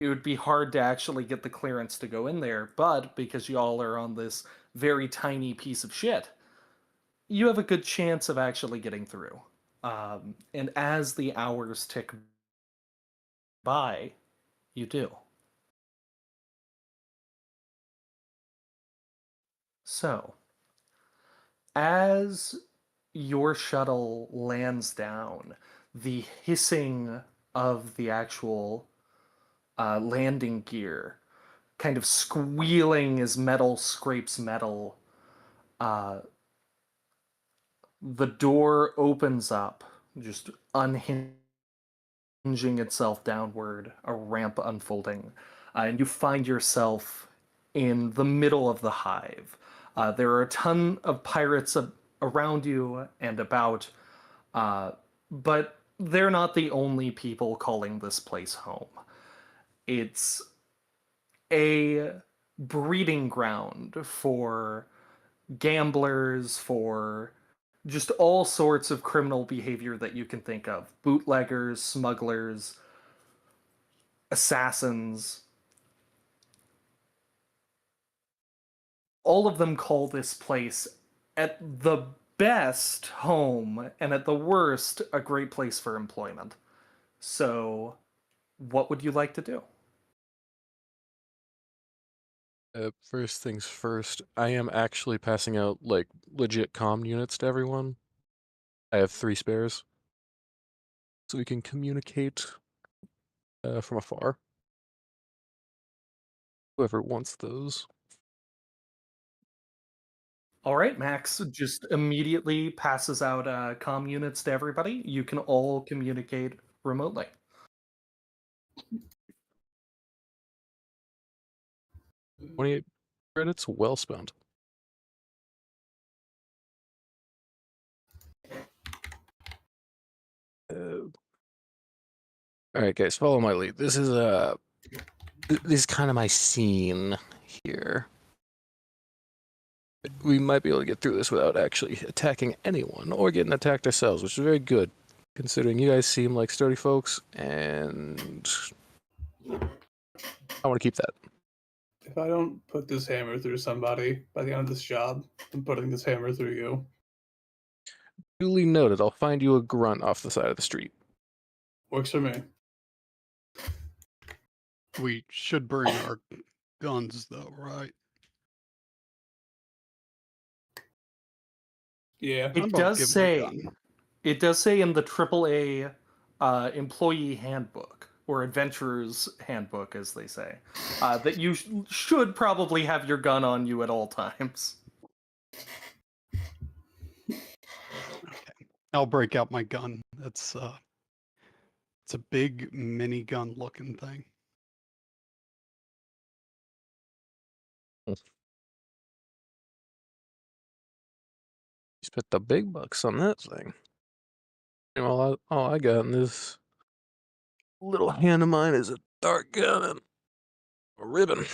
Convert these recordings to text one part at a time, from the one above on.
it would be hard to actually get the clearance to go in there, but because y'all are on this very tiny piece of shit, you have a good chance of actually getting through. And as the hours tick by, you do. So, as your shuttle lands down, the hissing of the actual landing gear kind of squealing as metal scrapes metal. Uh, the door opens up, just unhinging itself downward, a ramp unfolding, and you find yourself in the middle of the hive. There are a ton of pirates around you and about, uh, but they're not the only people calling this place home. It's a breeding ground for gamblers, for just all sorts of criminal behavior that you can think of: bootleggers, smugglers, assassins. All of them call this place, at the best, home, and at the worst, a great place for employment. So, what would you like to do? First things first, I am actually passing out, like, legit comm units to everyone. I have 3 spares, so we can communicate, from afar. Whoever wants those. All right, Max just immediately passes out comm units to everybody. You can all communicate remotely. 28 credits, well spent. Uh, Alright, guys, follow my lead. This is kinda my scene here. We might be able to get through this without actually attacking anyone, or getting attacked ourselves, which is very good, considering you guys seem like sturdy folks, and I wanna keep that. If I don't put this hammer through somebody by the end of this job, I'm putting this hammer through you. Duly noted, I'll find you a grunt off the side of the street. Works for me. We should bring our guns, though, right? Yeah. I'm It about to does give him a say gun. it does say in the AAA employee handbook, or adventurer's handbook, as they say, that you should probably have your gun on you at all times. Okay. I'll break out my gun. It's a big minigun looking thing. You spent the big bucks on that thing. And all I got in this little hand of mine is a dart gun and a ribbon.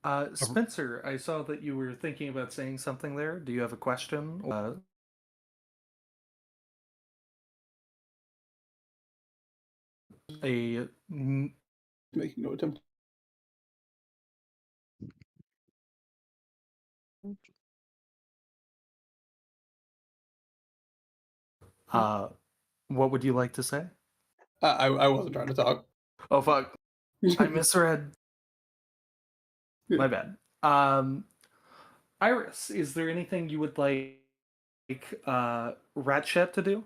A Spencer, I saw that you were thinking about saying something there. Do you have a question? A Making no attempt. uh, what would you like to say? I wasn't trying to talk. Oh fuck, I misread. My bad. Um, Iris, is there anything you would like Ratchet to do?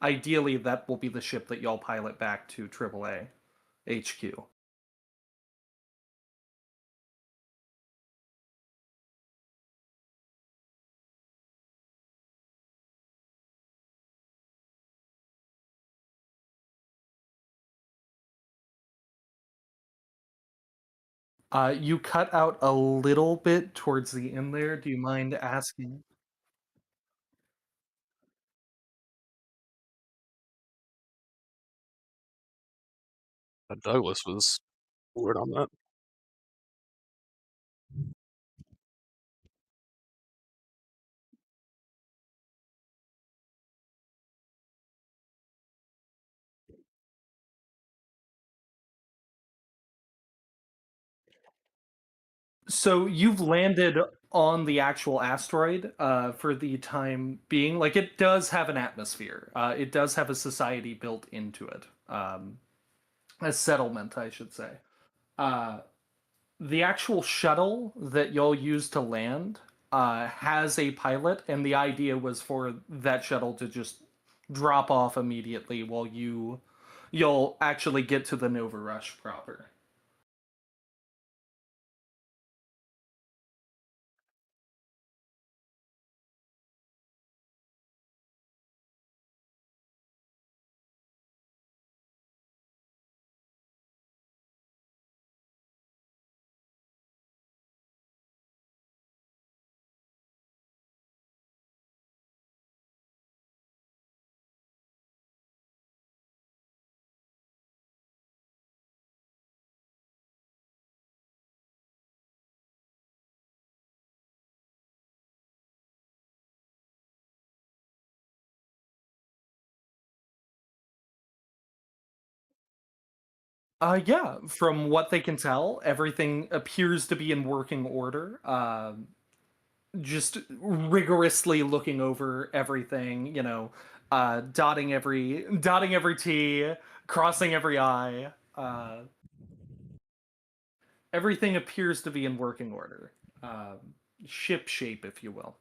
Ideally, that will be the ship that y'all pilot back to AAA HQ. You cut out a little bit towards the end there. Do you mind asking? Douglas was word on that. So you've landed on the actual asteroid for the time being. Like, it does have an atmosphere. It does have a society built into it. A settlement, I should say. Uh, the actual shuttle that you'll use to land has a pilot, and the idea was for that shuttle to just drop off immediately while you'll actually get to the Nova Rush proper. Yeah, from what they can tell, everything appears to be in working order. Just rigorously looking over everything, dotting every T, crossing every I. Everything appears to be in working order. Ship shape, if you will.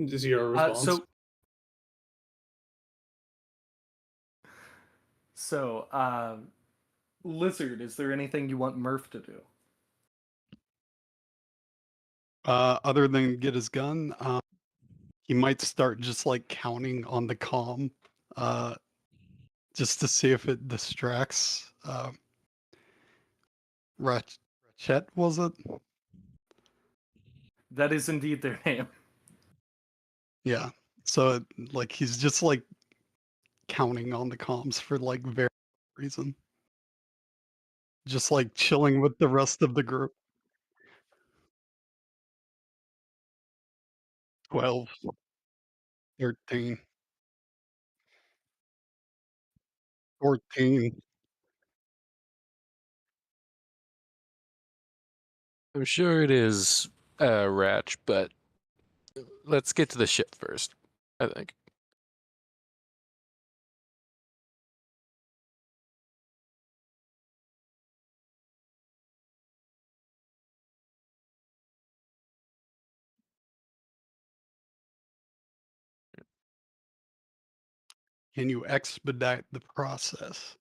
Zero response. So, Lizard, is there anything you want Murph to do? Other than get his gun, he might start just like counting on the comm, just to see if it distracts. Ratchet, was it? That is indeed their name. Yeah. So like he's just like counting on the comms for like very reason. Just like chilling with the rest of the group. 12, 13, 14. I'm sure it is Ratch, but let's get to the ship first, I think. Can you expedite the process?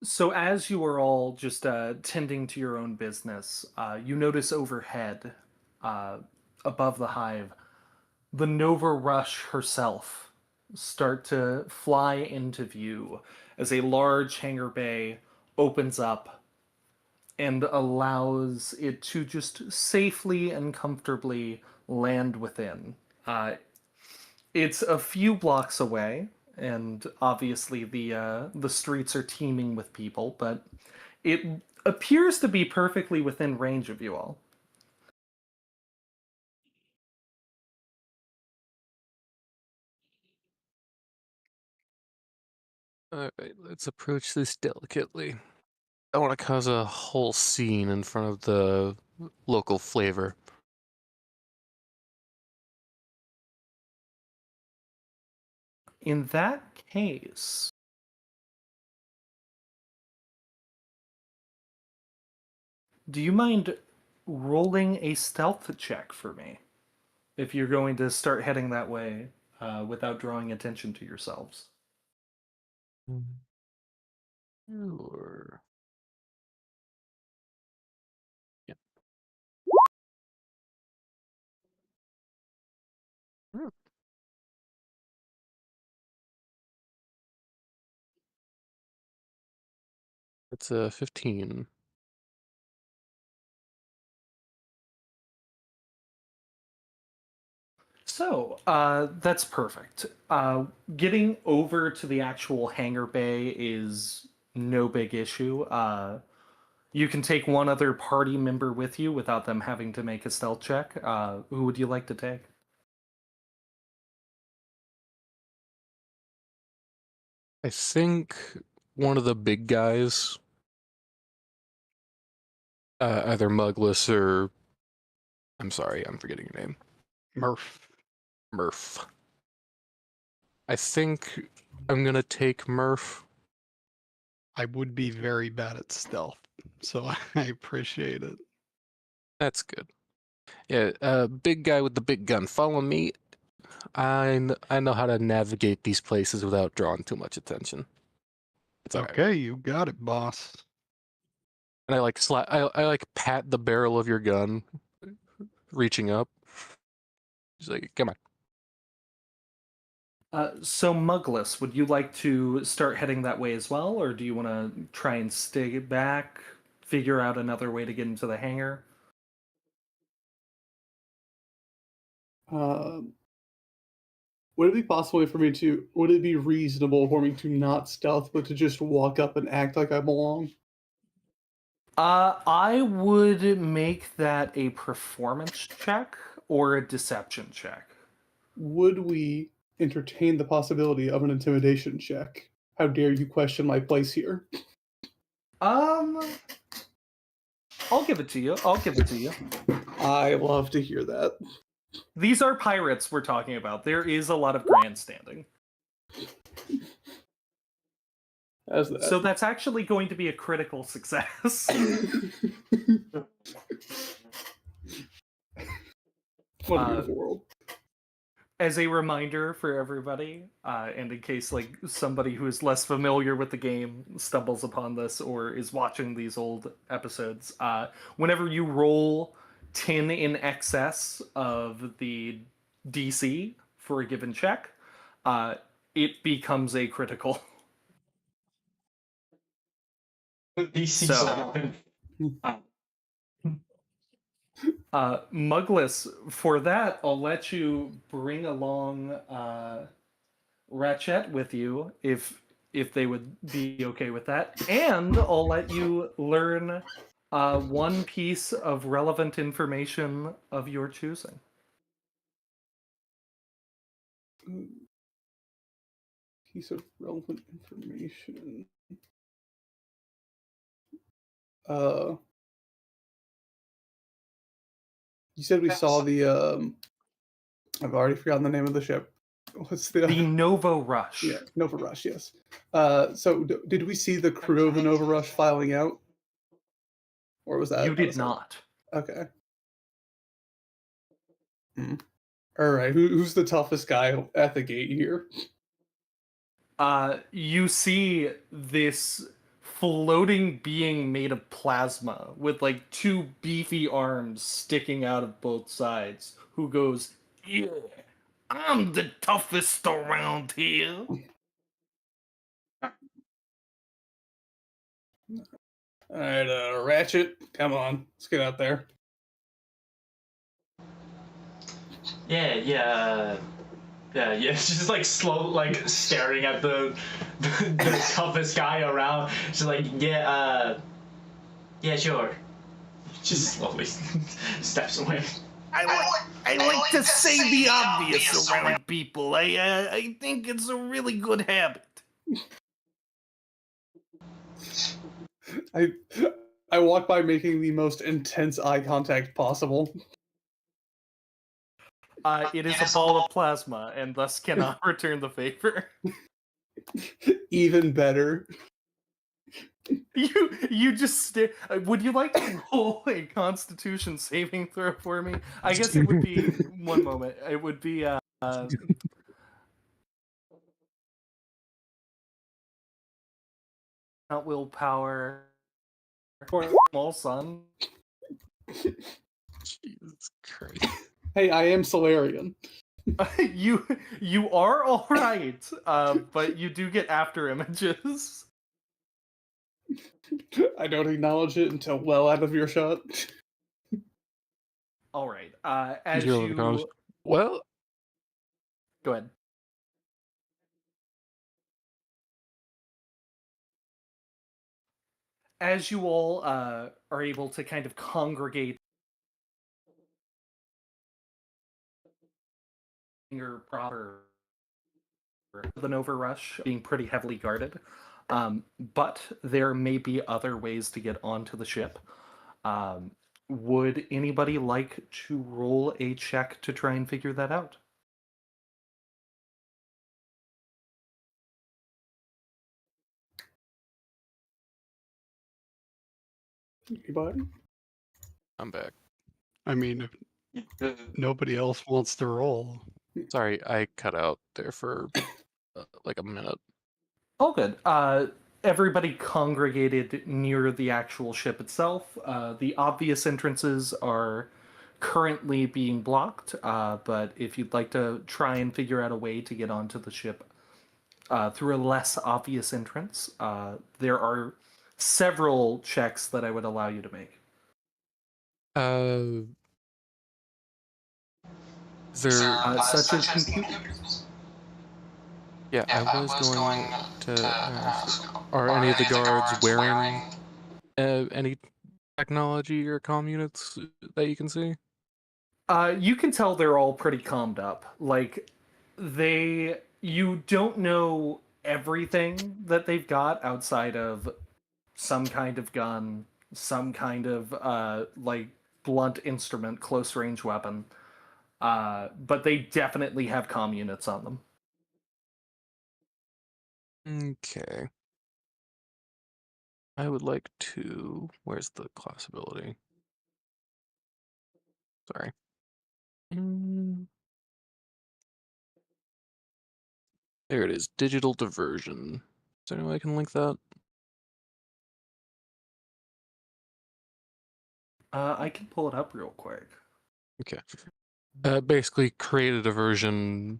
So, as you are all just tending to your own business, you notice overhead, uh, above the hive, the Nova Rush herself start to fly into view as a large hangar bay opens up and allows it to just safely and comfortably land within. It's a few blocks away, and obviously the streets are teeming with people, but it appears to be perfectly within range of you all. All right, let's approach this delicately. I want to cause a whole scene in front of the local flavor. In that case, do you mind rolling a stealth check for me if you're going to start heading that way without drawing attention to yourselves. Sure. Yeah. Hmm. It's a 15. So, that's perfect. Getting over to the actual hangar bay is no big issue. You can take one other party member with you without them having to make a stealth check. Who would you like to take? I think one of the big guys, either Mugless or I'm sorry, I'm forgetting your name. Murph. I think I'm gonna take Murph. I would be very bad at stealth, so I appreciate it. That's good. Yeah, big guy with the big gun. Follow me. I know how to navigate these places without drawing too much attention. It's alright. Okay, you got it, boss. And I like I like pat the barrel of your gun, reaching up. Just like, come on. So, Mugless, would you like to start heading that way as well, or do you want to try and stay back, figure out another way to get into the hangar? Would it be possible for me to? Would it be reasonable for me to not stealth, but to just walk up and act like I belong? I would make that a performance check or a deception check. Would we entertain the possibility of an intimidation check? How dare you question my place here? I'll give it to you. I love to hear that. These are pirates we're talking about. There is a lot of grandstanding. As that. So that's actually going to be a critical success. What a beautiful world. As a reminder for everybody, and in case like somebody who is less familiar with the game stumbles upon this or is watching these old episodes, whenever you roll 10 in excess of the DC for a given check, it becomes a critical. DC So- Mugless, for that, I'll let you bring along Ratchet with you if they would be okay with that, and I'll let you learn one piece of relevant information of your choosing. Piece of relevant information. You said we saw the I've already forgotten the name of the ship. What's the The Novo Rush. Yeah, Nova Rush, yes. So did we see the crew of the Nova Rush filing out? Or was that You did not. Okay. Alright, who's the toughest guy at the gate here? You see this floating being made of plasma with like two beefy arms sticking out of both sides, who goes, "Yeah, I'm the toughest around here." Alright, Ratchet, come on, let's get out there. Yeah. It's just like slow, like staring at the toughest guy around. She's like, yeah, sure. Just slowly steps away. I like to say the obvious around people. I think it's a really good habit. I walk by making the most intense eye contact possible. It is a ball of plasma, and thus cannot return the favor. Even better. You just would you like to roll a Constitution saving throw for me? I guess it would be one moment. It would be not willpower. Small son. Jesus Christ. Hey, I am Solarian. You are all right, but you do get after images. I don't acknowledge it until well out of earshot. All right. As Zero of the cons. you Well, go ahead. As you all are able to kind of congregate your proper the Nova Rush being pretty heavily guarded, but there may be other ways to get onto the ship. Would anybody like to roll a check to try and figure that out? Anybody? I'm back. I mean, if nobody else wants to roll. Sorry, I cut out there for like a minute. All good. Everybody congregated near the actual ship itself. The obvious entrances are currently being blocked, but if you'd like to try and figure out a way to get onto the ship through a less obvious entrance, there are several checks that I would allow you to make. Such as computers. Yeah, I was going to ask, are any of the guards wearing any technology or comm units that you can see? You can tell they're all pretty calmed up. Like, you don't know everything that they've got outside of some kind of gun, some kind of, like, blunt instrument, close range weapon. But they definitely have comm units on them. Okay. I would like to... Where's the class ability? Sorry. There it is. Digital diversion. Is there any way I can link that? I can pull it up real quick. Okay. Basically create a diversion,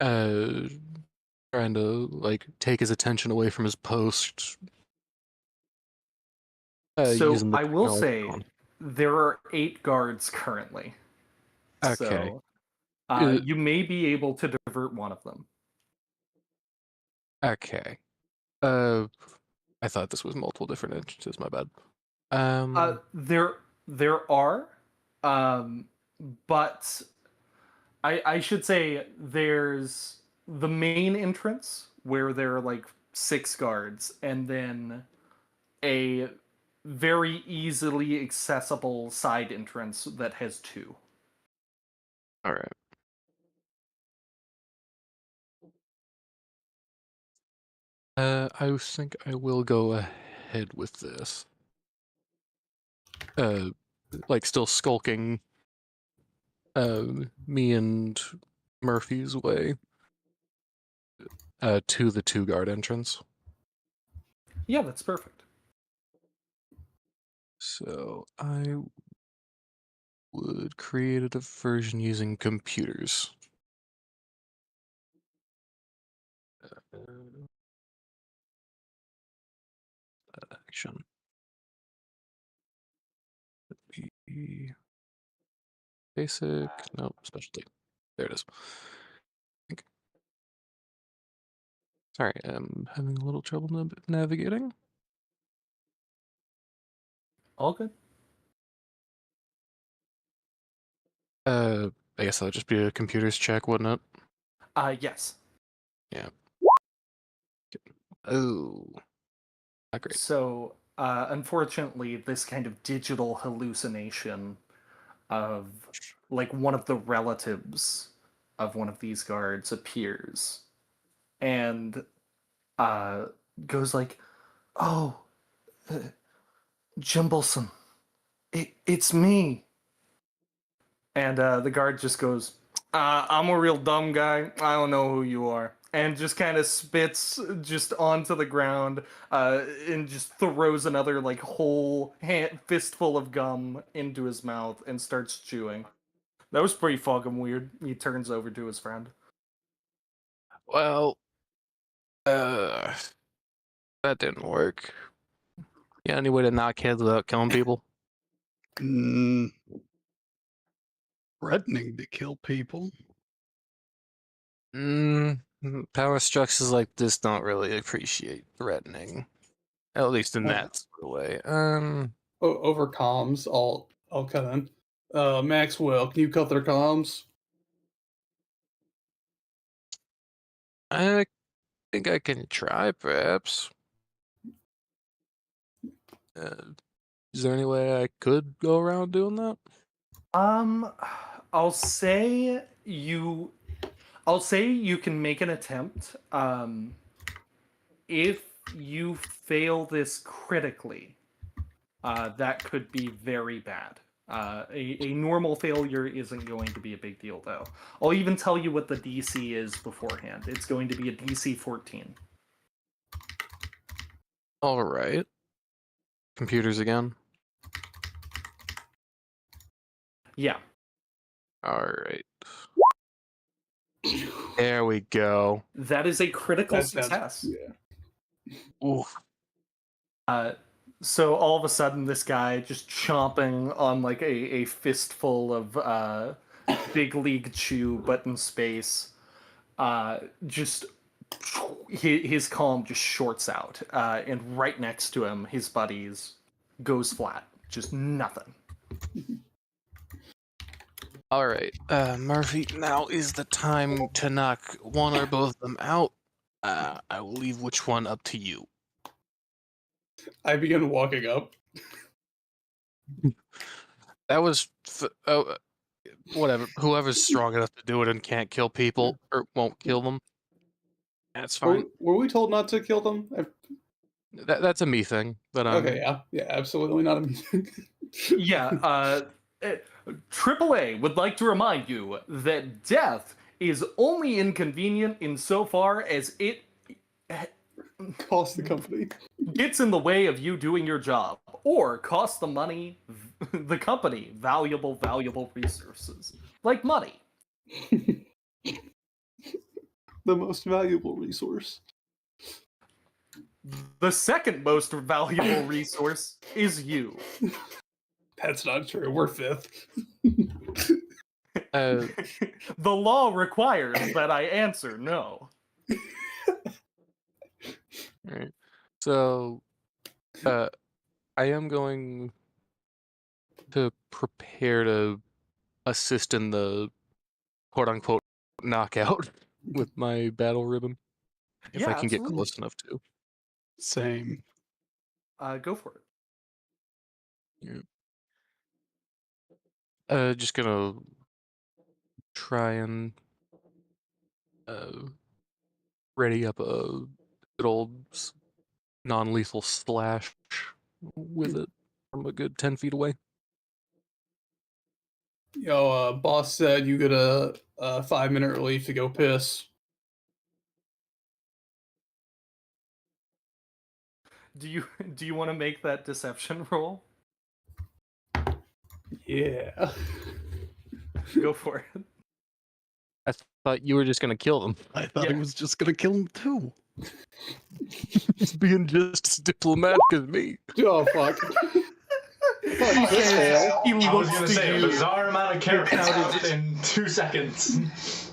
trying to like take his attention away from his post. So using the I will technology say there are 8 guards currently. Okay. So you may be able to divert one of them. Okay. I thought this was multiple different entrances. My bad. There are, but I should say there's the main entrance where there are like 6 guards, and then a very easily accessible side entrance that has 2. All right. I think I will go ahead with this. Like still skulking me and Murphy's way to the 2 guard entrance. Yeah, that's perfect. So I would create a diversion using computers. Action. Be basic. No, specialty. There it is. Okay. Sorry, I'm having a little trouble navigating. All good. I guess that'll just be a computers check, wouldn't it? Yes. Yeah. Oh. Not great. So, unfortunately, this kind of digital hallucination of like one of the relatives of one of these guards appears and goes like, Oh, Jimbalson. It's me. And the guard just goes, I'm a real dumb guy. I don't know who you are. And just kind of spits just onto the ground and just throws another like whole fistful of gum into his mouth and starts chewing. That was pretty fucking weird. He turns over to his friend. Well, that didn't work. Yeah, any way to knock kids without killing people? Mm, threatening to kill people. Power structures like this don't really appreciate threatening. At least in that sort of way. Over comms, I'll cut in. Maxwell, can you cut their comms? I think I can try, perhaps. Is there any way I could go around doing that? I'll say you can make an attempt. If you fail this critically, that could be very bad. A normal failure isn't going to be a big deal, though. I'll even tell you what the DC is beforehand. It's going to be a DC 14. All right. Computers again. Yeah. All right. There we go. That is a critical That's success. yeah. Oof. So all of a sudden, this guy just chomping on like a fistful of big league chew, but in space, just his calm just shorts out, and right next to him, his buddies goes flat, just nothing. All right, Murphy. Now is the time to knock one or both of them out. I will leave which one up to you. I begin walking up. That was whatever. Whoever's strong enough to do it and can't kill people or won't kill them. That's fine. Were we told not to kill them? That's a me thing. But Okay, yeah, absolutely not a me. Yeah, AAA would like to remind you that death is only inconvenient insofar as it Cost the company. gets in the way of you doing your job, or costs the company valuable resources, like money. The most valuable resource. The second most valuable resource is you. That's not true. We're fifth. The law requires that I answer no. Right. So, I am going to prepare to assist in the quote-unquote knockout with my battle ribbon, if Yeah, I can get absolutely. close enough to. Same. Go for it. Just gonna try and ready up a good old non-lethal slash with it from a good 10 feet away. Yo, boss said you get a 5-minute relief to go piss. Do you want to make that deception roll? Yeah. Go for it. I thought you were just gonna kill them. I thought he was just gonna kill him too. He's being just as diplomatic as me. Oh fuck. He I was looks gonna to say a you. bizarre amount of carrots out in 2 seconds.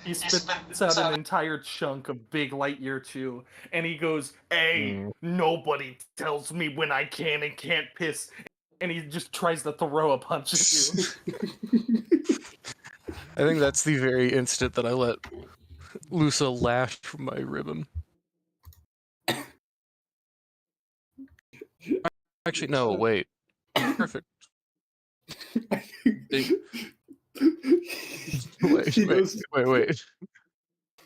He spits out an entire chunk of big light year chew, and he goes, "Hey, nobody tells me when I can and can't piss." And he just tries to throw a punch at you. I think that's the very instant that I let loose a lash from my ribbon. Actually, no, wait. Perfect. Wait.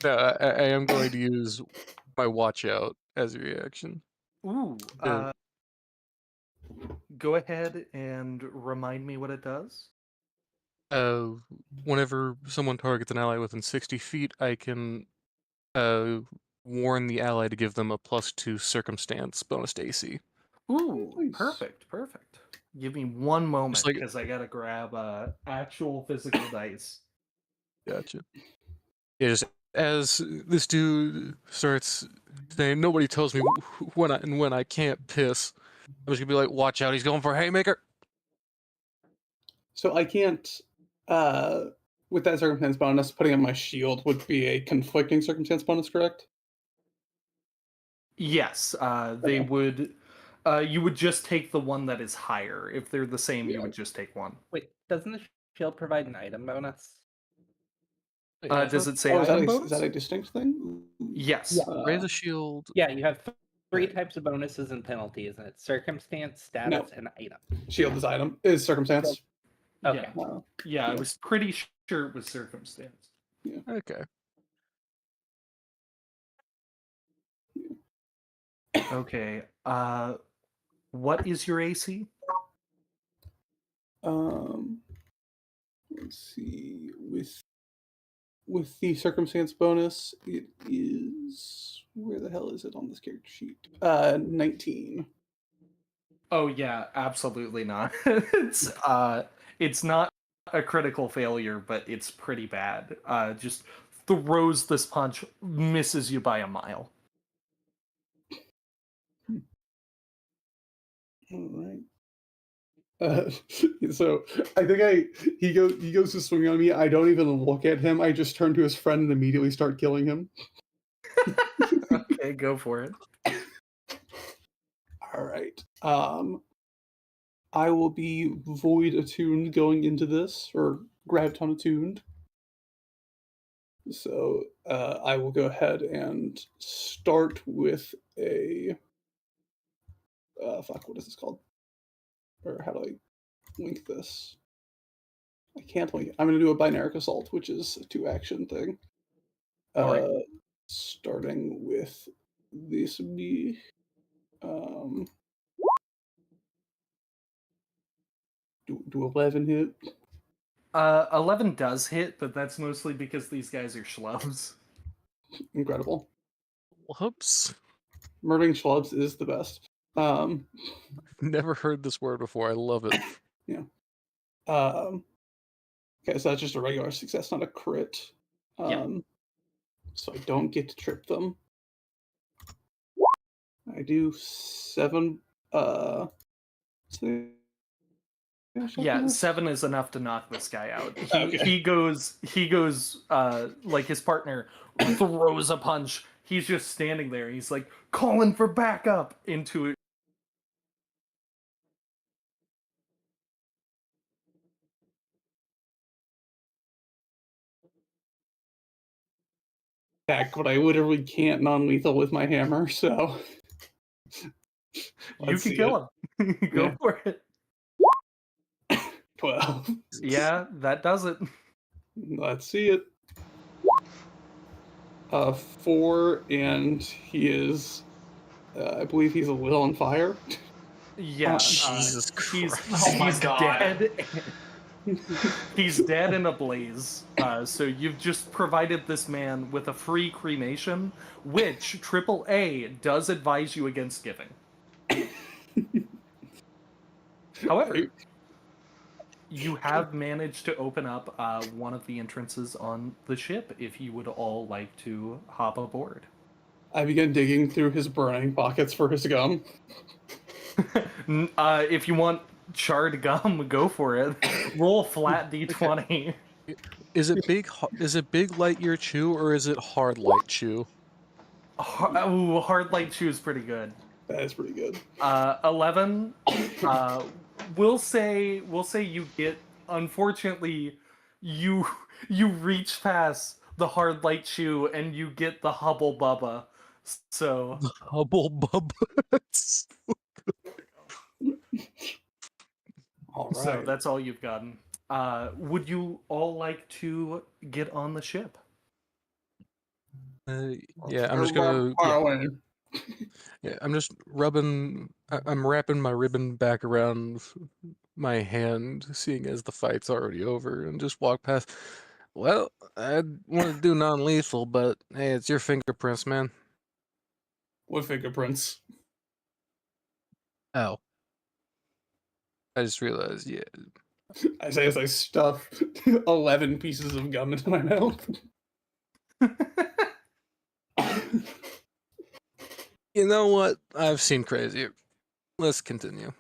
No, I am going to use my watch out as a reaction. Ooh. Uh, Go ahead and remind me what it does. Uh, whenever someone targets an ally within 60 feet, I can warn the ally to give them a +2 circumstance bonus to AC. Ooh, Nice. perfect. Give me one moment like- because I gotta grab actual physical dice. Gotcha. Yeah, just as this dude starts saying, "Nobody tells me when I can't piss," I'm just gonna be like, "Watch out! He's going for a haymaker." So I can't, with that circumstance bonus, putting on my shield would be a conflicting circumstance bonus, correct? Yes, they Okay. would. You would just take the one that is higher. If they're the same, you Yeah. would just take one. Wait, doesn't the shield provide an item bonus? Yeah, I Does thought it say Oh, item is bonus? that a distinct thing? Ooh. Yes. raise a shield. Yeah, you have three types of bonuses and penalties, and it's circumstance, status, and item. Shield is circumstance. Okay. Wow. Yeah, I Yeah. was pretty sure it was circumstance. Okay. Okay. What is your AC? Let's see. With the circumstance bonus, it is, where the hell is it on this character sheet? 19. Oh yeah, absolutely not. It's not a critical failure, but it's pretty bad. Just throws this punch, misses you by a mile. All right. So I think he goes to swing on me. I don't even look at him. I just turn to his friend and immediately start killing him. Okay, go for it. All right. I will be void attuned going into this, or graviton attuned. So I will go ahead and start with a what is this called? Or how do I link this? I can't link it. I'm going to do a binary assault, which is a 2-action thing. All right. Starting with this would be do 11 hit? 11 does hit, but that's mostly because these guys are schlubs. Incredible. Whoops. Murdering schlubs is the best. Never heard this word before. I love it. Yeah. Okay, so that's just a regular success, not a crit. So I don't get to trip them. I do 7. Yeah, 7 is enough to knock this guy out. Okay. He goes like his partner throws a punch. He's just standing there. He's like calling for backup into it. Attack, but I literally can't non-lethal with my hammer, so You can kill him. Go Yeah. for it. 12. Yeah, that does it. Let's see it. 4, and he is, I believe he's a little on fire. Yeah, Jesus he's Christ. Oh my God. dead. He's dead in a blaze. So you've just provided this man with a free cremation, which AAA does advise you against giving. However, you have managed to open up one of the entrances on the ship if you would all like to hop aboard. I begin digging through his burning pockets for his gum. If you want charred gum, go for it. Roll flat d20. Is it big light year chew or is it hard light chew? Ooh, hard light chew is pretty good. That is pretty good. 11. We'll say you get. Unfortunately, you reach past the hard light chew and you get the hubble bubba. So Hubble bub. All right. so that's all you've gotten. Would you all like to get on the ship? Yeah, I'm just gonna. Far away. Yeah, I'm just rubbing. I'm wrapping my ribbon back around my hand, seeing as the fight's already over, and just walk past. Well, I want to do non-lethal, but hey, it's your fingerprints, man. What fingerprints? Ow. I just realized, yeah. I say as I stuff 11 pieces of gum into my mouth. You know what? I've seen crazier. Let's continue.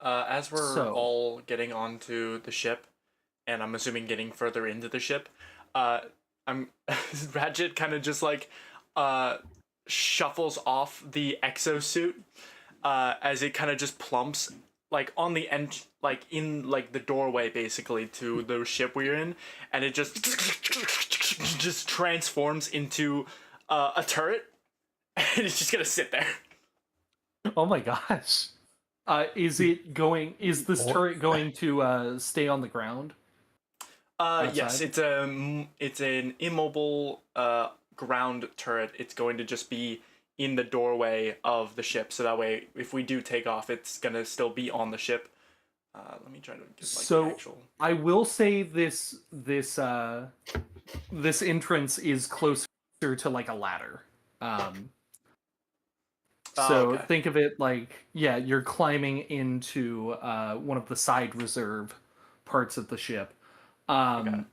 As we're So- all getting onto the ship, and I'm assuming getting further into the ship, Ratchet kind of just like shuffles off the exosuit as it kind of just plumps like on the end, like in like the doorway basically to the ship we're in, and it just transforms into a turret, and it's just gonna sit there. Oh my gosh. Is this turret going to stay on the ground? Yes, Outside? it's an immobile ground turret. It's going to just be in the doorway of the ship, so that way, if we do take off, it's gonna still be on the ship. Let me try to get like the actual. I will say this entrance is closer to like a ladder. So okay. think of it like, yeah, you're climbing into one of the side reserve parts of the ship. Okay.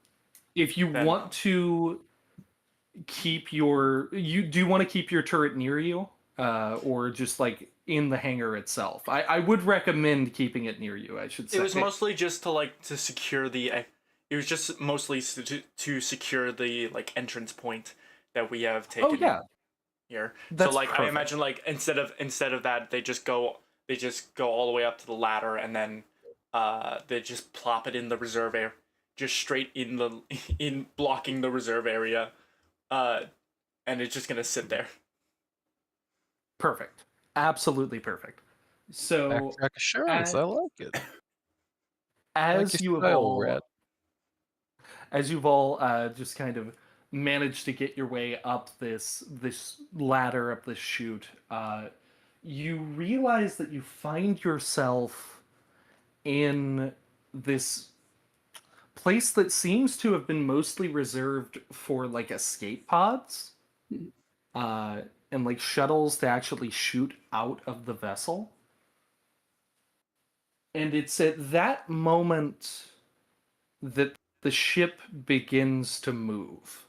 If you Fair want enough. to keep your turret near you, or just like in the hangar itself. I would recommend keeping it near you, I should say. It was mostly just to secure the. It was just mostly to secure the like entrance point that we have taken. Oh yeah. Here. That's so like perfect. I imagine like instead of that they just go all the way up to the ladder, and then they just plop it in the reserve area, just straight in blocking the reserve area, and it's just gonna sit there. Perfect. Absolutely perfect. So Backtrack assurance. I like it. as Like you your have style, all Rat. as you've all just kind of managed to get your way up this ladder, up this chute, you realize that you find yourself in this place that seems to have been mostly reserved for like escape pods, and like shuttles to actually shoot out of the vessel. And it's at that moment that the ship begins to move.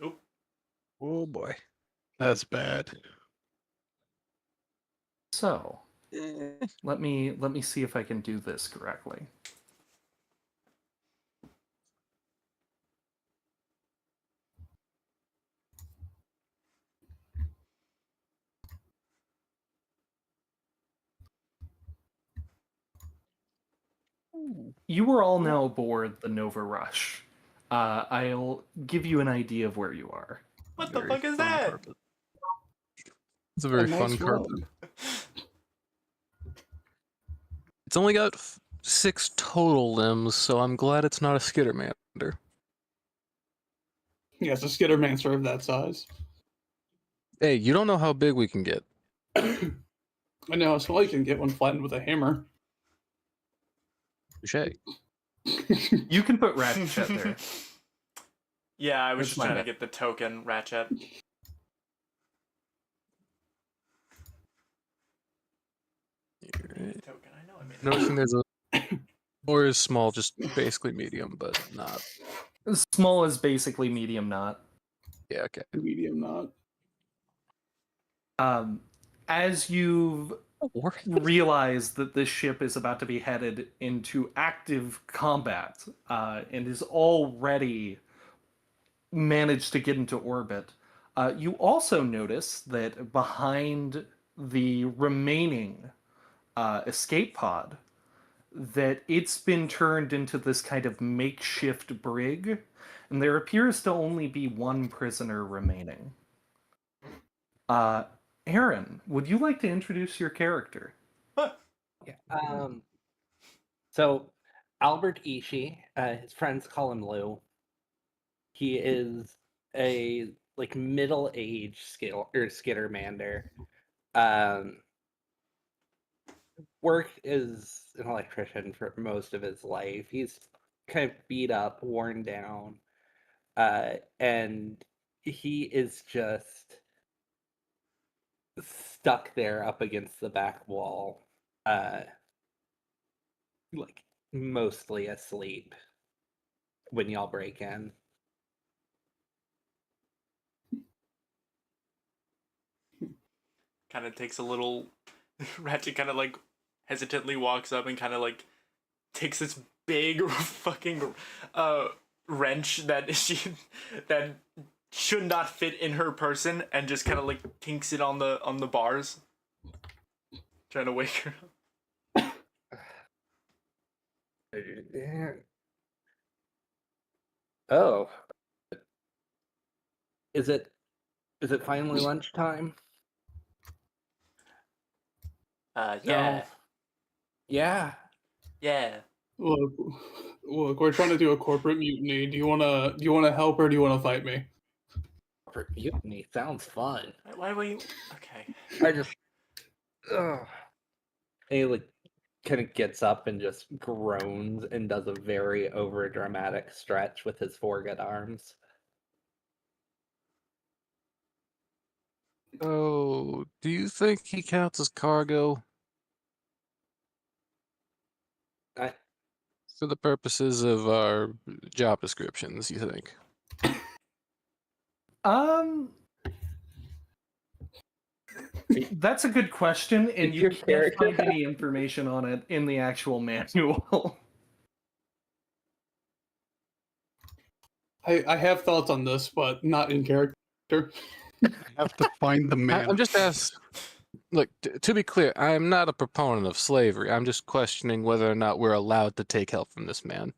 Oop. Oh boy. That's bad. So let me see if I can do this correctly. You are all now aboard the Nova Rush. I'll give you an idea of where you are. What the Very fuck is fun that? carpet. It's a very fun nice carpet. rug. It's only got 6 total limbs, so I'm glad it's not a skittermander. Yes, a skittermancer of that size. Hey, you don't know how big we can get. I know how small you can get one flattened with a hammer. Touche. You can put Ratchet there. Yeah, I was That's just my trying to bad. get the token Ratchet. Alright. Token. I know I made it. Noticing there's a or is small, just basically medium, but not. Small is basically medium, not. Yeah, okay. Medium not. As you've Or realized that this ship is about to be headed into active combat, and is already managed to get into orbit, you also notice that behind the remaining escape pod, that it's been turned into this kind of makeshift brig, and there appears to only be one prisoner remaining. Aaron, would you like to introduce your character? Yeah. So Albert Ishii, his friends call him Lou. He is a like middle-aged Skittermander. Worked as an electrician for most of his life. He's kind of beat up, worn down, and he is just stuck there up against the back wall, like mostly asleep when y'all break in. Kind of takes a little. Ratchet kind of like hesitantly walks up and kind of like takes this big fucking wrench that should not fit in her person and just kind of like tinks it on the bars, trying to wake her up. Oh, is it finally lunchtime? Yeah, Yeah. Look, we're trying to do a corporate mutiny. Do you wanna help or do you wanna fight me? For mutiny sounds fun. why were you? Okay. I just, ugh. And he like kind of gets up and just groans and does a very over dramatic stretch with his foregut arms. Oh, do you think he counts as cargo I for the purposes of our job descriptions, you think? That's a good question, and Is you your can't character- find any information on it in the actual manual. I have thoughts on this, but not in character. Have to find the man. I'm just asking. Look, to be clear, I am not a proponent of slavery. I'm just questioning whether or not we're allowed to take help from this man.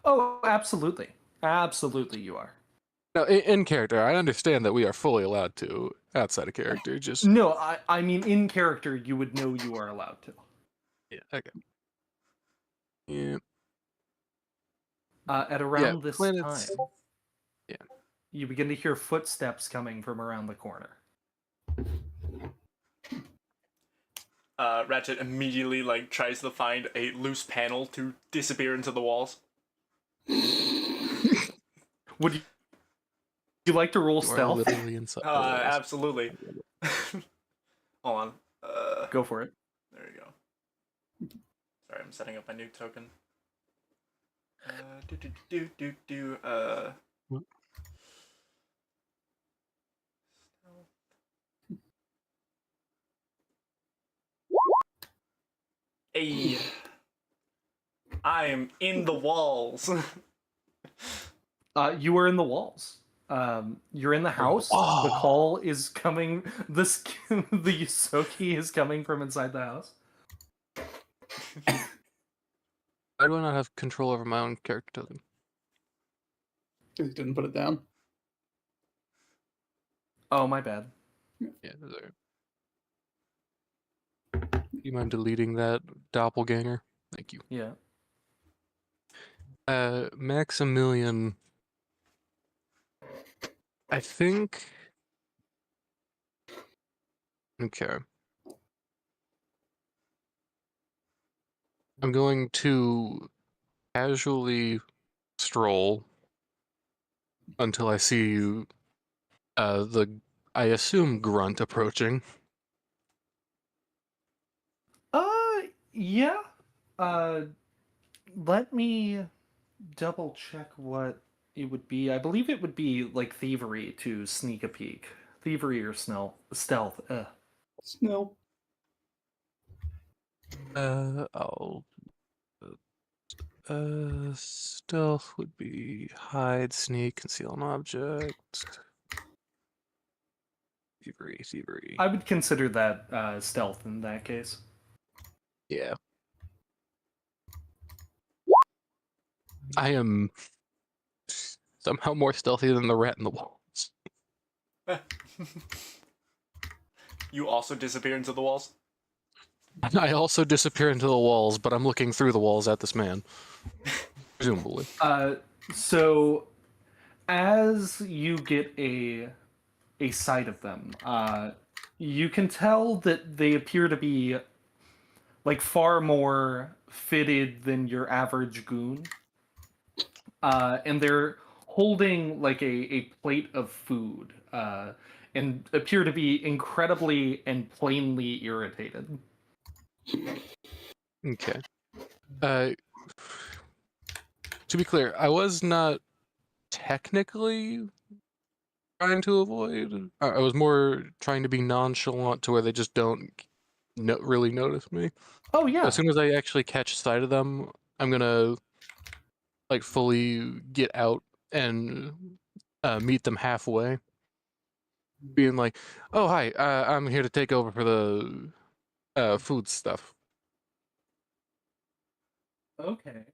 Oh, absolutely. Absolutely you are. Now, in character, I understand that we are fully allowed to. Outside of character, just No, I mean in character you would know you are allowed to. yeah, okay. Yeah, At around this Clint, time, it's- yeah. you begin to hear footsteps coming from around the corner. Ratchet immediately like tries to find a loose panel to disappear into the walls. Would you like to roll You are stealth? literally inside the walls. Absolutely. Hold on. Go for it. There you go. Sorry, I'm setting up my new token. What? Hey, I am in the walls. You are in the walls. You're in the house. The call is coming. The Yusoki is coming from inside the house. Why do I not have control over my own character token? He didn't put it down. Oh, my bad. Yeah, there. You mind deleting that doppelganger? Thank you. Yeah. Maximilian. I think. Okay. I'm going to casually stroll until I see you, I assume, grunt approaching. Yeah. Let me double check what it would be. I believe it would be like thievery to sneak a peek. Thievery or stealth. No. I'll. Stealth would be hide, sneak, conceal an object. Thievery. I would consider that stealth in that case. Yeah. I am somehow more stealthy than the rat in the walls. You also disappear into the walls? I also disappear into the walls, but I'm looking through the walls at this man. Presumably. So as you get a sight of them, you can tell that they appear to be like far more fitted than your average goon. And they're holding like a plate of food, and appear to be incredibly and plainly irritated. Okay. To be clear, I was not technically trying to avoid. I was more trying to be nonchalant to where they just don't really notice me. Oh yeah. As soon as I actually catch sight of them, I'm gonna like fully get out and meet them halfway, being like, "Oh hi, I'm here to take over for the food stuff." Okay.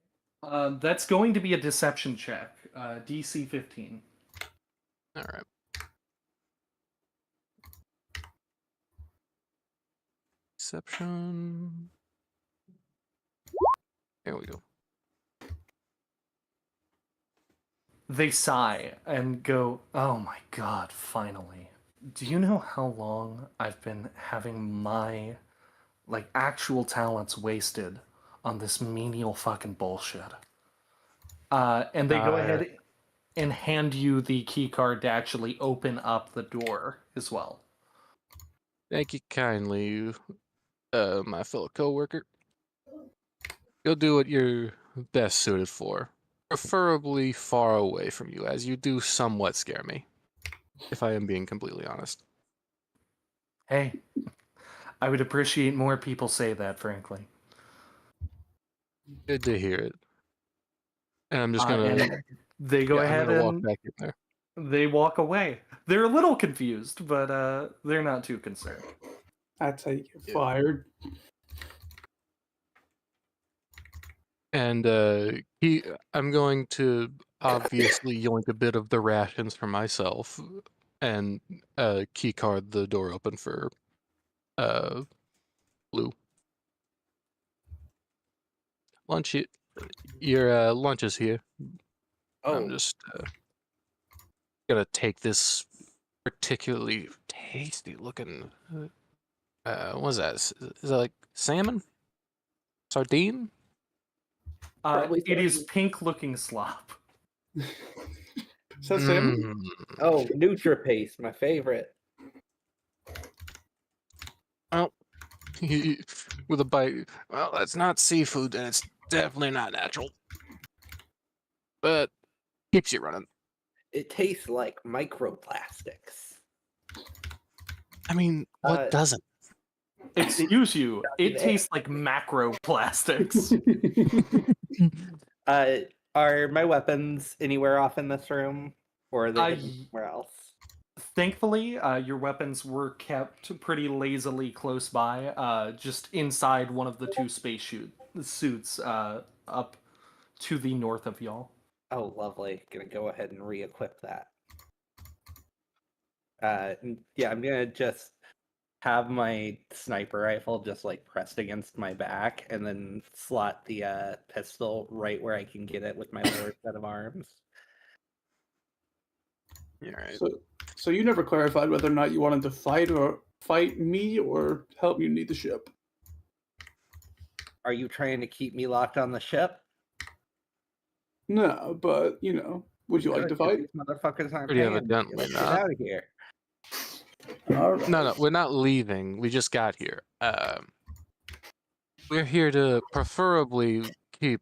That's going to be a deception check. DC 15. All right. Deception. There we go. They sigh and go, "Oh my god, finally. Do you know how long I've been having my like actual talents wasted on this menial fucking bullshit?" And they go ahead and hand you the key card to actually open up the door as well. Thank you kindly, my fellow coworker. You'll do what you're best suited for, preferably far away from you, as you do somewhat scare me, if I am being completely honest. Hey, I would appreciate more people say that, frankly. Good to hear it. And I'm just And gonna, they go I'm ahead gonna walk and back in there. they walk away. They're a little confused, but they're not too concerned. That's how you get fired. And I'm going to obviously yoink a bit of the rations for myself, and key card the door open for Blue. Your lunch is here. I'm just gonna take this particularly tasty looking. What's that? Is that like salmon? Sardine? Probably It is sardine. pink looking slop. Is that salmon? Mm. Oh, NutriPaste, my favorite. Well, with a bite. Well, that's not seafood, and it's definitely not natural. But keeps you running. It tastes like microplastics. I mean, what doesn't? Excuse you, it tastes like macroplastics. Are my weapons anywhere off in this room, or are they hidden somewhere else? Thankfully, your weapons were kept pretty lazily close by, just inside one of the two suits up to the north of y'all. Oh, lovely. Gonna go ahead and re-equip that. Yeah, I'm gonna just have my sniper rifle just like pressed against my back, and then slot the pistol right where I can get it with my lower set of arms. All right. So you never clarified whether or not you wanted to fight me or help me need the ship. Are you trying to keep me locked on the ship? No, but would you like to fight? These motherfuckers aren't Pretty paying me. evidently Let's not. get out of here. All right. No, we're not leaving. We just got here. We're here to preferably keep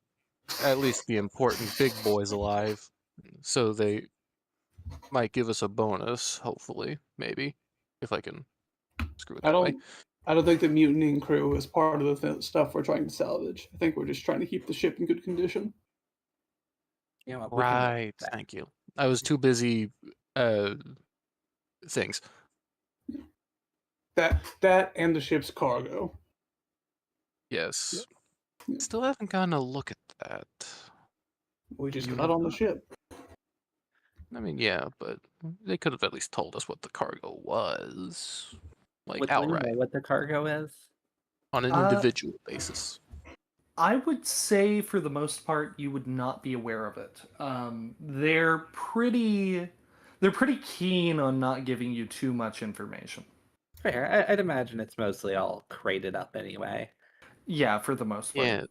at least the important big boys alive, so they might give us a bonus. Hopefully, maybe, if I can screw it that way. I don't think the mutinying crew is part of the stuff we're trying to salvage. I think we're just trying to keep the ship in good condition. You know, Right. Thank you. I was too busy. Things. That and the ship's cargo. Yes. Yeah. Still haven't gotten a look at that. We just got on the ship. I mean, yeah, but they could have at least told us what the cargo was, like Which one, you outright, know what the cargo is? on an individual basis. I would say for the most part you would not be aware of it. They're pretty keen on not giving you too much information. Fair. I'd imagine it's mostly all crated up anyway. Yeah, for the most part. Yeah.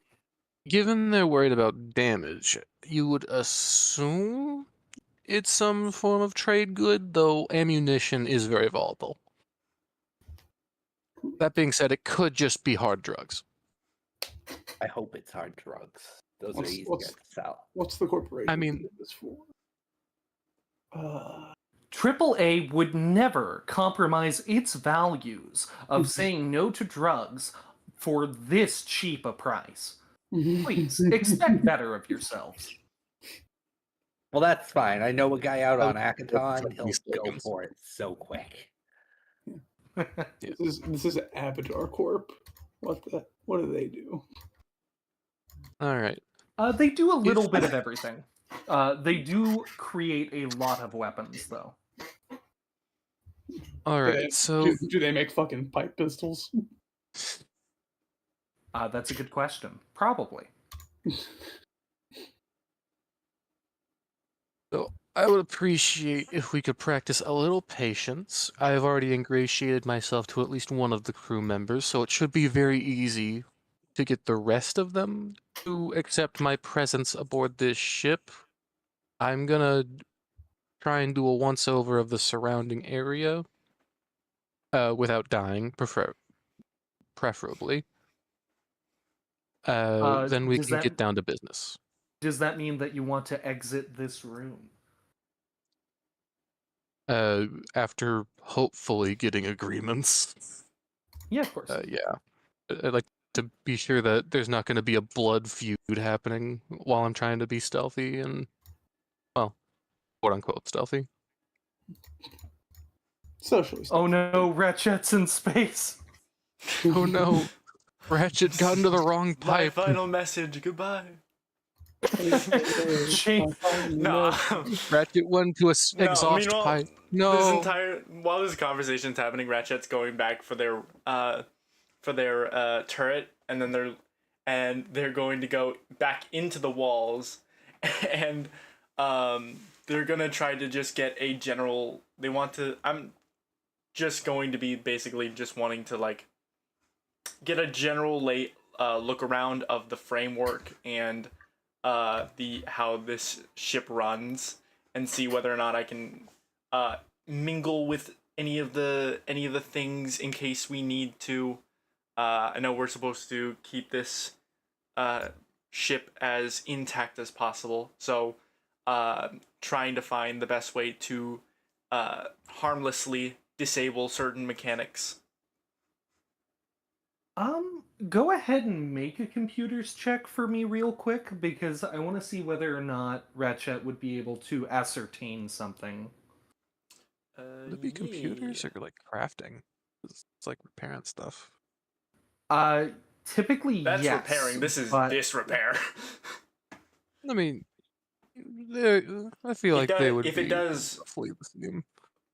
Given they're worried about damage, you would assume it's some form of trade good, though ammunition is very volatile. That being said, it could just be hard drugs. I hope it's hard drugs. Those are easier to sell. What's the corporation I mean- did this for? AAA would never compromise its values of saying no to drugs for this cheap a price. Please, expect better of yourselves. Well, that's fine. I know a guy out on That's Akaton. He'll these go slogans. for it so quick. This is Avatar Corp. What do they do? All right. They do a little bit of everything. They do create a lot of weapons, though. All Do right. they- So do they make fucking pipe pistols? That's a good question. Probably. I would appreciate if we could practice a little patience. I have already ingratiated myself to at least one of the crew members, so it should be very easy to get the rest of them to accept my presence aboard this ship. I'm gonna try and do a once-over of the surrounding area without dying, preferably. Then we does can that- get down to business. Does that mean that you want to exit this room? After hopefully getting agreements. Yeah, of course. Yeah. I'd like to be sure that there's not going to be a blood feud happening while I'm trying to be stealthy and, well, quote unquote stealthy. Socially. Oh no, Ratchet's in space. Oh no, Ratchet got into the wrong My pipe. final message. Goodbye. Shame. No. Ratchet went to a exhaust meanwhile, pipe. This No. entire while this conversation's happening, Ratchet's going back for their turret, and then they're going to go back into the walls, and they're gonna try to just get a general. I'm just going to be basically just wanting to like get a general look around of the framework and how this ship runs, and see whether or not I can mingle with any of the things in case we need to. I know we're supposed to keep this ship as intact as possible, so trying to find the best way to harmlessly disable certain mechanics. Go ahead and make a computers check for me real quick, because I want to see whether or not Ratchet would be able to ascertain something. Would it be computers or like crafting? It's like repairing stuff. Typically, That's yes. repairing. This is but this repair. I mean, I feel like they would if be it does. roughly the same.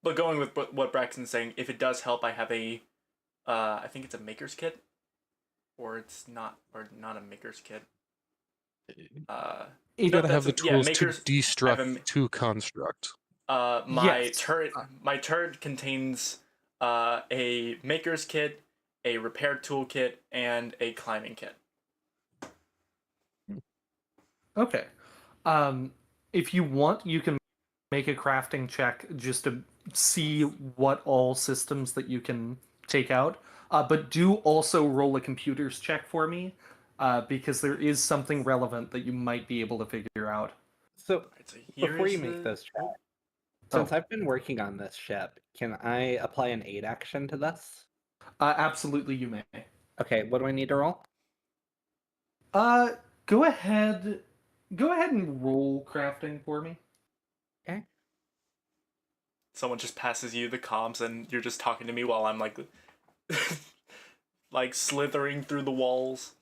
But going with what Braxton's saying, if it does help, I have a, I think it's a maker's kit, or not a maker's kit. You gotta have the tools makers- to destruct to construct. My Yes. turret contains a maker's kit, a repair toolkit, and a climbing kit. Okay. If you want, you can make a crafting check just to see what all systems that you can take out. But do also roll a computers check for me, because there is something relevant that you might be able to figure out. So Alright, so here before you is make the- this check, since I've been working on this ship, can I apply an aid action to this? Absolutely, you may. Okay, what do I need to roll? Go ahead and roll crafting for me. Okay. Someone just passes you the comms, and you're just talking to me while I'm like, like slithering through the walls.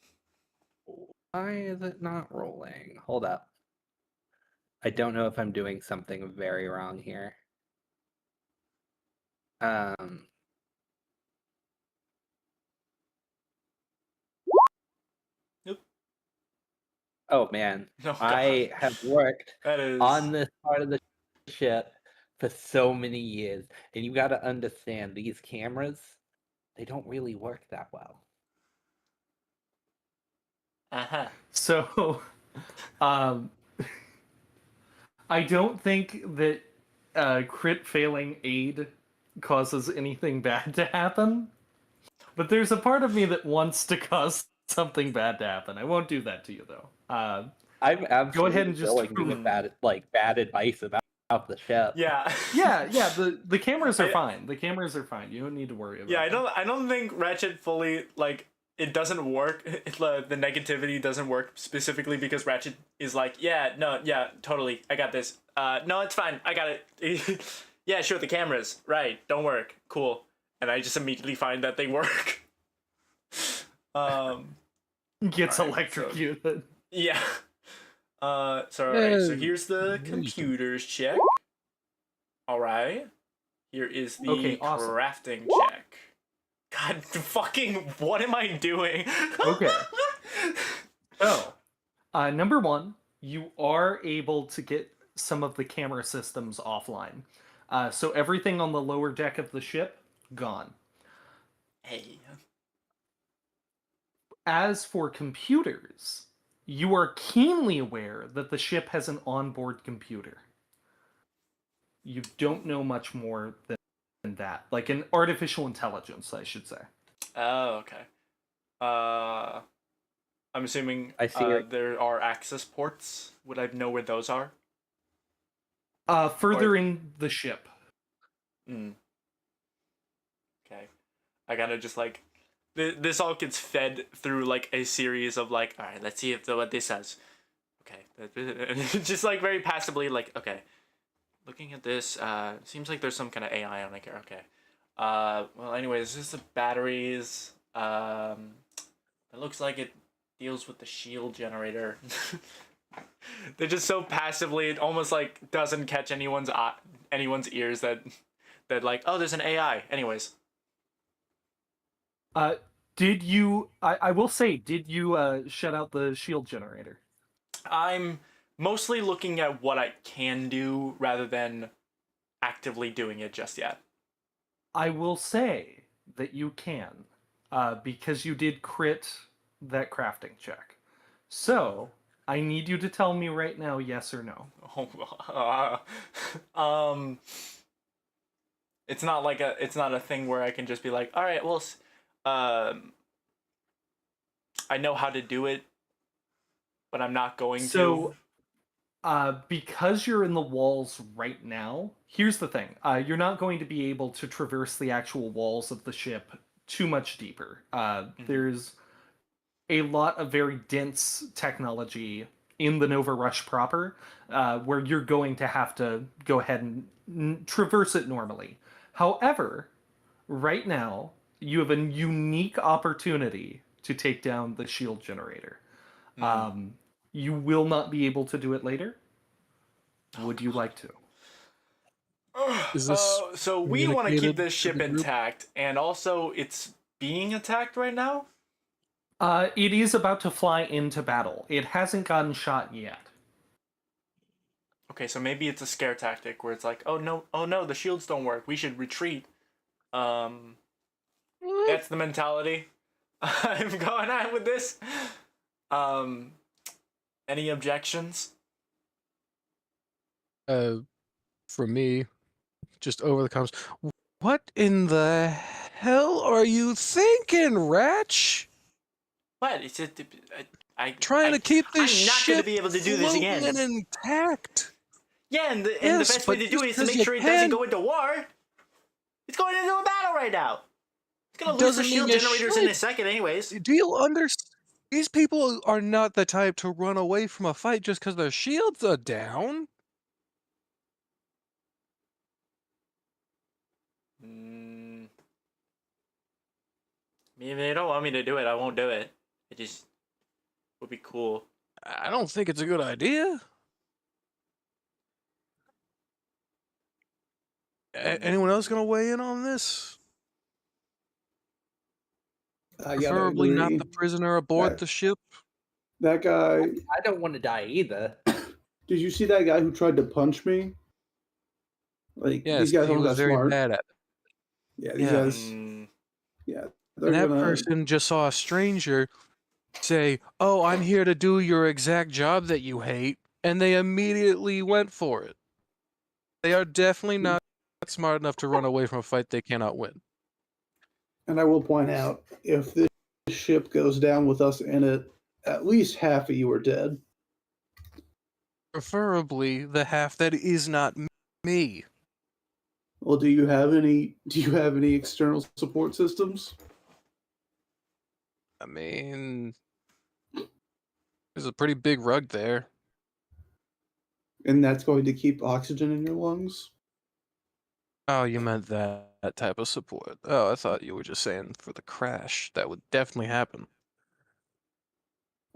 Why is it not rolling? Hold up. I don't know if I'm doing something very wrong here. Nope. Oh man, Oh, God. I have worked That is on this part of the ship for so many years, and you got to understand these cameras, they don't really work that well. uh-huh. So, um, I don't think that crit failing aid causes anything bad to happen. But there's a part of me that wants to cause something bad to happen. I won't do that to you, though. I'm absolutely ahead and just- willing to give bad advice about the ship. Yeah. Yeah, the cameras are I- fine. The cameras are fine. You don't need to worry about Yeah, them. I don't think Ratchet fully like it doesn't work. The negativity doesn't work specifically because Ratchet is like, yeah, no, yeah, totally, I got this. No, it's fine, I got it. Yeah, sure, the cameras, right, don't work, cool, and I just immediately find that they work. Gets alright, electrocuted. Yeah. So alright, so Yeah, here's the used to- computers check. Alright. Here is the Okay, awesome. crafting check. God fucking, what am I doing? Okay. So, number one, you are able to get some of the camera systems offline. So everything on the lower deck of the ship, gone. Hey. As for computers, you are keenly aware that the ship has an onboard computer. You don't know much more than that. Like an artificial intelligence, I should say. Oh, okay. I'm assuming I see it. there are access ports. Would I know where those are? Further in the ship. Hmm. Okay. I gotta just like this all gets fed through like a series of like, all right, let's see if what this says. Okay. Just like very passively, like, okay. Looking at this, seems like there's some kind of AI on it here. Okay. Well, anyways, this is the batteries. It looks like it deals with the shield generator. They're just so passively, it almost like doesn't catch anyone's ears that like, oh, there's an AI. Anyways. Did you? I will say, did you shut out the shield generator? I'm mostly looking at what I can do rather than actively doing it just yet. I will say that you can, because you did crit that crafting check. So I need you to tell me right now, yes or no. It's not like it's not a thing where I can just be like, all right, well, I know how to do it, but I'm not going to. So, because you're in the walls right now, here's the thing. You're not going to be able to traverse the actual walls of the ship too much deeper. There's a lot of very dense technology in the Nova Rush proper, where you're going to have to go ahead and traverse it normally. However, right now, you have a unique opportunity to take down the shield generator. You will not be able to do it later. Would you like to? Is this So we want to keep communicated this to ship the group? intact, and also it's being attacked right now. It is about to fly into battle. It hasn't gotten shot yet. Okay, so maybe it's a scare tactic where it's like, oh no, the shields don't work. We should retreat. That's the mentality I'm going on with this. Any objections? For me, just over the comms. What in the hell are you thinking, Ratch? What? It's just, Trying to keep this I'm not ship gonna be able to do this floating again. and intact. Yeah, and the Yes, best way but to do it is just to 'cause make you sure it doesn't can- go into war. It's going into a battle right now. It's gonna lose the Doesn't mean shield you generators in should. a second, anyways. Do you understand? These people are not the type to run away from a fight just because their shields are down. If they don't want me to do it, I won't do it. It just would be cool. I don't think it's a good idea. Anyone else gonna weigh in on this? I gotta Preferably not agree. the prisoner aboard That- the ship. That guy. I don't want to die either. Did you see that guy who tried to punch me? Like Yes, these guys he aren't was that very smart. bad at it. Yeah, these Yeah. guys. Mm, Yeah, And they're that gonna. person just saw a stranger say, "Oh, I'm here to do your exact job that you hate," and they immediately went for it. They are definitely not smart enough to run away from a fight they cannot win. And I will point out, if this ship goes down with us in it, at least half of you are dead. Preferably the half that is not me. Well, do you have any? Do you have any external support systems? I mean, there's a pretty big rug there. And that's going to keep oxygen in your lungs? Oh, you meant that type of support. Oh, I thought you were just saying for the crash. That would definitely happen.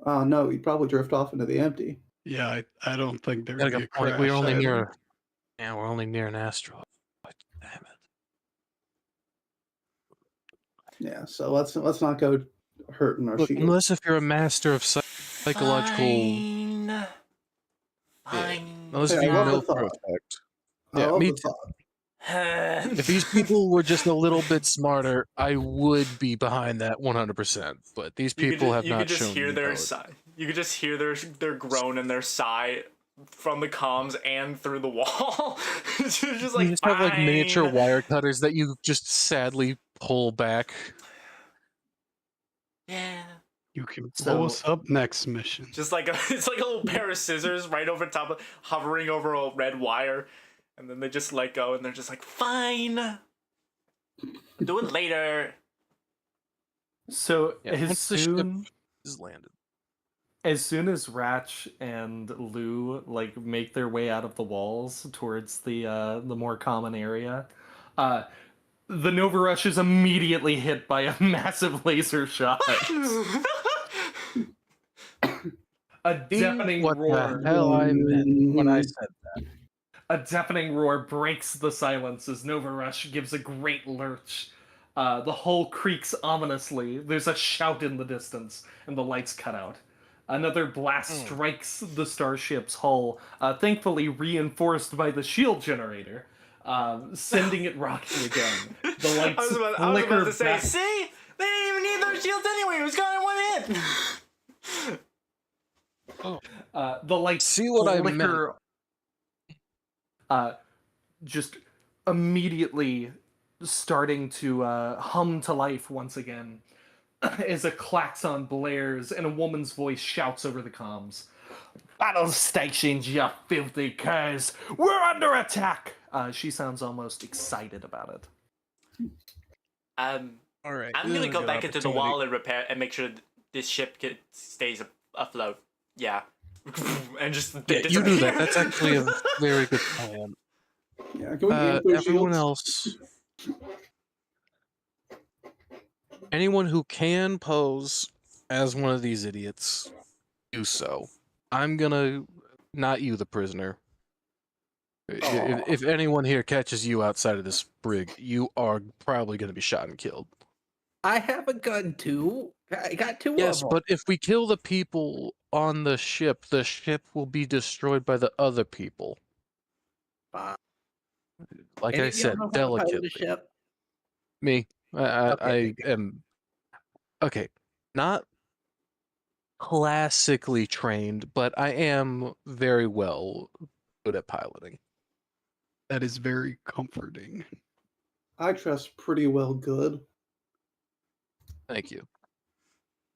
No, you'd probably drift off into the empty. Yeah, I don't think there Got would a be a good point. crash. We're only either. near. Yeah, we're only near an asteroid. Damn it. Yeah, so let's not go hurting our Look, shield. unless if you're a master of psychological. Fine. Unless Hey, if I you love know the for a thought. fact. I Yeah, love me the too. thought. If these people were just a little bit smarter, I would be behind that 100%. But these people have you could not just shown hear me their both. sigh. You could just hear their groan and their sigh from the comms and through the wall. It's just like You just have like miniature fine. wire cutters that you just sadly pull back. Yeah. You can So- blow us up next mission. Just like it's like a little pair of scissors right over top of hovering over a red wire, and then they just let go and they're just like, fine. Do it later. So Yeah, as once the ship soon is landed. as Ratch and Lou like make their way out of the walls towards the more common area, the Nova Rush is immediately hit by a massive laser shot. A deafening What roar. the hell I meant when I said A deafening roar breaks the silence as Nova Rush gives a great lurch. The hull creaks ominously. There's a shout in the distance, and the lights cut out. Another blast strikes the starship's hull, thankfully reinforced by the shield generator, sending it rocking again. The lights I was about flicker to say, back. see? They didn't even need those shields anyway. It was gone in one hit. The lights See what I flicker, just immediately starting to hum to life once again as a klaxon blares and a woman's voice shouts over the comms. Battle stations, you filthy curs! We're under attack! She sounds almost excited about it. All right. I'm gonna go back into the wall and repair and make sure this ship stays afloat. Yeah. And just Yeah, you do that. That's actually a very good plan. Yeah, can we get those Everyone shields? else, anyone who can pose as one of these idiots, do so. I'm gonna, not you, the prisoner. If anyone here catches you outside of this brig, you are probably gonna be shot and killed. I have a gun too. I got two Yes, of them. but if we kill the people on the ship will be destroyed by the other people. Fine. Like Any I of y'all said, know how to pilot a delicately. ship? Me, I Okay, am okay. Not classically trained, but I am very well good at piloting. That is very comforting. I trust pretty well good. Thank you.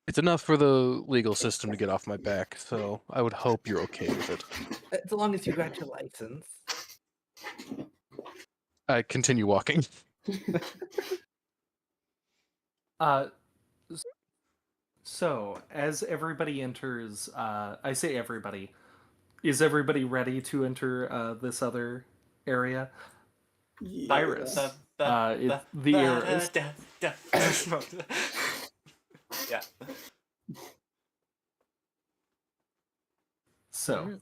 It's enough for the legal system to get off my back, so I would hope you're okay with it. As long as you got your license. I continue walking. So, as everybody enters, I say everybody, is everybody ready to enter this other area? Yeah. Iris. The Iris. Yeah. So,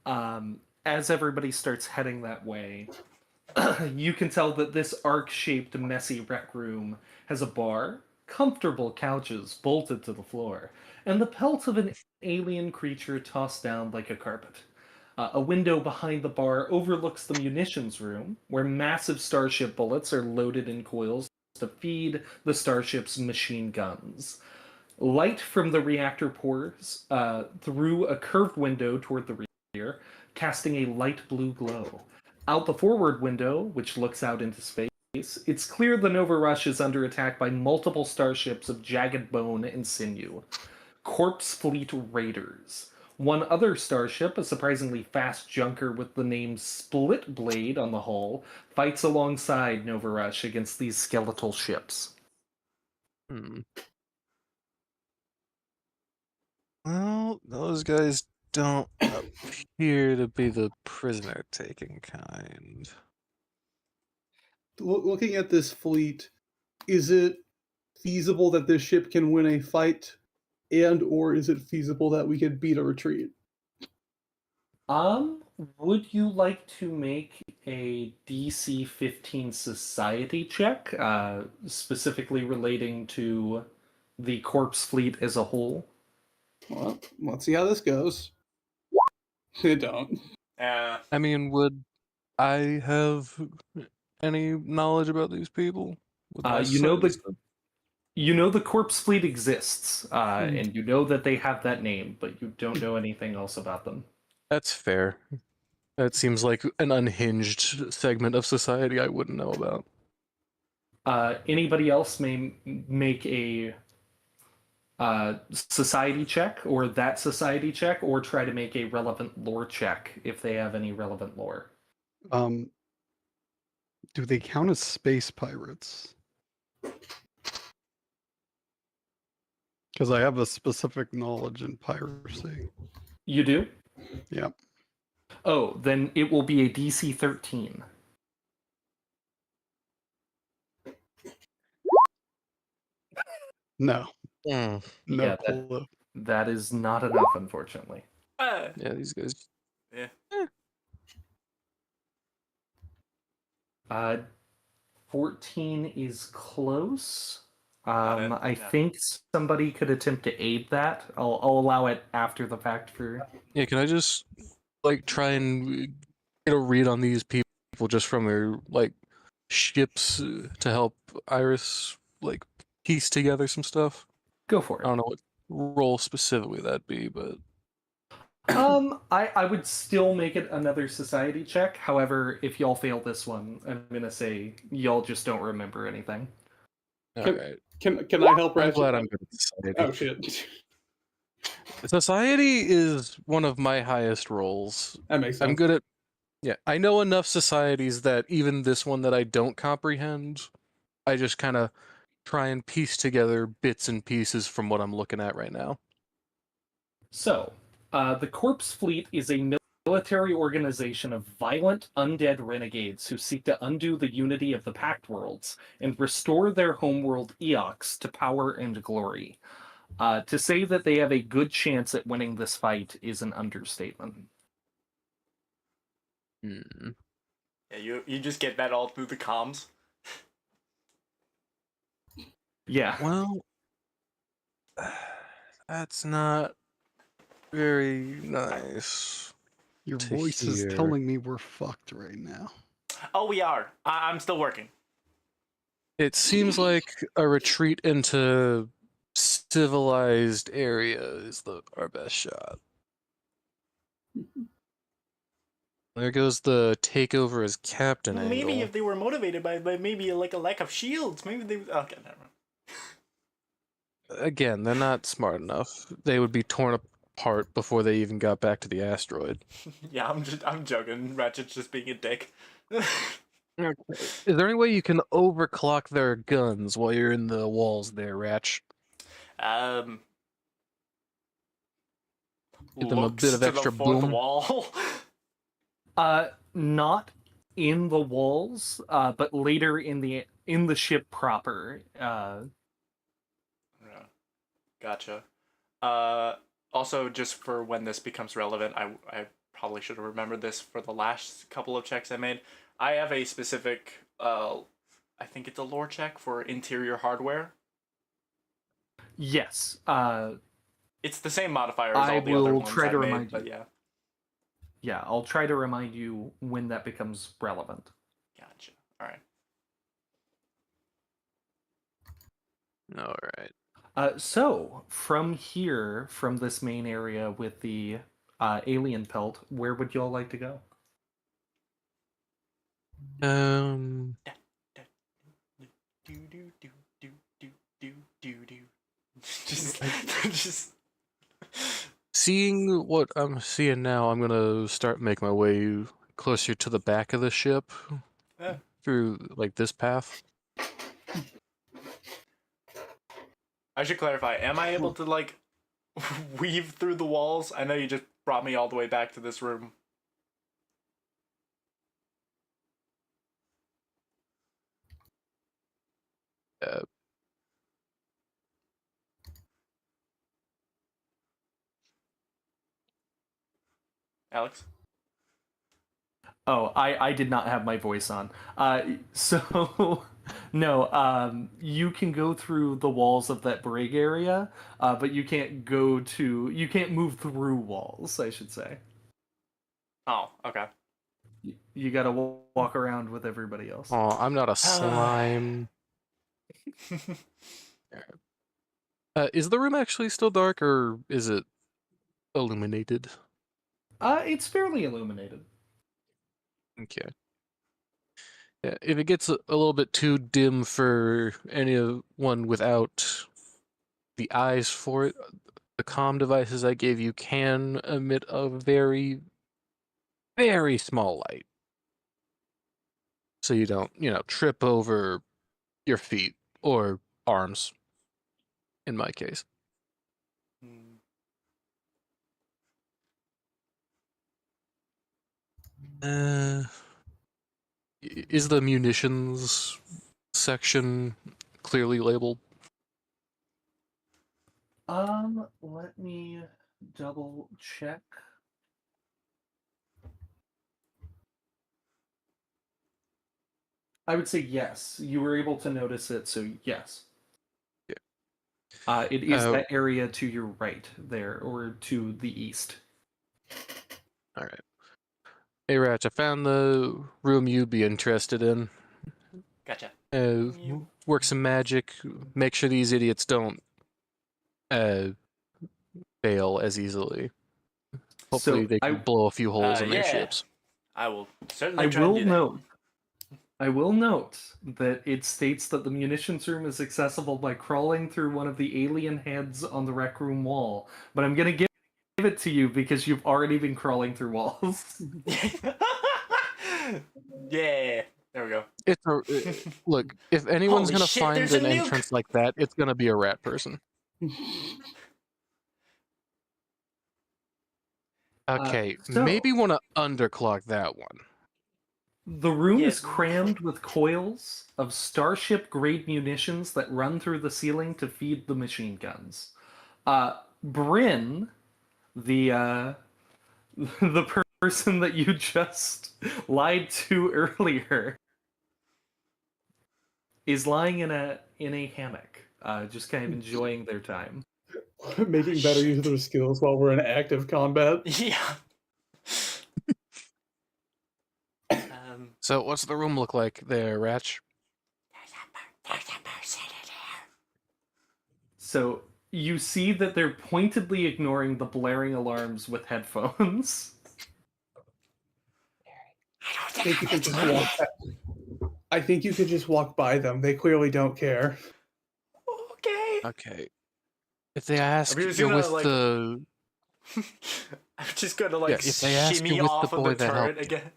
as everybody starts heading that way, you can tell that this arc-shaped, messy rec room has a bar, comfortable couches bolted to the floor, and the pelt of an alien creature tossed down like a carpet. A window behind the bar overlooks the munitions room, where massive starship bullets are loaded in coils to feed the starship's machine guns. Light from the reactor pours through a curved window toward the rear, casting a light blue glow. Out the forward window, which looks out into space, it's clear the Nova Rush is under attack by multiple starships of jagged bone and sinew. Corpse Fleet Raiders. One other starship, a surprisingly fast junker with the name Split Blade on the hull, fights alongside Nova Rush against these skeletal ships. Hmm. Well, those guys don't appear to be the prisoner-taking kind. Looking at this fleet, is it feasible that this ship can win a fight, and or is it feasible that we could beat a retreat? Would you like to make a DC 15 society check, specifically relating to the corpse fleet as a whole? Well, let's see how this goes. It don't. I mean, would I have any knowledge about these people? With my You know society the stuff? you know the corpse fleet exists, and you know that they have that name, but you don't know anything else about them. That's fair. That seems like an unhinged segment of society I wouldn't know about. Anybody else may make a society check, or that society check, or try to make a relevant lore check if they have any relevant lore. Do they count as space pirates? Because I have a specific knowledge in piracy. You do? Yep. Oh, then it will be a DC 13. No. Hmm. No Yeah, clue. that is not enough, unfortunately. Yeah, these guys. Uh, 14 is close. Got it, I yeah. think somebody could attempt to aid that. I'll allow it after the fact for. Yeah, can I just like try and get a read on these people just from their like ships to help Iris like piece together some stuff? Go for I don't it. know what role specifically that'd be, but I would still make it another society check. However, if y'all fail this one, I'm gonna say y'all just don't remember anything. alright. Can I help I'm Ratchet? glad I'm good at society. Oh shit. Society is one of my highest roles. That makes sense. I'm good at I know enough societies that even this one that I don't comprehend, I just kind of try and piece together bits and pieces from what I'm looking at right now. So, the Corpse Fleet is a military organization of violent undead renegades who seek to undo the unity of the Pact Worlds and restore their homeworld Eox to power and glory. To say that they have a good chance at winning this fight is an understatement. Hmm. Yeah, you just get that all through the comms. Yeah. Well, that's not very nice. Your to voice is hear. telling me we're fucked right now. Oh, we are. I'm still working. It seems like a retreat into civilized area is our best shot. There goes the takeover as captain Maybe angle. if they were motivated by maybe like a lack of shields, maybe they. Okay, never mind. Again, they're not smart enough. They would be torn apart before they even got back to the asteroid. Yeah, I'm joking. Ratchet's just being a dick. Is there any way you can overclock their guns while you're in the walls there, Ratch? Give them a Looks bit of to extra the fourth boom. wall. Not in the walls, but later in the ship proper. Yeah. Gotcha. Also, just for when this becomes relevant, I probably should have remembered this for the last couple of checks I made. I have a specific, I think it's a lore check for interior hardware. Yes. It's the same modifier as I all the other will ones try I to made, remind but you. yeah. Yeah, I'll try to remind you when that becomes relevant. Gotcha. All right. All right. So, from here, from this main area with the alien pelt, where would y'all like to go? Do do do do do do do do. just. Seeing what I'm seeing now, I'm gonna start make my way closer to the back of the ship through like this path. I should clarify. Am I able to like weave through the walls? I know you just brought me all the way back to this room. Uh, Alex? Oh, I did not have my voice on. So no, you can go through the walls of that brig area, but you can't move through walls, I should say. Oh, okay. You gotta walk around with everybody else. oh, I'm not a slime. Is the room actually still dark, or is it illuminated? It's fairly illuminated. Okay. Yeah, if it gets a little bit too dim for anyone without the eyes for it, the comm devices I gave you can emit a very, very small light. So you don't, trip over your feet or arms, in my case. Is the munitions section clearly labeled? Let me double check. I would say yes. You were able to notice it, so yes. Yeah. It is that area to your right there, or to the east. All right. Hey, Ratch, I found the room you'd be interested in. Gotcha. Work some magic. Make sure these idiots don't fail as easily. Hopefully they can blow a few holes in their ships. I will certainly try to do that. I will note that it states that the munitions room is accessible by crawling through one of the alien heads on the rec room wall. But I'm gonna give it to you because you've already been crawling through walls. Yeah. There we go. Look, if anyone's Holy gonna shit, find there's an a nuke! entrance like that, it's gonna be a rat person. Okay, maybe want to underclock that one. The room is crammed with coils of starship-grade munitions that run through the ceiling to feed the machine guns. Bryn, the the person that you just lied to earlier, is lying in a hammock, just kind of enjoying their time. Making better use of their skills while we're in active combat. Yeah. So what's the room look like there, Ratch? There's a person in here. So you see that they're pointedly ignoring the blaring alarms with headphones. I think you could just walk by them. They clearly don't care. Okay. If they ask I'm you're just gonna, with like- the... I'm just gonna if they ask shimmy you're with off the of boy the that turret helped. again.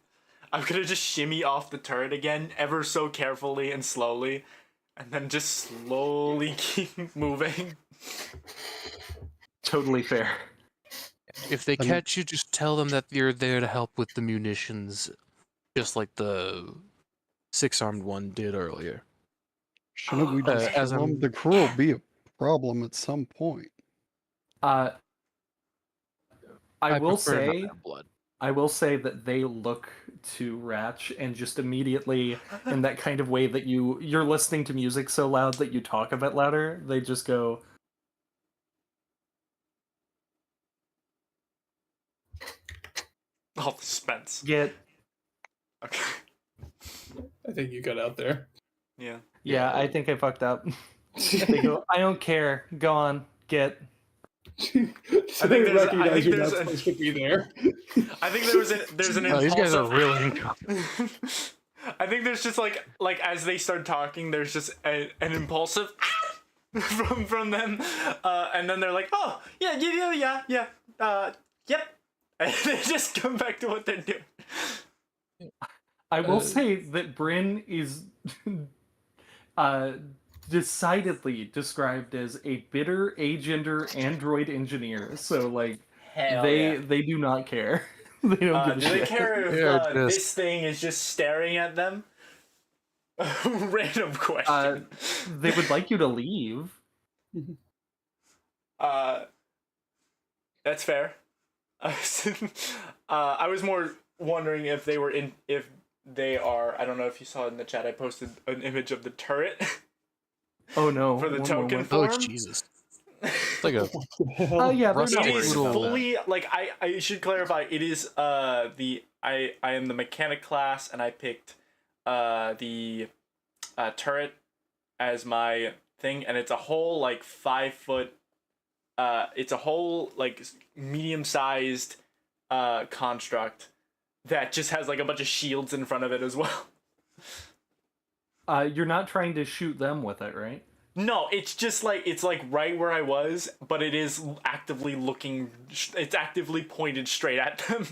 I'm gonna just shimmy off the turret again, ever so carefully and slowly, and then just slowly keep moving. Totally fair. If they catch you, just tell them that you're there to help with the munitions, just like the six-armed one did earlier. Shouldn't we just as kill them? I'm- The crew will be a problem at some point. I will prefer not to say, have blood. I will say that they look to Ratch and just immediately, in that kind of way that you're listening to music so loud that you talk a bit louder, they just go, All the suspense. Get. Okay. I think you got out there. Yeah. Yeah, I think I fucked up. They go, I don't care. Go on. Get. So think they there's- I recognize think you're there's not a- supposed to be there. I think there's an Oh, these guys are impulsive- really. I think there's just like as they start talking, there's just an impulsive from them, and then they're like, oh yeah, yep, and they just come back to what they're doing. I will say that Bryn is decidedly described as a bitter agender android engineer. So like Hell they do not care. They don't give a do they shit. care if Yeah, just- this thing is just staring at them? Random question. They would like you to leave. That's fair. I was more wondering if they were if they are. I don't know if you saw in the chat. I posted an image of the turret Oh no. for the one token more. Oh form. Jesus! It's like a Yeah, they're Rusty not It worried is little- about that. fully like I should clarify. It is I am the mechanic class and I picked the turret as my thing, and it's a whole like 5 foot. It's a whole like medium sized construct that just has like a bunch of shields in front of it as well. You're not trying to shoot them with it, right? No, it's just like it's like right where I was, but it is actively looking. It's actively pointed straight at them.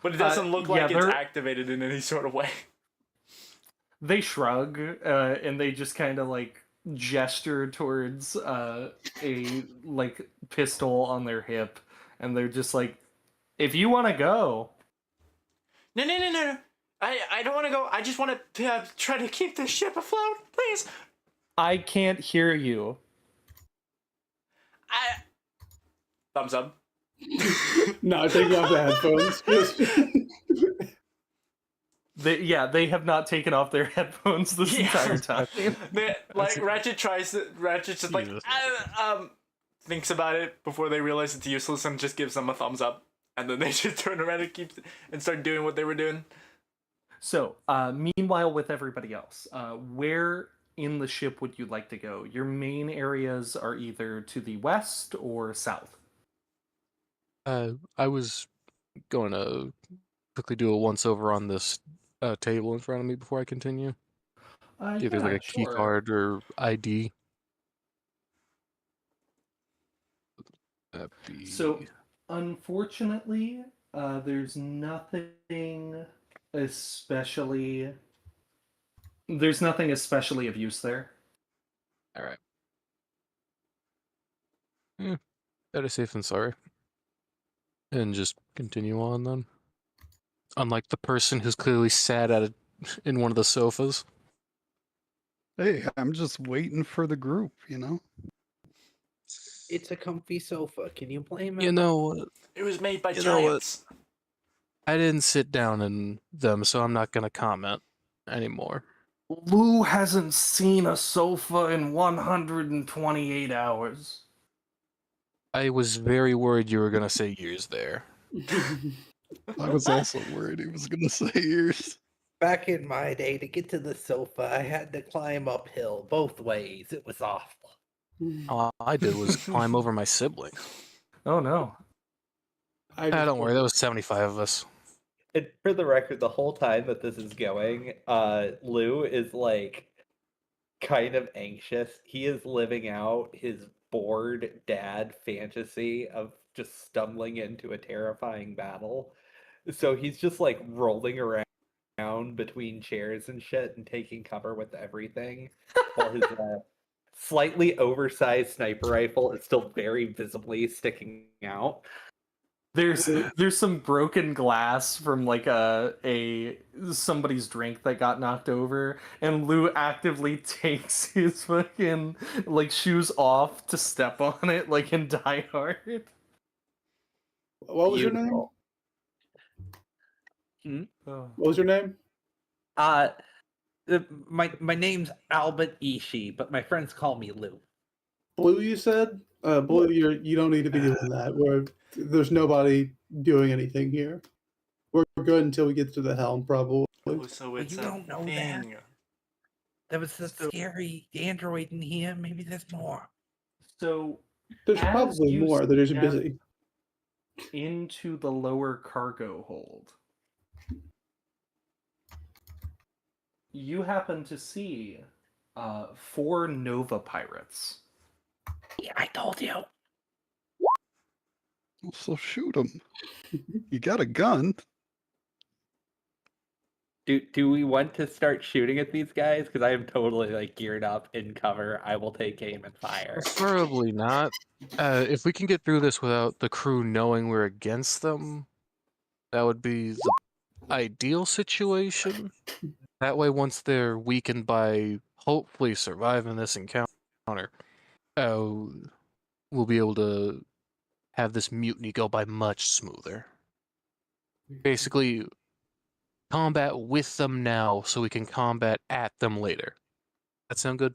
But it doesn't look yeah, like it's they're- activated in any sort of way. They shrug and they just kind of like gesture towards a like pistol on their hip, and they're just like, if you want to go. No. I don't want to go. I just want to try to keep the ship afloat, please. I can't hear you. Thumbs up. Not taking off the headphones. They have not taken off their headphones this Yeah. entire time. Ratchet's just like Jesus. thinks about it before they realize it's useless and just gives them a thumbs up, and then they just turn around and start doing what they were doing. So, meanwhile, with everybody else, where in the ship would you like to go? Your main areas are either to the west or south. I was going to quickly do a once over on this table in front of me before I continue. See if there's like a key card or ID. That'd be... So, unfortunately, there's nothing especially. There's nothing especially of use there. all right. Better safe than sorry. And just continue on then. Unlike the person who's clearly sat in one of the sofas. Hey, I'm just waiting for the group, you know? It's a comfy sofa. Can you blame it? You know what? It was made by You know what? giants. I didn't sit down in them, so I'm not gonna comment anymore. Lou hasn't seen a sofa in 128 hours. I was very worried you were gonna say years there. I was also worried he was going to say yours. Back in my day, to get to the sofa, I had to climb uphill both ways. It was awful. All I did was climb over my sibling. Oh no. Don't worry, that was 75 of us. And for the record, the whole time that this is going, Lou is like kind of anxious. He is living out his bored dad fantasy of just stumbling into a terrifying battle. So he's just like rolling around between chairs and shit and taking cover with everything while his slightly oversized sniper rifle is still very visibly sticking out. There's some broken glass from like a somebody's drink that got knocked over, and Lou actively takes his fucking like shoes off to step on it like in Die Hard. What was your name? Beautiful. Oh. What was your name? My name's Albert Ishii, but my friends call me Lou. Blue, you said? Blue, you don't need to be doing that. There's nobody doing anything here. We're good until we get to the helm, probably. Oh, so But it's you a don't know that. thing. There was the So- scary android in here. Maybe there's more. So There's as probably you more. They're just step busy. into the lower cargo hold, you happen to see 4 Nova pirates. Yeah, I told you. So shoot him. You got a gun. Do we want to start shooting at these guys? Because I am totally like geared up in cover. I will take aim and fire. Preferably not. If we can get through this without the crew knowing we're against them, that would be the ideal situation. That way, once they're weakened by hopefully surviving this encounter, we'll be able to have this mutiny go by much smoother. Basically, combat with them now so we can combat at them later. That sound good?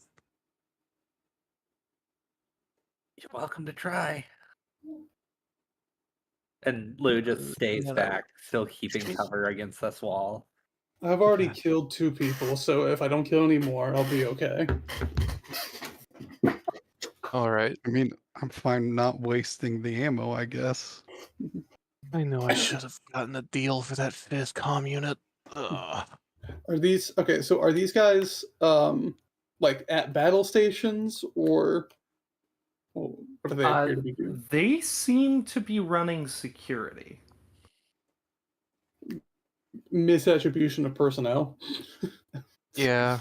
You're welcome to try. And Lou just stays yeah, that back, still keeping cover against this wall. I've already killed 2 people, so if I don't kill any more, I'll be okay. All right. I mean, I'm fine not wasting the ammo, I guess. I know I should have gotten a deal for that 5th comm unit. Ugh. Are these okay? So are these guys like at battle stations, or what do they appear to be doing? They seem to be running security. Misattribution of personnel. Yeah.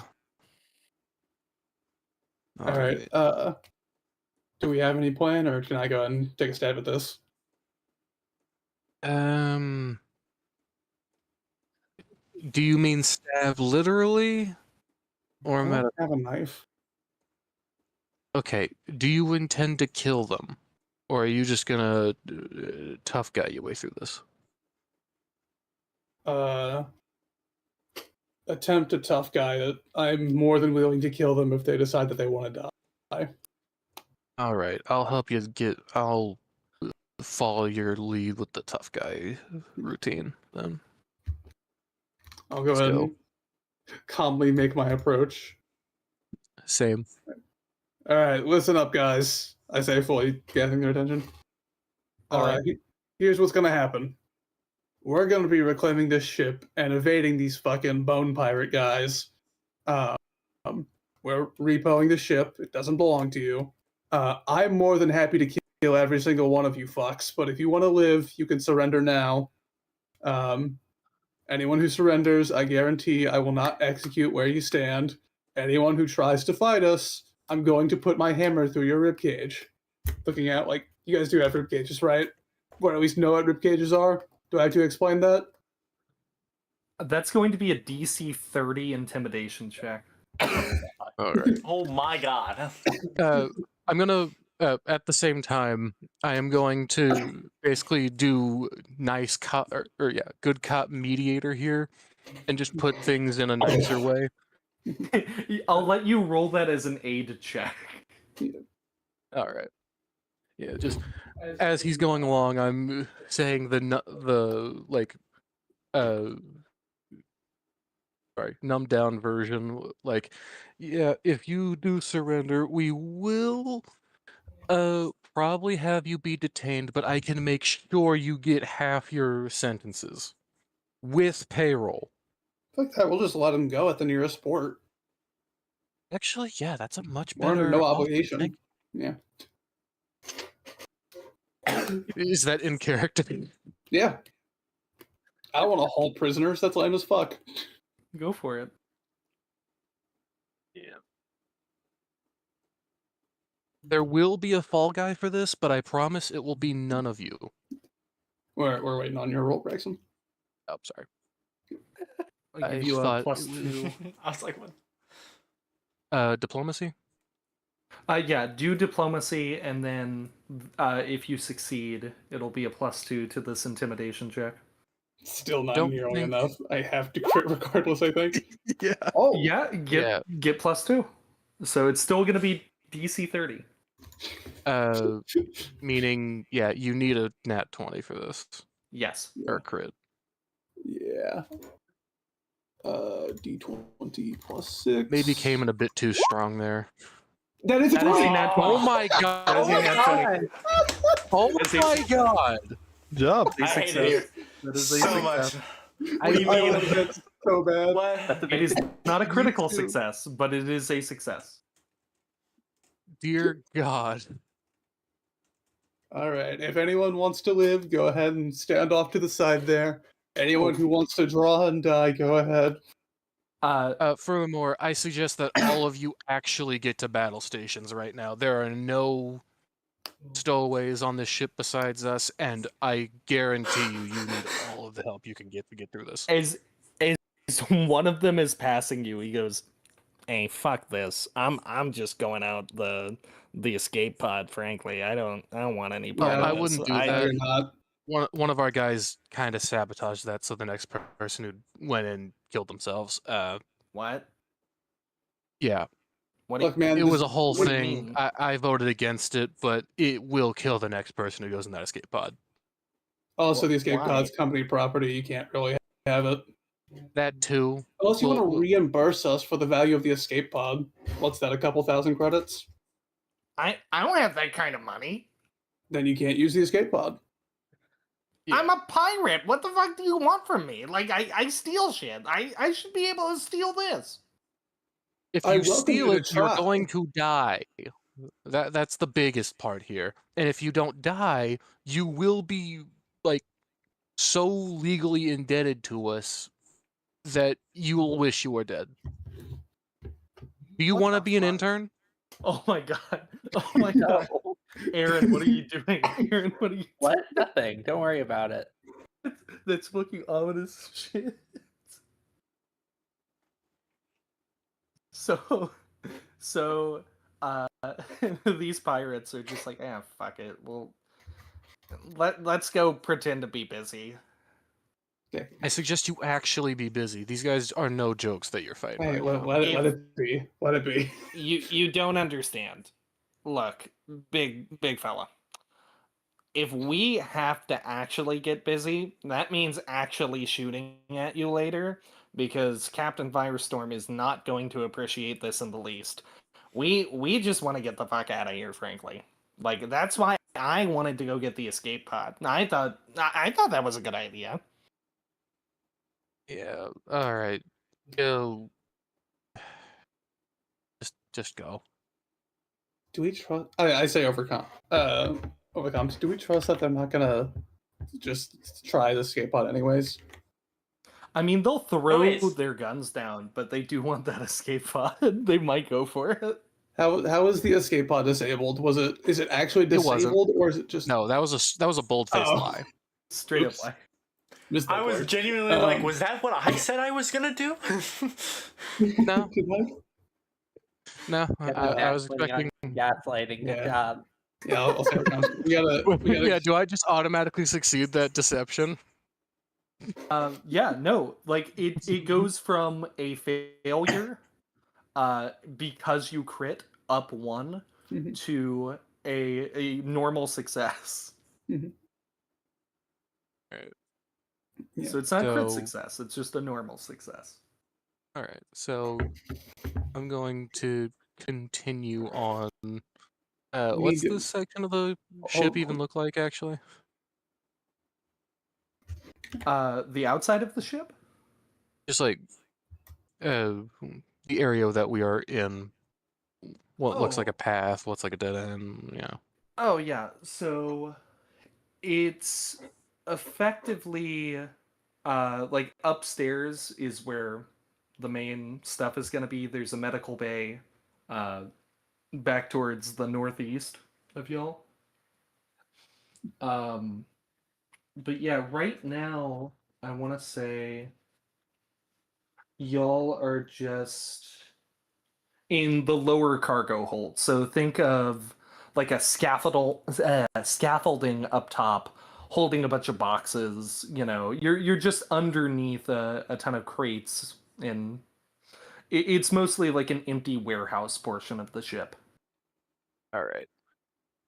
All right. Do we have any plan, or can I go ahead and take a stab at this? Do you mean stab literally? Or I don't meta? have a knife. Okay, do you intend to kill them? Or are you just gonna tough guy your way through this? Attempt a tough guy. I'm more than willing to kill them if they decide that they want to die. Alright, I'll help you I'll follow your lead with the tough guy routine then. I'll go Let's ahead go. and calmly make my approach. Same. All right, listen up, guys. I say, fully gathering their attention. All right. Here's what's gonna happen. We're gonna be reclaiming this ship and evading these fucking bone pirate guys. We're repoing the ship. It doesn't belong to you. I'm more than happy to kill every single one of you fucks, but if you want to live, you can surrender now. Anyone who surrenders, I guarantee I will not execute where you stand. Anyone who tries to fight us, I'm going to put my hammer through your ribcage. Looking at, like, you guys do have ribcages, right? Or at least know what ribcages are? Do I have to explain that? That's going to be a DC 30 intimidation check. Alright. Oh my god. I'm gonna at the same time, I am going to basically do nice cop or yeah, good cop mediator here, and just put things in a nicer way. I'll let you roll that as an aid check. All right. Yeah, just as he's going along, I'm saying the like, sorry, numbed down version. Like, yeah, if you do surrender, we will probably have you be detained, but I can make sure you get half your sentences with payroll. Like that, we'll just let them go at the nearest port. Actually, yeah, that's a much We're under better no offer. obligation. Yeah. Is that in character? Yeah. I don't want to hold prisoners. That's lame as fuck. Go for it. Yeah. There will be a fall guy for this, but I promise it will be none of you. We're waiting on your roll, Braxton. Oh, sorry. I'll give I you a thought plus it was- 2. I was like, what? Diplomacy? Yeah, do diplomacy, and then if you succeed, it'll be a plus 2 to this intimidation check. Still not Don't nearly think- enough. I have to crit regardless, I think. Yeah. Oh, Yeah, get plus 2. So it's still going to be DC 30. Meaning, yeah, you need a nat 20 for this, Yes. or a crit. Yeah. D20 plus 6. Maybe came in a bit too strong there. That is a That is a 20! nat Oh 20. my That god! is a nat 20. Oh That's a my god! Good job. A I hate success. it That is a so success. much. What do you I mean? love that so bad. What? That's a It big is not a Me critical too. success, but it is a success. Dear god. All right. If anyone wants to live, go ahead and stand off to the side there. Anyone who wants to draw and die, go ahead. Furthermore, I suggest that all of you actually get to battle stations right now. There are no stowaways on this ship besides us, and I guarantee you need all of the help you can get to get through this. As one of them is passing you, he goes, "Hey, fuck this. I'm just going out the escape pod. Frankly, I don't want any part Yeah, of I this. wouldn't do No, that. you're not. One of our guys kind of sabotaged that, so the next person who went in killed themselves. What? Yeah, What? Look, man, it this- was a whole what do you thing. mean? I voted against it, but it will kill the next person who goes in that escape pod. Also, the escape Why? pod's company property. You can't really have it. That too. Unless you want Well, to reimburse us for the value of the escape pod. What's that, a couple thousand credits? I don't have that kind of money. Then you can't use the escape pod. Yeah. I'm a pirate. What the fuck do you want from me? Like I steal shit. I should be able to steal this. If I you welcome steal you it, to you're try. going to die. That's the biggest part here. And if you don't die, you will be like so legally indebted to us that you will wish you were dead. Do you What want to the be an fuck? intern? Oh my god. Oh my god. No. Aaron, what are you doing? Aaron, what are you What? Nothing. Don't worry about it. doing? That's fucking ominous shit. So these pirates are just like, fuck it. Let's go pretend to be busy. Okay. I suggest you actually be busy. These guys are no jokes that you're fighting Hey, right now. let it be. Let it be. You don't understand. Look, big fella. If we have to actually get busy, that means actually shooting at you later, because Captain Firestorm is not going to appreciate this in the least. We just want to get the fuck out of here, frankly. Like, that's why I wanted to go get the escape pod. I thought that was a good idea. Yeah. All right. Go. Just go. Do we trust? I say overcome. Overcomes. Do we trust that they're not gonna just try the escape pod anyways? I mean, they'll throw it's- their guns down, but they do want that escape pod. They might go for it. How is the escape pod disabled? Is it actually It wasn't. disabled or is it just No, that was a bold-faced Oh. lie. Straight Oops. up lie. missed that I was part? genuinely like, was that what I said I was gonna do? No. Did I? No, I was expecting. Gaslighting. Good Yeah. job. Yeah, I'll say overcomes. We gotta. Yeah, do I just automatically succeed that deception? Yeah, no, like it goes from a failure, because you crit up 1 Mhm. to a normal success. Yeah. So it's not crit So- success; it's just a normal success. All right, so I'm going to continue on. What's need to- this section of the ship Oh, even look like, actually? The outside of the ship? Just like the area that we are in. What looks like Oh. a path? What's like a dead end? Yeah. Oh yeah, so it's effectively like upstairs is where the main stuff is going to be. There's a medical bay back towards the northeast of y'all. But yeah, right now I want to say y'all are just in the lower cargo hold. So think of like a scaffolding up top, holding a bunch of boxes. You know, you're just underneath a ton of crates, and it's mostly like an empty warehouse portion of the ship. All right.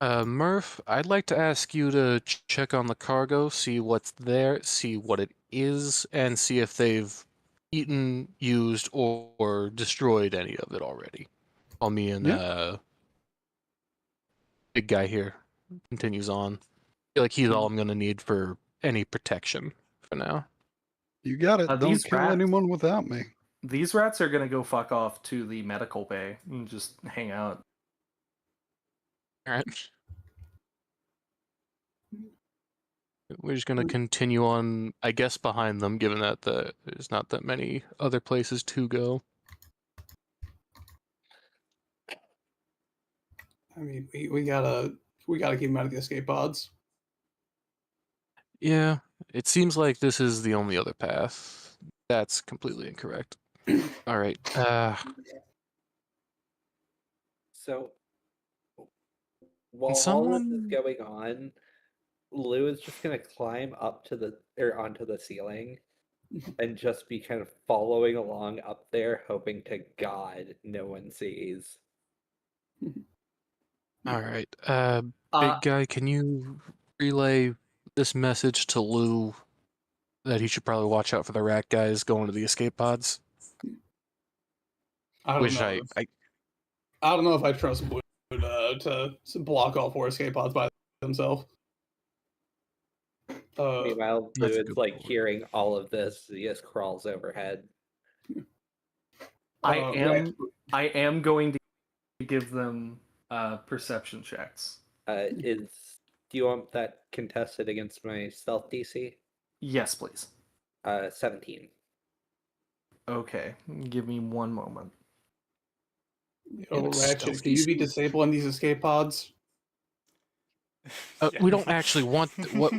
Murph, I'd like to ask you to check on the cargo, see what's there, see what it is, and see if they've eaten, used, or destroyed any of it already. While me and big guy here continues on. I feel like he's all I'm gonna need for any protection for now. You got it. Don't These kill rats- anyone without me. These rats are gonna go fuck off to the medical bay and just hang out. Alright. We're just gonna continue on, I guess, behind them, given that there's not that many other places to go. I mean, we gotta keep him out of the escape pods. Yeah, it seems like this is the only other path. That's completely incorrect. Alright, So while all this is someone... going on, Lou is just gonna climb up to the onto the ceiling and just be kind of following along up there, hoping to God no one sees. Alright, big guy, can you relay this message to Lou that he should probably watch out for the rat guys going to the escape pods? I don't Which know. I I don't know if I trust Blue to block all 4 escape pods by themselves. Meanwhile, Lou that's a is good like point. hearing all of this. He just crawls overhead. I am going to give them perception checks. Do you want that contested against my stealth DC? Yes, please. 17. Okay, give me one moment. Yo, It's Ratchet, stealth can you be DC. disabling these escape pods? We don't actually want what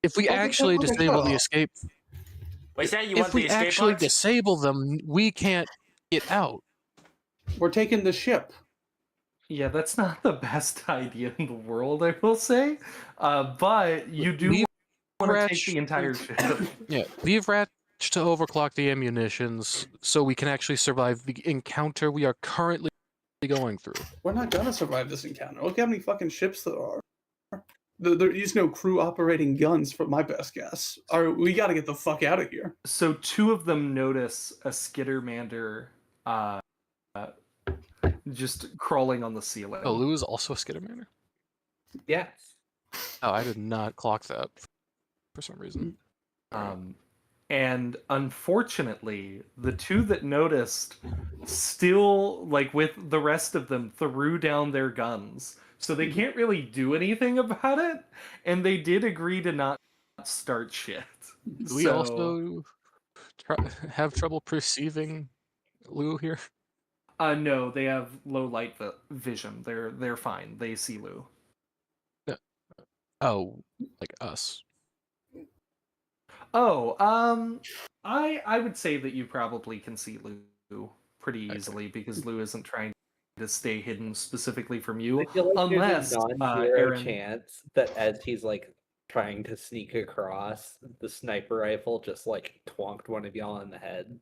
if we actually okay, disable shut the up. escape. Wait, say you If want the we escape actually pods? disable them, we can't get out. We're taking the ship. Yeah, that's not the best idea in the world, I will say. But you do Leave want to take Ratch- the entire ship. Yeah, leave Ratch to overclock the ammunitions so we can actually survive the encounter we are currently going through. We're not gonna survive this encounter. Look how many fucking ships there are. There is no crew operating guns, for my best guess. We gotta get the fuck out of here. So 2 of them notice a skittermander just crawling on the ceiling. Oh, Lou is also a skittermander? Yes. Oh, I did not clock that for some reason. And unfortunately, the 2 that noticed still, like with the rest of them, threw down their guns. So they can't really do anything about it. And they did agree to not start shit. Do we also have trouble perceiving Lou here? No, they have low light vision. They're fine. They see Lou. Oh, like us. Oh, I would say that you probably can see Lou pretty easily because Lou isn't trying to stay hidden specifically from you, I feel like unless there's a non-zero Aaron. chance that as he's like trying to sneak across, the sniper rifle just like twonked one of y'all in the head.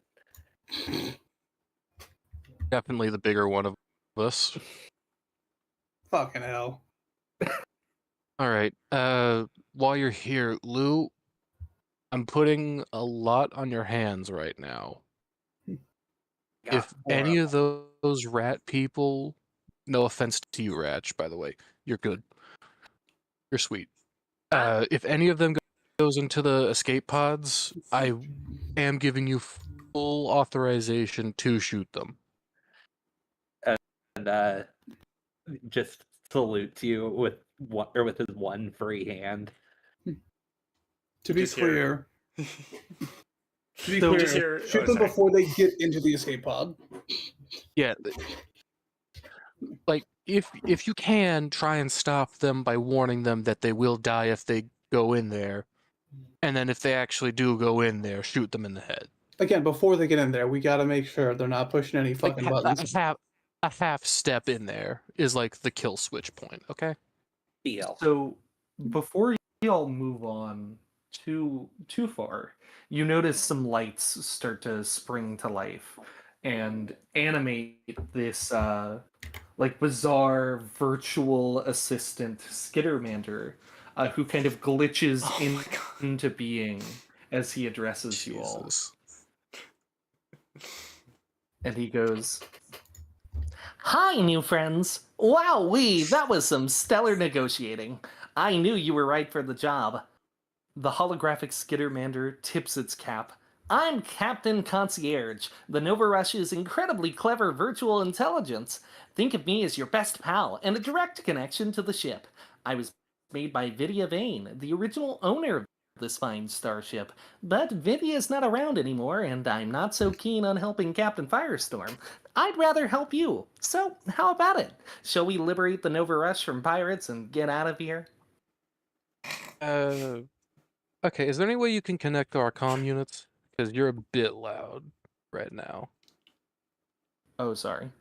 Definitely the bigger one of us. Fucking hell. Alright, while you're here, Lou, I'm putting a lot on your hands right now. If any of those rat people, no offense to you, Ratch, by the way, you're good. You're sweet. If any of them goes into the escape pods, I am giving you full authorization to shoot them. And just salutes you with his one free hand. To be Just here. clear, to be So- clear, Just here- shoot oh, them sorry. before they get into the escape pod. Yeah. Like, if you can, try and stop them by warning them that they will die if they go in there. And then if they actually do go in there, shoot them in the head. Again, before they get in there, we gotta make sure they're not pushing any Like, fucking buttons. a half step in there is like the kill switch point, okay? Deal. So before you all move on too far, you notice some lights start to spring to life. and animate this like bizarre virtual assistant Skittermander who kind of glitches into being as he addresses you all. Jesus. And he goes, "Hi, new friends. Wowee, that was some stellar negotiating. I knew you were right for the job." The holographic Skittermander tips its cap. "I'm Captain Concierge, the Nova Rush's incredibly clever virtual intelligence. Think of me as your best pal and a direct connection to the ship. I was made by Vidya Vane, the original owner of this fine starship. But Vidya's not around anymore, and I'm not so keen on helping Captain Firestorm. I'd rather help you. So, how about it? Shall we liberate the Nova Rush from pirates and get out of here?" Okay, is there any way you can connect to our comm units? Because you're a bit loud right now. Oh, sorry.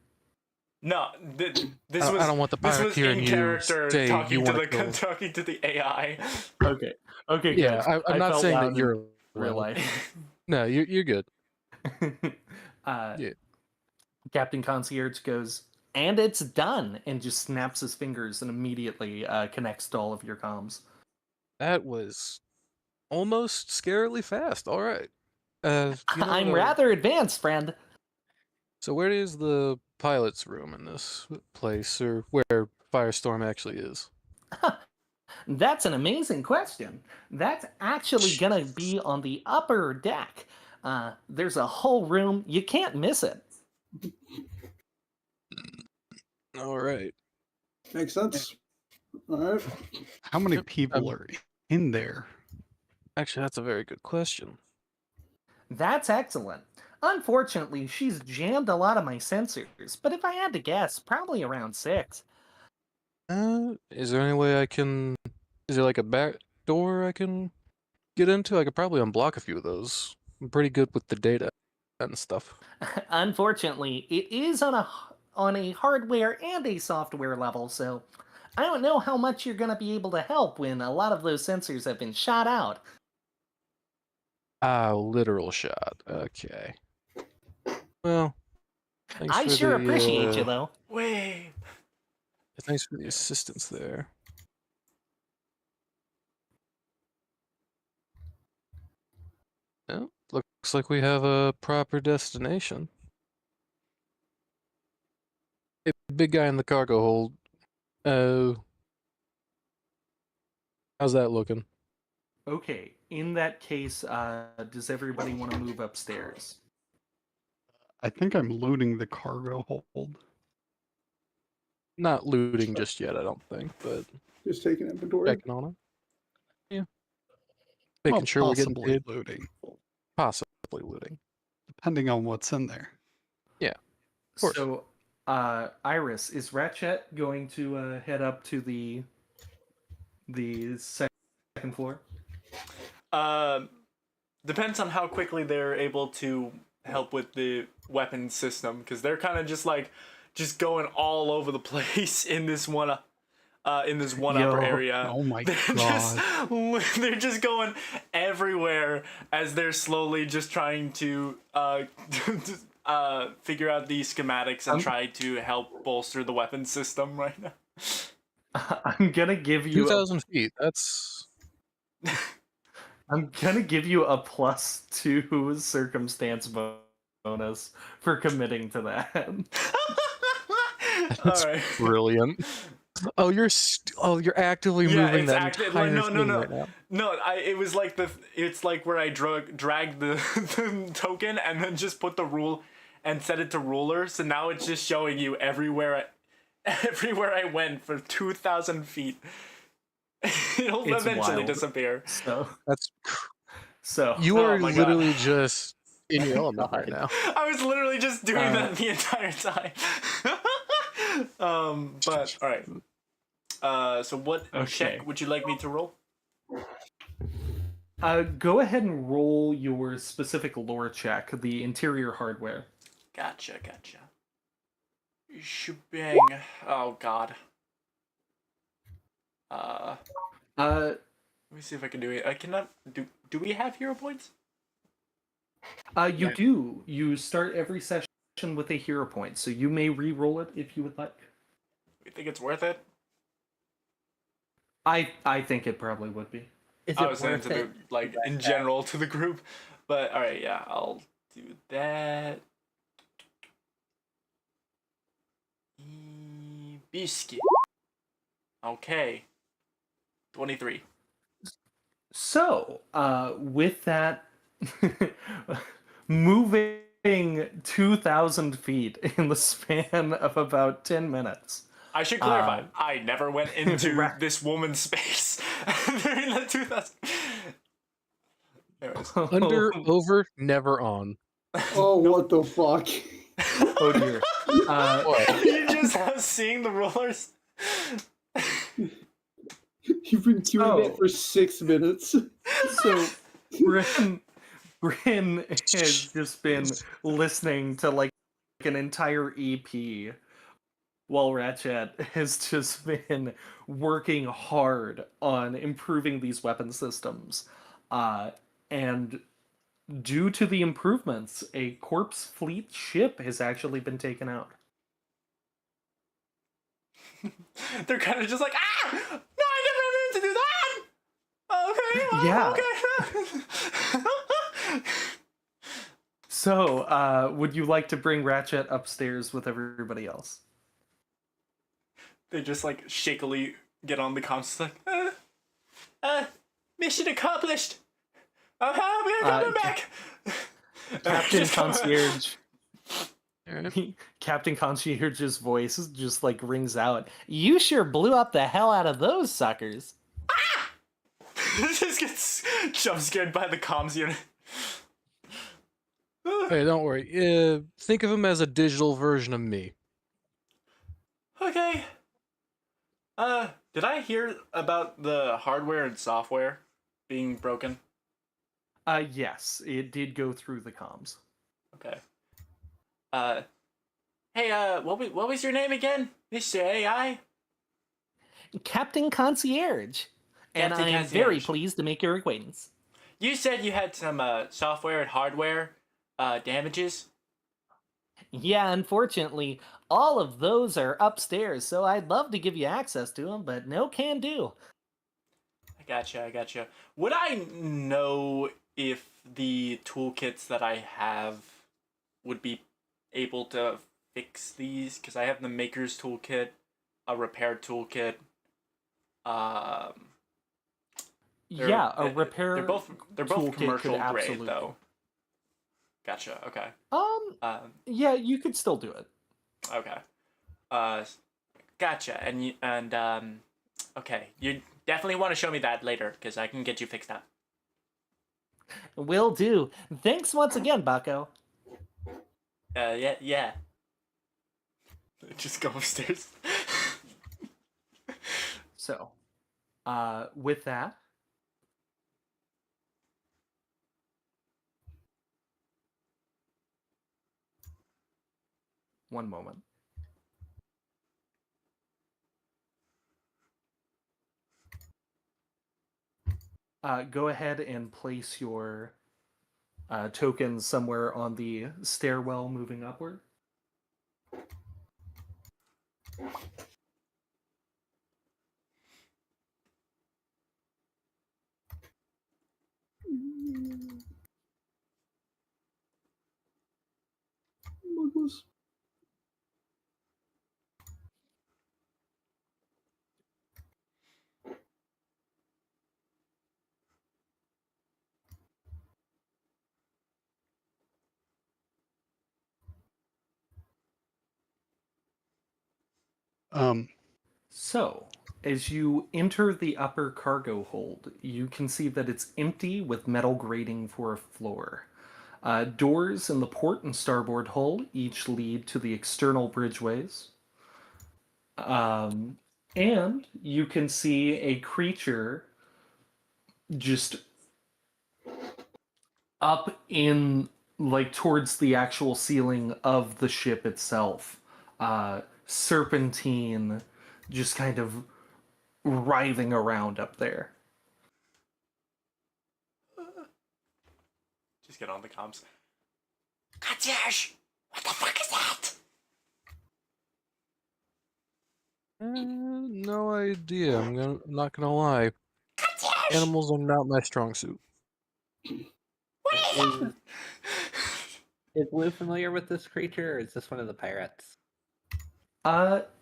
No, this I was don't want the this pirate was hearing in you character say you talking to wanna the kill- talking to the AI. Okay. Okay, Yeah, good. I'm I not felt saying loud that in you're real loud. life. No, you're good. Yeah. Yeah. Captain Concierge goes, "And it's done," and just snaps his fingers and immediately connects to all of your comms. That was almost scarily fast. All right. You know I'm what, rather advanced, friend. So where is the pilot's room in this place, or where Firestorm actually is? That's an amazing question. That's actually gonna be on the upper deck. There's a whole room. You can't miss it. All right. Makes sense. All right. How many Yep, people are in there? Actually, that's a very good question. That's excellent. Unfortunately, she's jammed a lot of my sensors, but if I had to guess, probably around 6. Is there any way I can? Is there like a back door I can get into? I could probably unblock a few of those. I'm pretty good with the data and stuff. Unfortunately, it is on a hardware and a software level, so I don't know how much you're going to be able to help when a lot of those sensors have been shot out. Literal shot. Okay. Well, thanks I for sure the, appreciate you, though. Wait. Thanks for the assistance there. Well, looks like we have a proper destination. Hey, big guy in the cargo hold. How's that looking? Okay, in that case, does everybody want to move upstairs? I think I'm looting the cargo hold. Not looting just yet, I don't think, but Just taking inventory. checking on it. Yeah. Making Well, sure we're getting possibly paid. looting, Possibly looting. depending on what's in there. course. So, Iris, is Ratchet going to head up to the second floor? Depends on how quickly they're able to help with the weapon system, because they're kind of just going all over the place in this one upper area. Oh my They're god. they're just going everywhere as they're slowly just trying to figure out the schematics and try to help bolster the weapon system right now. I'm gonna give you 2,000 feet. That's I'm gonna give you a +2 circumstance bonus for committing to that. that's Alright. brilliant. Oh, you're actively moving it's that active. entire No, thing right now. No, it was like it's like where I dragged the token and then just put the rule and set it to ruler. So now it's just showing you everywhere I went for 2,000 feet. It'll It's eventually wild. disappear. So You Oh are my God. literally just in your element right now. I was literally just doing that the entire time. But all right. So what check would you like me to roll? go ahead and roll your specific lore check, the interior hardware. Gotcha. Shebang. Oh God. Let me see if I can do it. I cannot do. Do we have hero points? You do. You start every session with a hero point, so you may re-roll it if you would like. You think it's worth it? I think it probably would be. Is I it was saying worth to the it? like in general to the group, but all right, yeah, I'll do that. Biscuit. Okay. 23. So, with that, moving 2,000 feet in the span of about 10 minutes. I should clarify, I never went into Right. this woman's space during the 2000. Anyways. Under, over, never on. Oh, what the fuck? Oh dear. What? You just have seeing the rollers. You've been doing it for 6 minutes. So, Bryn has just been listening to like an entire EP while Ratchet has just been working hard on improving these weapon systems. And due to the improvements, a corpse fleet ship has actually been taken out. They're kind of just like, ah! No, I never meant to do that! Okay, well, okay. So, would you like to bring Ratchet upstairs with everybody else? They just like shakily get on the comms like, mission accomplished! We're coming back! Captain Concierge. Alright. Captain Concierge's voice just like rings out. You sure blew up the hell out of those suckers. Just gets jump scared by the comms unit. Hey, don't worry. Think of him as a digital version of me. Okay. Did I hear about the hardware and software being broken? Yes, it did go through the comms. Okay. Hey, what was your name again, Mr. AI? Captain Concierge. And Captain I am very Concierge. pleased to make your acquaintance. You said you had some software and hardware damages. Yeah, unfortunately, all of those are upstairs, so I'd love to give you access to them, but no can do. I gotcha. Would I know if the toolkits that I have would be able to fix these? Because I have the Maker's Toolkit, a Repair Toolkit. Yeah, a repair. They're both toolkit could commercial grade absolutely- though. Gotcha. Okay. Yeah, you could still do it. Okay. Gotcha. Okay. You definitely want to show me that later because I can get you fixed up. Will do. Thanks once again, Bucko. Yeah. Just go upstairs. So, with that, one moment. Go ahead and place your tokens somewhere on the stairwell moving upward. So, as you enter the upper cargo hold, you can see that it's empty with metal grating for a floor. Doors in the port and starboard hull each lead to the external bridgeways. And you can see a creature just up in, like, towards the actual ceiling of the ship itself. Serpentine just kind of writhing around up there. Just get on the comms. Concierge! What the fuck is that? No idea. I'm not gonna lie. Concierge! Animals are not my strong suit. What is that? Is Lou familiar with this creature, or is this one of the pirates?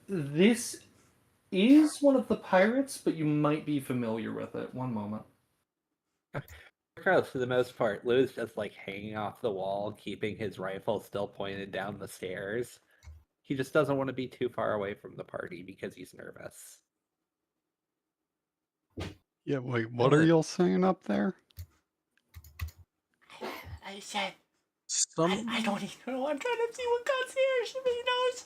This is one of the pirates, but you might be familiar with it. One moment. Gross, for the most part, Lou's just like hanging off the wall, keeping his rifle still pointed down the stairs. He just doesn't want to be too far away from the party because he's nervous. Yeah, wait, what are y'all saying up there? I said, Some I don't even know. I'm trying to see what concierge he knows.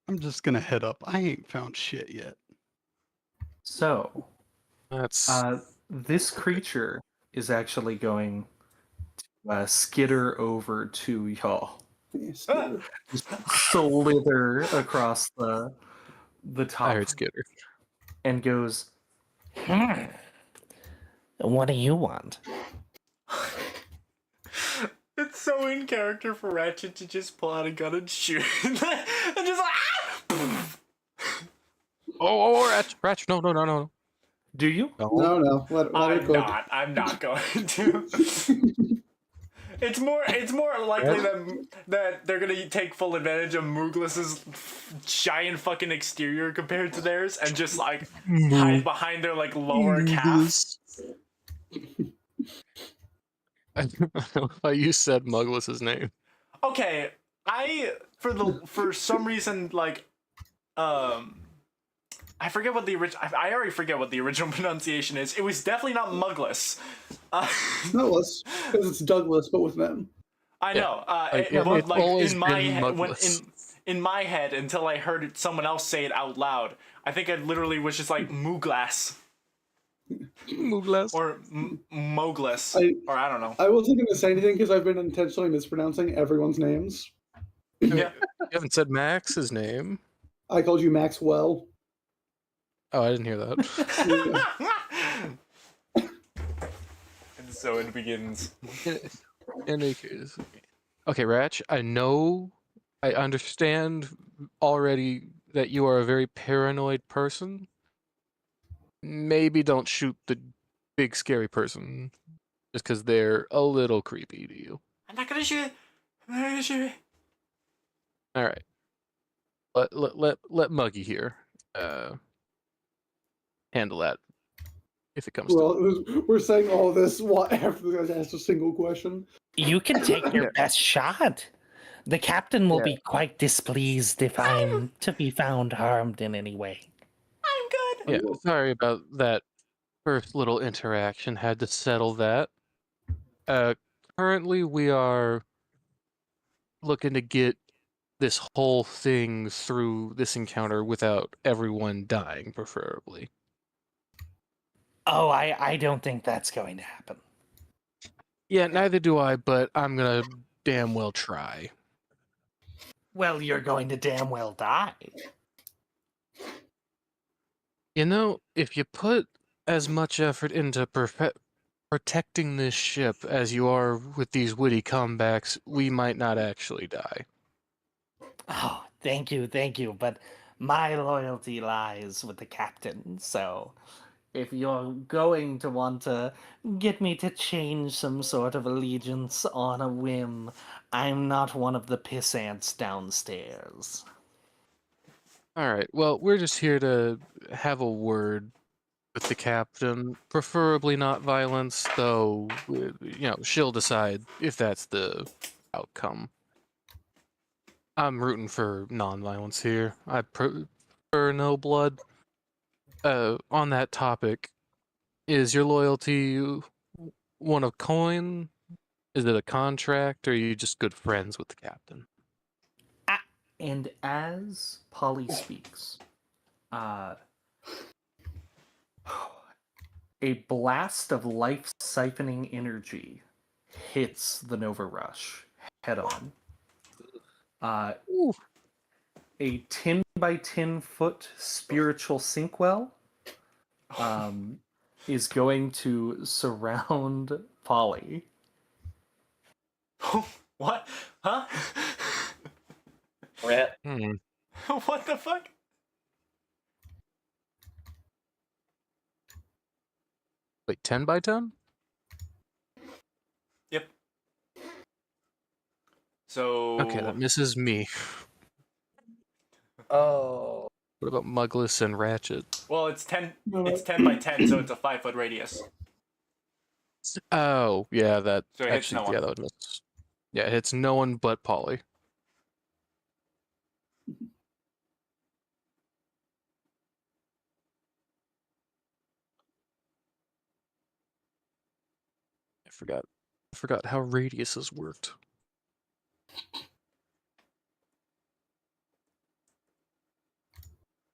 I'm just gonna head up. I ain't found shit yet. So, that's this creature is actually going to skitter over to y'all. Yes, Just slither across the I top heard Skitter. and goes, What do you want? It's so in character for Ratchet to just pull out a gun and shoot. And just like, ah! Oh, Ratch, no. do you? No. Let it cook. I'm not going to. It's more likely that they're gonna take full advantage of Mooglis's giant fucking exterior compared to theirs, and just like hide behind their like lower calves. I don't know why you said Muglis's name. Okay, for some reason like I forget what the original. I already forget what the original pronunciation is. It was definitely not Muglis. Douglas, because it's Douglas, but with them. I know. It's always in my been head, Muglis. in my head, until I heard someone else say it out loud, I think I literally was just like Mooglas Muglas. or Moglis, or I don't know. I wasn't going to say anything because I've been intentionally mispronouncing everyone's names. Yeah. You haven't said Max's name. I called you Maxwell. Oh, I didn't hear that. Yeah. And so it begins. In any case. Okay, Ratch, I understand already that you are a very paranoid person. Maybe don't shoot the big scary person just because they're a little creepy to you. I'm not gonna shoot it. I'm not gonna shoot it. All right. Let Muggy here handle that if it comes to it. Well, we're saying all this after the guys asked a single question. You can take your best shot. The captain will be quite displeased if I'm to be found harmed in any way. I'm good. Yeah, sorry about that first little interaction. Had to settle that. Currently we are looking to get this whole thing through this encounter without everyone dying, preferably. Oh, I don't think that's going to happen. Yeah, neither do I, but I'm gonna damn well try. Well, you're going to damn well die. You know, if you put as much effort into protecting this ship as you are with these witty comebacks, we might not actually die. Oh, thank you. But my loyalty lies with the captain, so if you're going to want to get me to change some sort of allegiance on a whim, I'm not one of the piss ants downstairs. Alright, well, we're just here to have a word with the captain. Preferably not violence, though, she'll decide if that's the outcome. I'm rooting for non-violence here. I prefer no blood. On that topic, is your loyalty one of coin? Is it a contract, or are you just good friends with the captain? And as Polly speaks, a blast of life-siphoning energy hits the Nova Rush head on. A tin by 10 foot spiritual sink well is going to surround Polly. What? Huh? Rip. What the fuck? Wait, 10 by 10? Yep. So. Okay, that misses me. Oh. What about Muglis and Ratchet? Well, it's 10. It's 10 by 10, so it's a 5-foot radius. Oh, yeah, that So it hits actually, no one. yeah, that would miss. Yeah, it hits no one but Polly. I forgot how radiuses worked.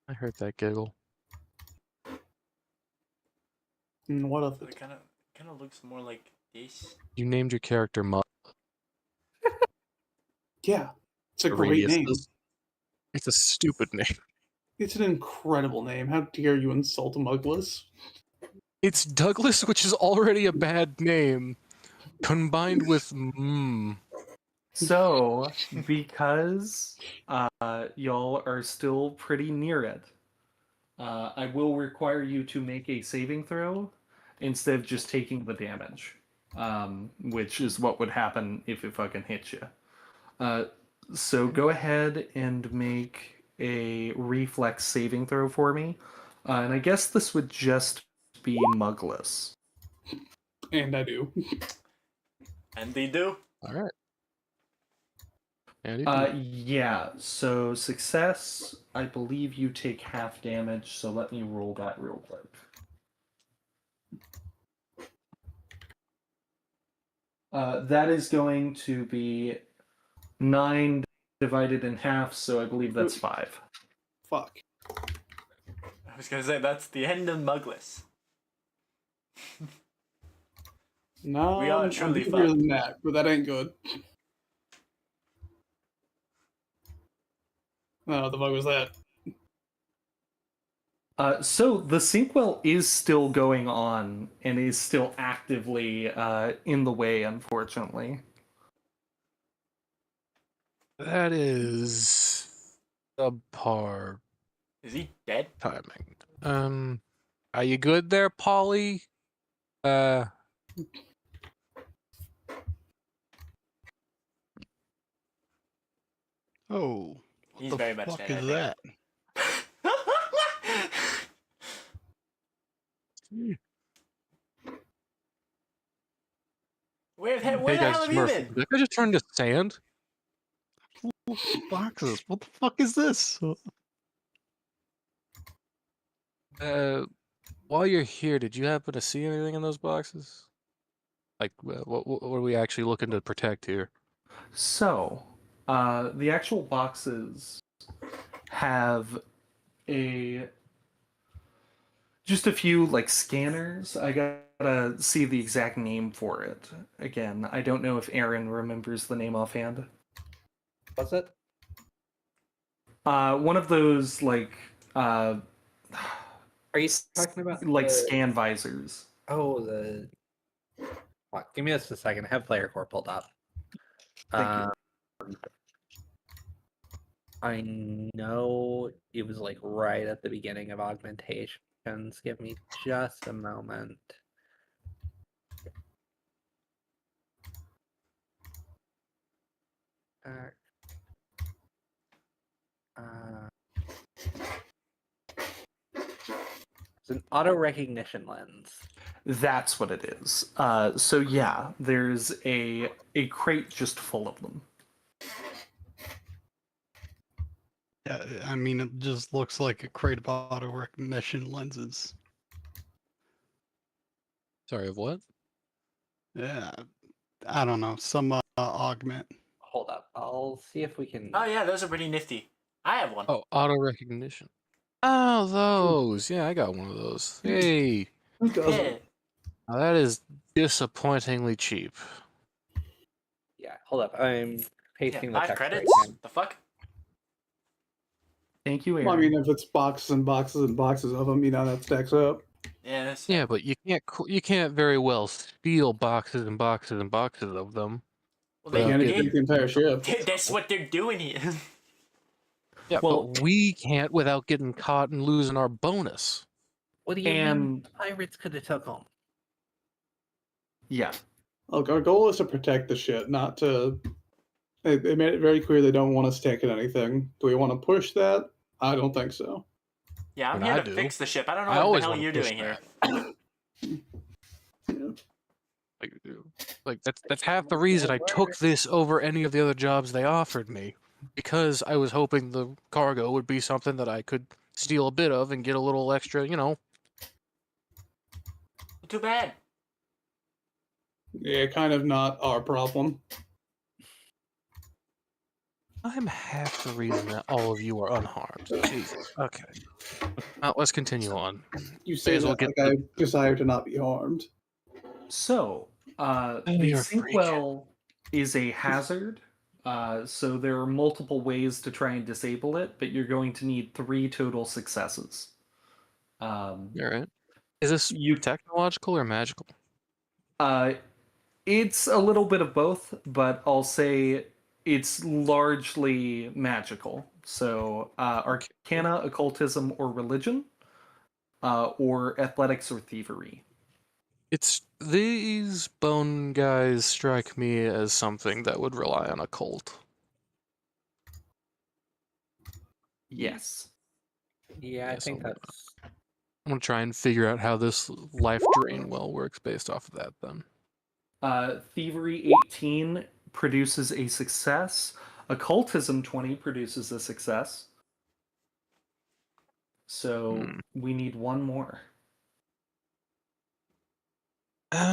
I heard that giggle. What of It it? kind of looks more like this. You named your character Mug. Yeah, it's a great name. It's a stupid name. It's an incredible name. How dare you insult a Muglis? It's Douglas, which is already a bad name, combined with So, because y'all are still pretty near it, I will require you to make a saving throw instead of just taking the damage, which is what would happen if it fucking hits you. So go ahead and make a reflex saving throw for me. And I guess this would just be Muglis. And I do. And they do. All right. And Yeah, so success, I believe you take half damage, so let me roll that real quick. That is going to be 9 divided in half, so I believe that's 5. Fuck. I was gonna say that's the end of Muglis. No, We are I'm truly bigger fucked. than that, but that ain't good. No, what the fuck was that? So the Sinkwell is still going on and is still actively in the way, unfortunately. that is subpar Is he dead? timing. Are you good there, Polly? Oh, what He's the very much fuck dead, I is think. that? Where the Hey hell guys, have you Smurf. been? Did that guy just turn to sand? Boxes. What the fuck is this? While you're here, did you happen to see anything in those boxes? Like, what are we actually looking to protect here? So, the actual boxes have just a few like scanners. I gotta see the exact name for it. Again, I don't know if Aaron remembers the name offhand. Was it? One of those like Are you talking about the... scan visors. Oh, the... Fuck, give me just a second. I have Player Core pulled up. Thank you. I know it was like right at the beginning of augmentations. Give me just a moment. It's an auto recognition lens. That's what it is. So yeah, there's a crate just full of them. Yeah, I mean, it just looks like a crate of auto recognition lenses. Sorry, of what? Yeah, I don't know, some augment. Hold up. I'll see if we can... Oh yeah, those are pretty nifty. I have one. Oh, auto recognition. Oh, those. Yeah, I got one of those. Hey, Who doesn't? Yeah. now that is disappointingly cheap. Yeah, hold up. I'm Yeah, pasting the 5 text credits? right now. The fuck? Thank you, Aaron. Well, I mean, if it's boxes and boxes and boxes of them, that stacks up. Yeah, that's Yeah, but you can't very well steal boxes and boxes and boxes of them. well, You they can't without even did. take the entire ship. That's what they're doing here. Yeah, Well- but we can't without getting caught and losing our bonus. What do you mean? And Pirates could have took them. yeah, Look, our goal is to protect the ship, not to. They made it very clear they don't want us taking anything. Do we want to push that? I don't think so. Yeah, I'm But here I to do. fix the ship. I don't know I what the always hell wanna you're push doing here. Like that's half the reason I took this over any of the other jobs they offered me, because I was hoping the cargo would be something that I could steal a bit of and get a little extra, Too bad. Yeah, kind of not our problem. I'm half the reason that all of you are unharmed. Jesus. Okay. Now let's continue on. You say as well that get like I desire to not be harmed. so the you're a freak. sinkwell is a hazard. So there are multiple ways to try and disable it, but you're going to need 3 total successes. All right. Is this You technological or magical? It's a little bit of both, but I'll say it's largely magical. So arcana, occultism, or religion, or athletics or thievery. It's these bone guys strike me as something that would rely on a cult. Yes. Yeah, I Yeah, think so- that's. I'm gonna try and figure out how this life drain well works based off of that then. Thievery 18 produces a success. Occultism 20 produces a success. So we need one more.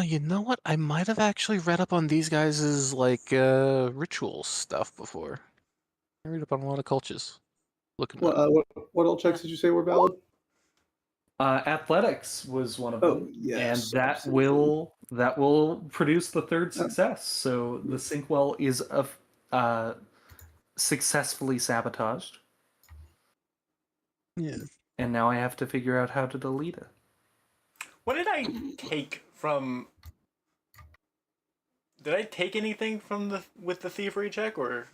You know what? I might have actually read up on these guys' ritual stuff before. I read up on a lot of cultures. Looking What, up. what all checks did you say were valid? Athletics was one of Oh, them, yes, and that absolutely. will produce the third Yeah. success. So the sinkwell is successfully sabotaged, Yeah. and now I have to figure out how to delete it. What did I take from? Did I take anything from with the thievery check, or?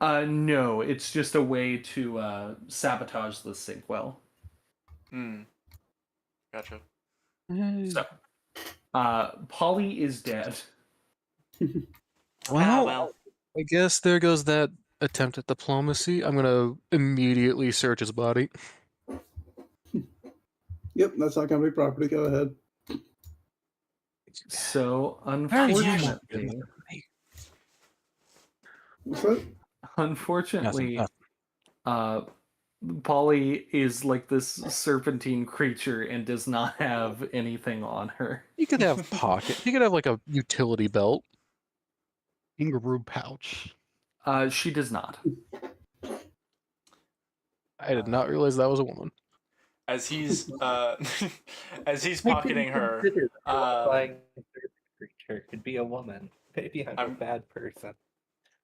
No, it's just a way to sabotage the sinkwell. Gotcha. So, Polly is dead. Well, I guess there goes that attempt at diplomacy. I'm gonna immediately search his body. Yep, that's not company property. Go ahead. So, Very unfortunately, What's that? unfortunately, Nothing. Polly is like this serpentine creature and does not have anything on her. You could have pocket. You could have like a utility belt. Kangaroo pouch. She does not. I did not realize that was a woman. As he's pocketing her, Flying creature could be a woman. Maybe I'm a bad person.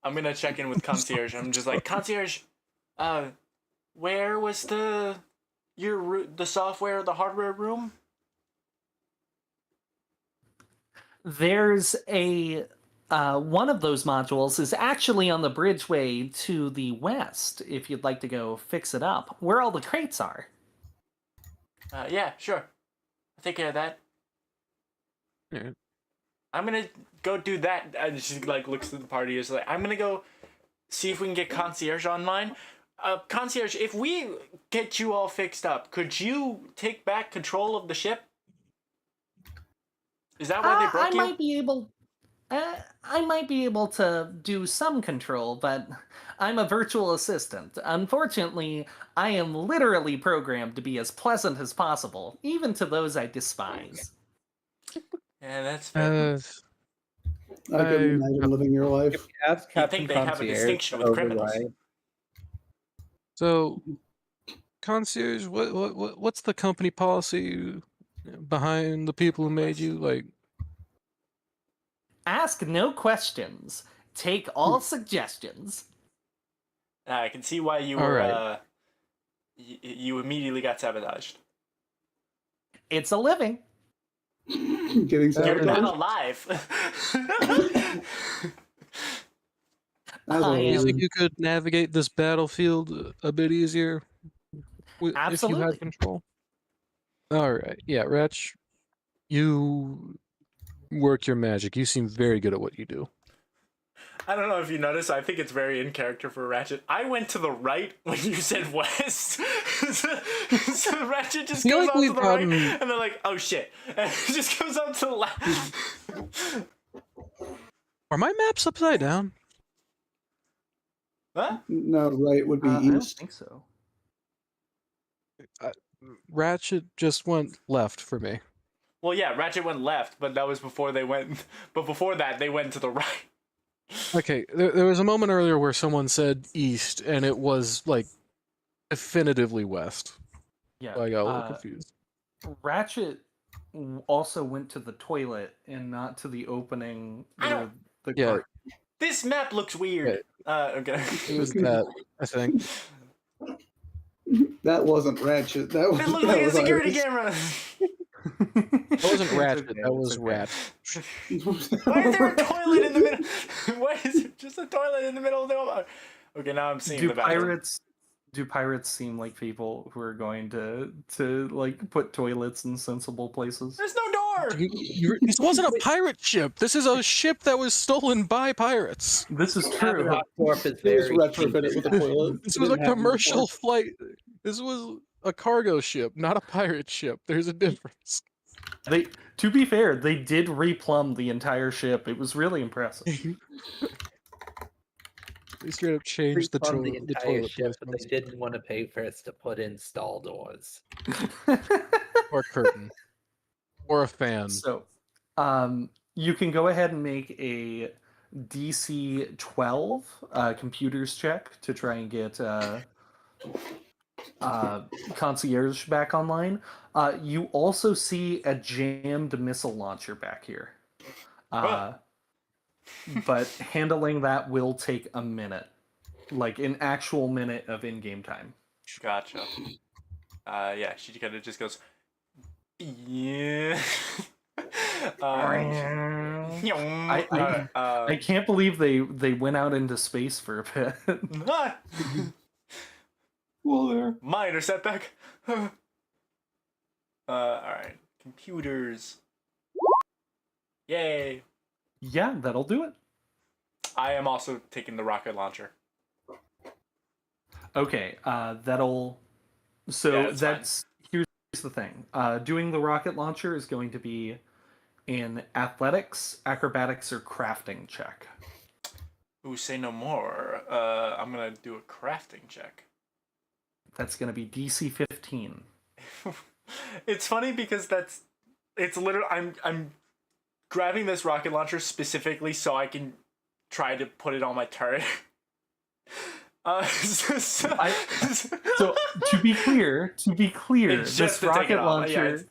I'm gonna check in with concierge. I'm just like, concierge, where was the software, the hardware room? There's a one of those modules is actually on the bridgeway to the west. If you'd like to go fix it up, where all the crates are. Yeah, sure. I'll take care of that. Yeah. I'm gonna go do that. And she like looks at the party. Is like, I'm gonna go see if we can get concierge online. Concierge, if we get you all fixed up, could you take back control of the ship? Is that why they broke you? I might be able to do some control, but I'm a virtual assistant. Unfortunately, I am literally programmed to be as pleasant as possible, even to those I despise. Yeah, that's fair. I couldn't imagine living your life. Ask You'd Captain think they have a Concierge distinction to with criminals. override. So, concierge, what's the company policy behind the people who made you? Like, Ask no questions. Take all suggestions. I can see why you All were. right. You immediately got sabotaged. It's a living. Getting You're not sabotaged. alive. As I Do you always. think am you could navigate this battlefield a bit easier if you absolutely. had control? All right. Yeah, Ratch, you work your magic. You seem very good at what you do. I don't know if you noticed. I think it's very in character for Ratchet. I went to the right when you said west. so Ratchet just feel goes like on to we've the right, gotten- and they're like, "Oh shit!" And it just goes on to the left. Are my maps upside down? Huh? No, right would be I don't east. think so. Ratchet just went left for me. Well, yeah, Ratchet went left, but that was before they went. But before that, they went to the right. Okay, there was a moment earlier where someone said east, and it was like definitively west. Yeah. So I got a little confused. Ratchet also went to the toilet and not to the opening. I don't- The Yeah. car. This map looks weird. Okay. It was that, I think. That wasn't Ratchet. That was. It looked that like a was security Iris. camera. That wasn't It's Ratchet, okay, that it's was okay. Rat. Why is there a toilet in the middle? Why is there just a toilet in the middle of the? Okay, now I'm seeing Do the bathroom. pirates seem like people who are going to like put toilets in sensible places? There's no door. This wasn't a pirate ship. This is a ship that was stolen by pirates. This is true. Abaddon Corp is Just very retrofit it with a toilet. This It was a didn't have commercial before. flight. This was a cargo ship, not a pirate ship. There's a difference. To be fair, they did replumb the entire ship. It was really impressive. They straight up changed the, refund the the entire toilet ship, but placements. they didn't want to pay for us to put in stall doors. Or a curtain. Or a fan. So, you can go ahead and make a DC 12 computers check to try and get concierge back online. You also see a jammed missile launcher back here. But handling that will take a minute, like an actual minute of in-game time. Gotcha. Yeah, she kind of just goes, yeah. I can't believe they went out into space for a bit. Well, there. Minor setback. All right, computers. Yay! Yeah, that'll do it. I am also taking the rocket launcher. Okay, that'll. So Yeah, that's that's here's the thing. Doing the rocket launcher is going to be in athletics, acrobatics, or crafting check. Ooh, say no more. I'm gonna do a crafting check. That's going to be DC 15. It's funny because it's literally I'm grabbing this rocket launcher specifically so I can try to put it on my turret. So to be clear, It's just this to take it rocket off. Yeah, launcher.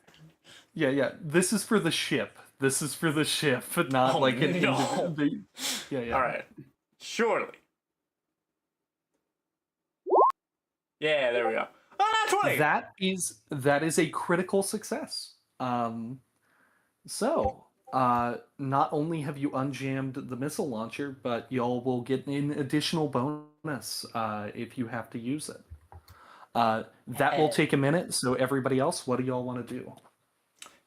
Yeah. This is for the ship. This is for the ship, but not Oh, like an no. individual. Yeah. All right. Surely. Yeah, there we go. Oh, not 20. That is a critical success. So, not only have you unjammed the missile launcher, but y'all will get an additional bonus if you have to use it. That will take a minute. So, everybody else, what do y'all want to do?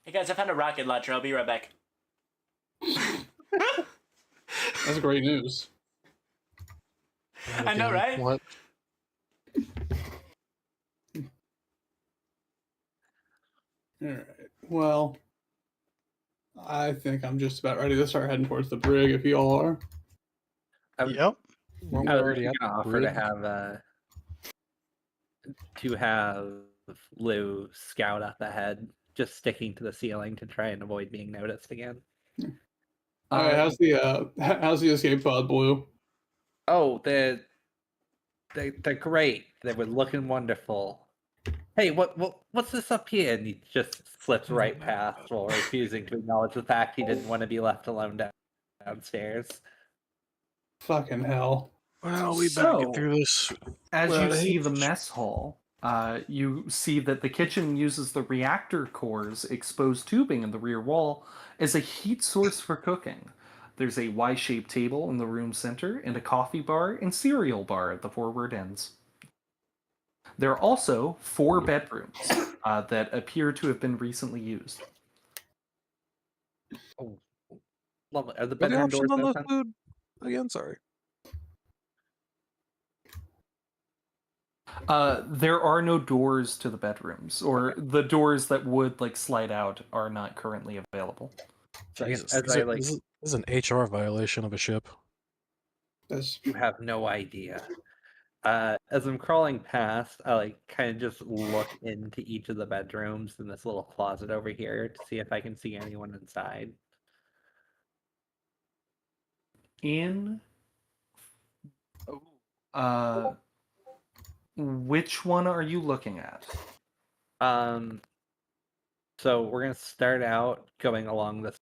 Hey guys, I found a rocket launcher. I'll be right back. That's great news. I know, right? What? All right. Well, I think I'm just about ready to start heading towards the brig. If you all are. Yep. Weren't we I was already going at to the offer bridge? to have Lou scout up ahead, just sticking to the ceiling to try and avoid being noticed again. All right. How's the escape pod, Blue? Oh, they're great. They were looking wonderful. Hey, what's this up here? And he just slips right past while refusing to acknowledge the fact he didn't want to be left alone downstairs. Fucking hell. Well, we better get So, through this. as Well, you see the hey. mess hall, you see that the kitchen uses the reactor core's exposed tubing in the rear wall as a heat source for cooking. There's a Y-shaped table in the room center and a coffee bar and cereal bar at the forward ends. There are also 4 bedrooms that appear to have been recently used. Oh, lovely. Are the What are the bedroom doors options on the open? food? Again, sorry. There are no doors to the bedrooms, or the doors that would like slide out are not currently available. So I guess Jesus, as this I is, like, this is an HR violation of a ship. That's you have no idea. As I'm crawling past, I like kind of just look into each of the bedrooms in this little closet over here to see if I can see anyone inside. In which one are you looking at? So we're gonna start out going along this.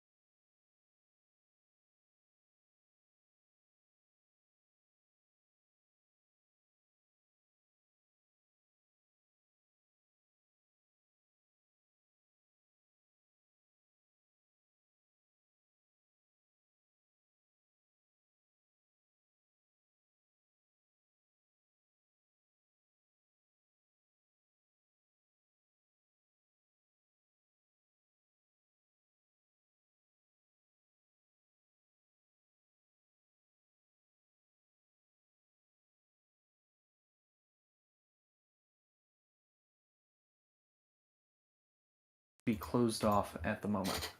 Be closed off at the moment.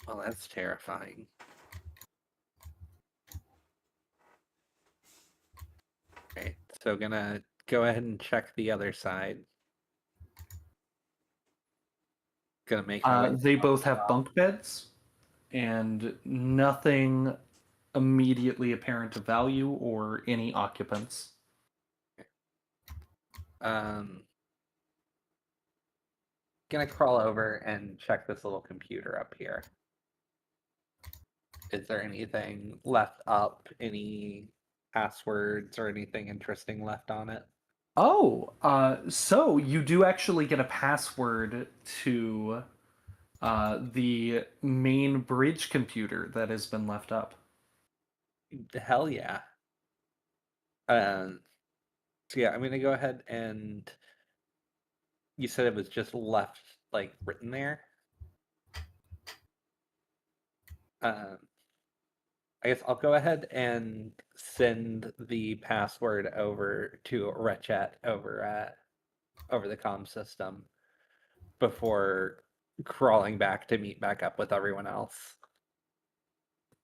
Well, that's terrifying. Okay, so gonna go ahead and check the other side. Gonna make my way. They both have bunk beds, and nothing immediately apparent of value or any occupants. Gonna crawl over and check this little computer up here. Is there anything left up? Any passwords or anything interesting left on it? Oh, so you do actually get a password to the main bridge computer that has been left up. Hell yeah. So yeah, I'm gonna go ahead and you said it was just left like written there. I guess I'll go ahead and send the password over to Rechat over the comm system before crawling back to meet back up with everyone else.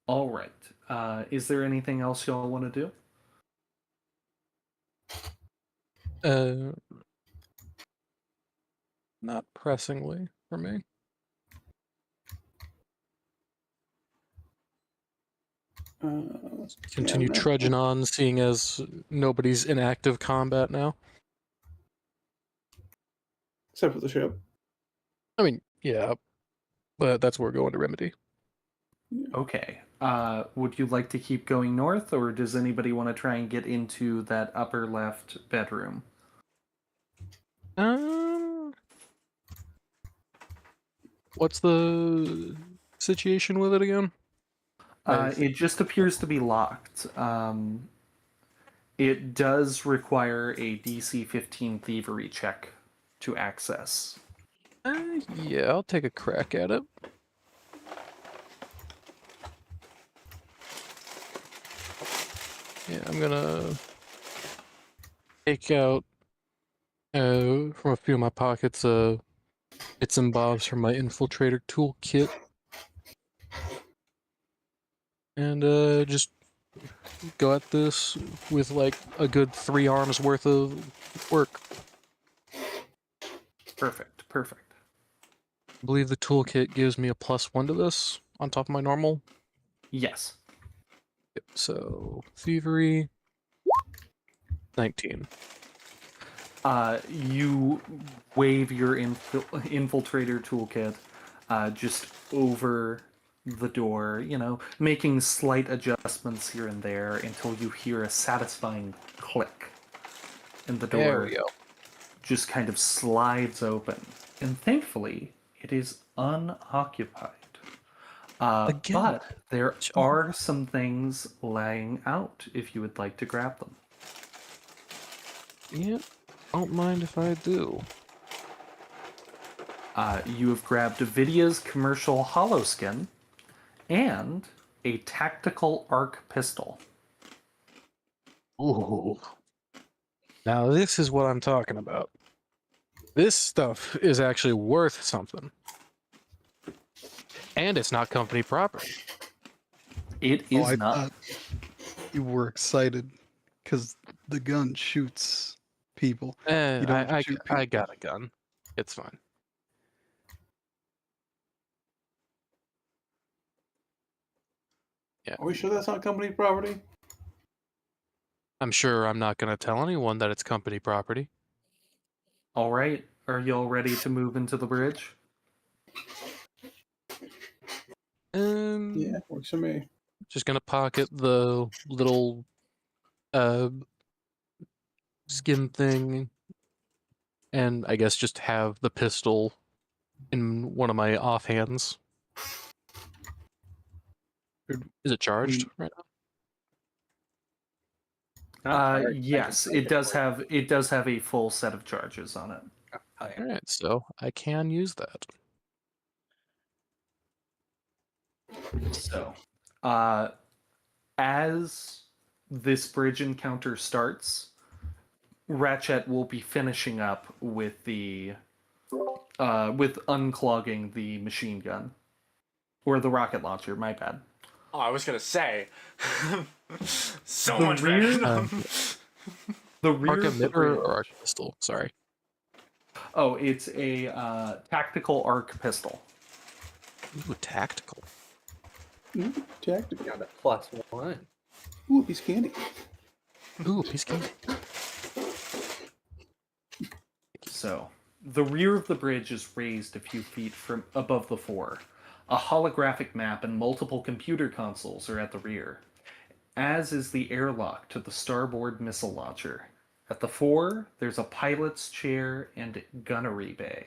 All right. Is there anything else y'all want to do? Not pressingly for me. Continue trudging on, seeing as nobody's in active combat now. except for the ship. I mean, yeah, but that's where we're going to remedy. Okay. Would you like to keep going north, or does anybody want to try and get into that upper left bedroom? What's the situation with it again? It just appears to be locked. It does require a DC 15 thievery check to access. Yeah, I'll take a crack at it. Yeah, I'm gonna take out from a few of my pockets bits and bobs from my infiltrator toolkit, and just go at this with like a good 3 arms worth of work. Perfect, perfect. I believe the toolkit gives me a +1 to this on top of my normal. Yes. Yep, so thievery 19. You wave your infiltrator toolkit just over the door, making slight adjustments here and there until you hear a satisfying click. And the There door we go. just kind of slides open. And thankfully, it is unoccupied. Again. But there Sure. are some things laying out if you would like to grab them. Yeah, don't mind if I do. You have grabbed Vidia's commercial holoskin and a tactical arc pistol. Ooh. Now this is what I'm talking about. This stuff is actually worth something. And it's not company property. It Oh, is I not. thought you were excited because the gun shoots people. You don't I shoot got people. a gun. It's fine. Yeah. Are we sure that's not company property? I'm sure I'm not going to tell anyone that it's company property. All right. Are y'all ready to move into the bridge? Yeah, works for me. Just going to pocket the little skin thing, and I guess just have the pistol in one of my offhands. Is it charged right now? Yes, it does have a full set of charges on it. Oh, yeah. All right, so I can use that. So, as this bridge encounter starts, Ratchet will be finishing up with the with unclogging the machine gun or the rocket launcher. My bad. Oh, I was gonna say. So The much rear- better. The rear Arc of the emitter bridge. or arc pistol? Sorry. Oh, it's a tactical arc pistol. Ooh, tactical. Tactical. Got a +1. Ooh, a piece of candy. Ooh, piece of candy. So, the rear of the bridge is raised a few feet from above the fore. A holographic map and multiple computer consoles are at the rear, as is the airlock to the starboard missile launcher. At the fore, there's a pilot's chair and gunnery bay.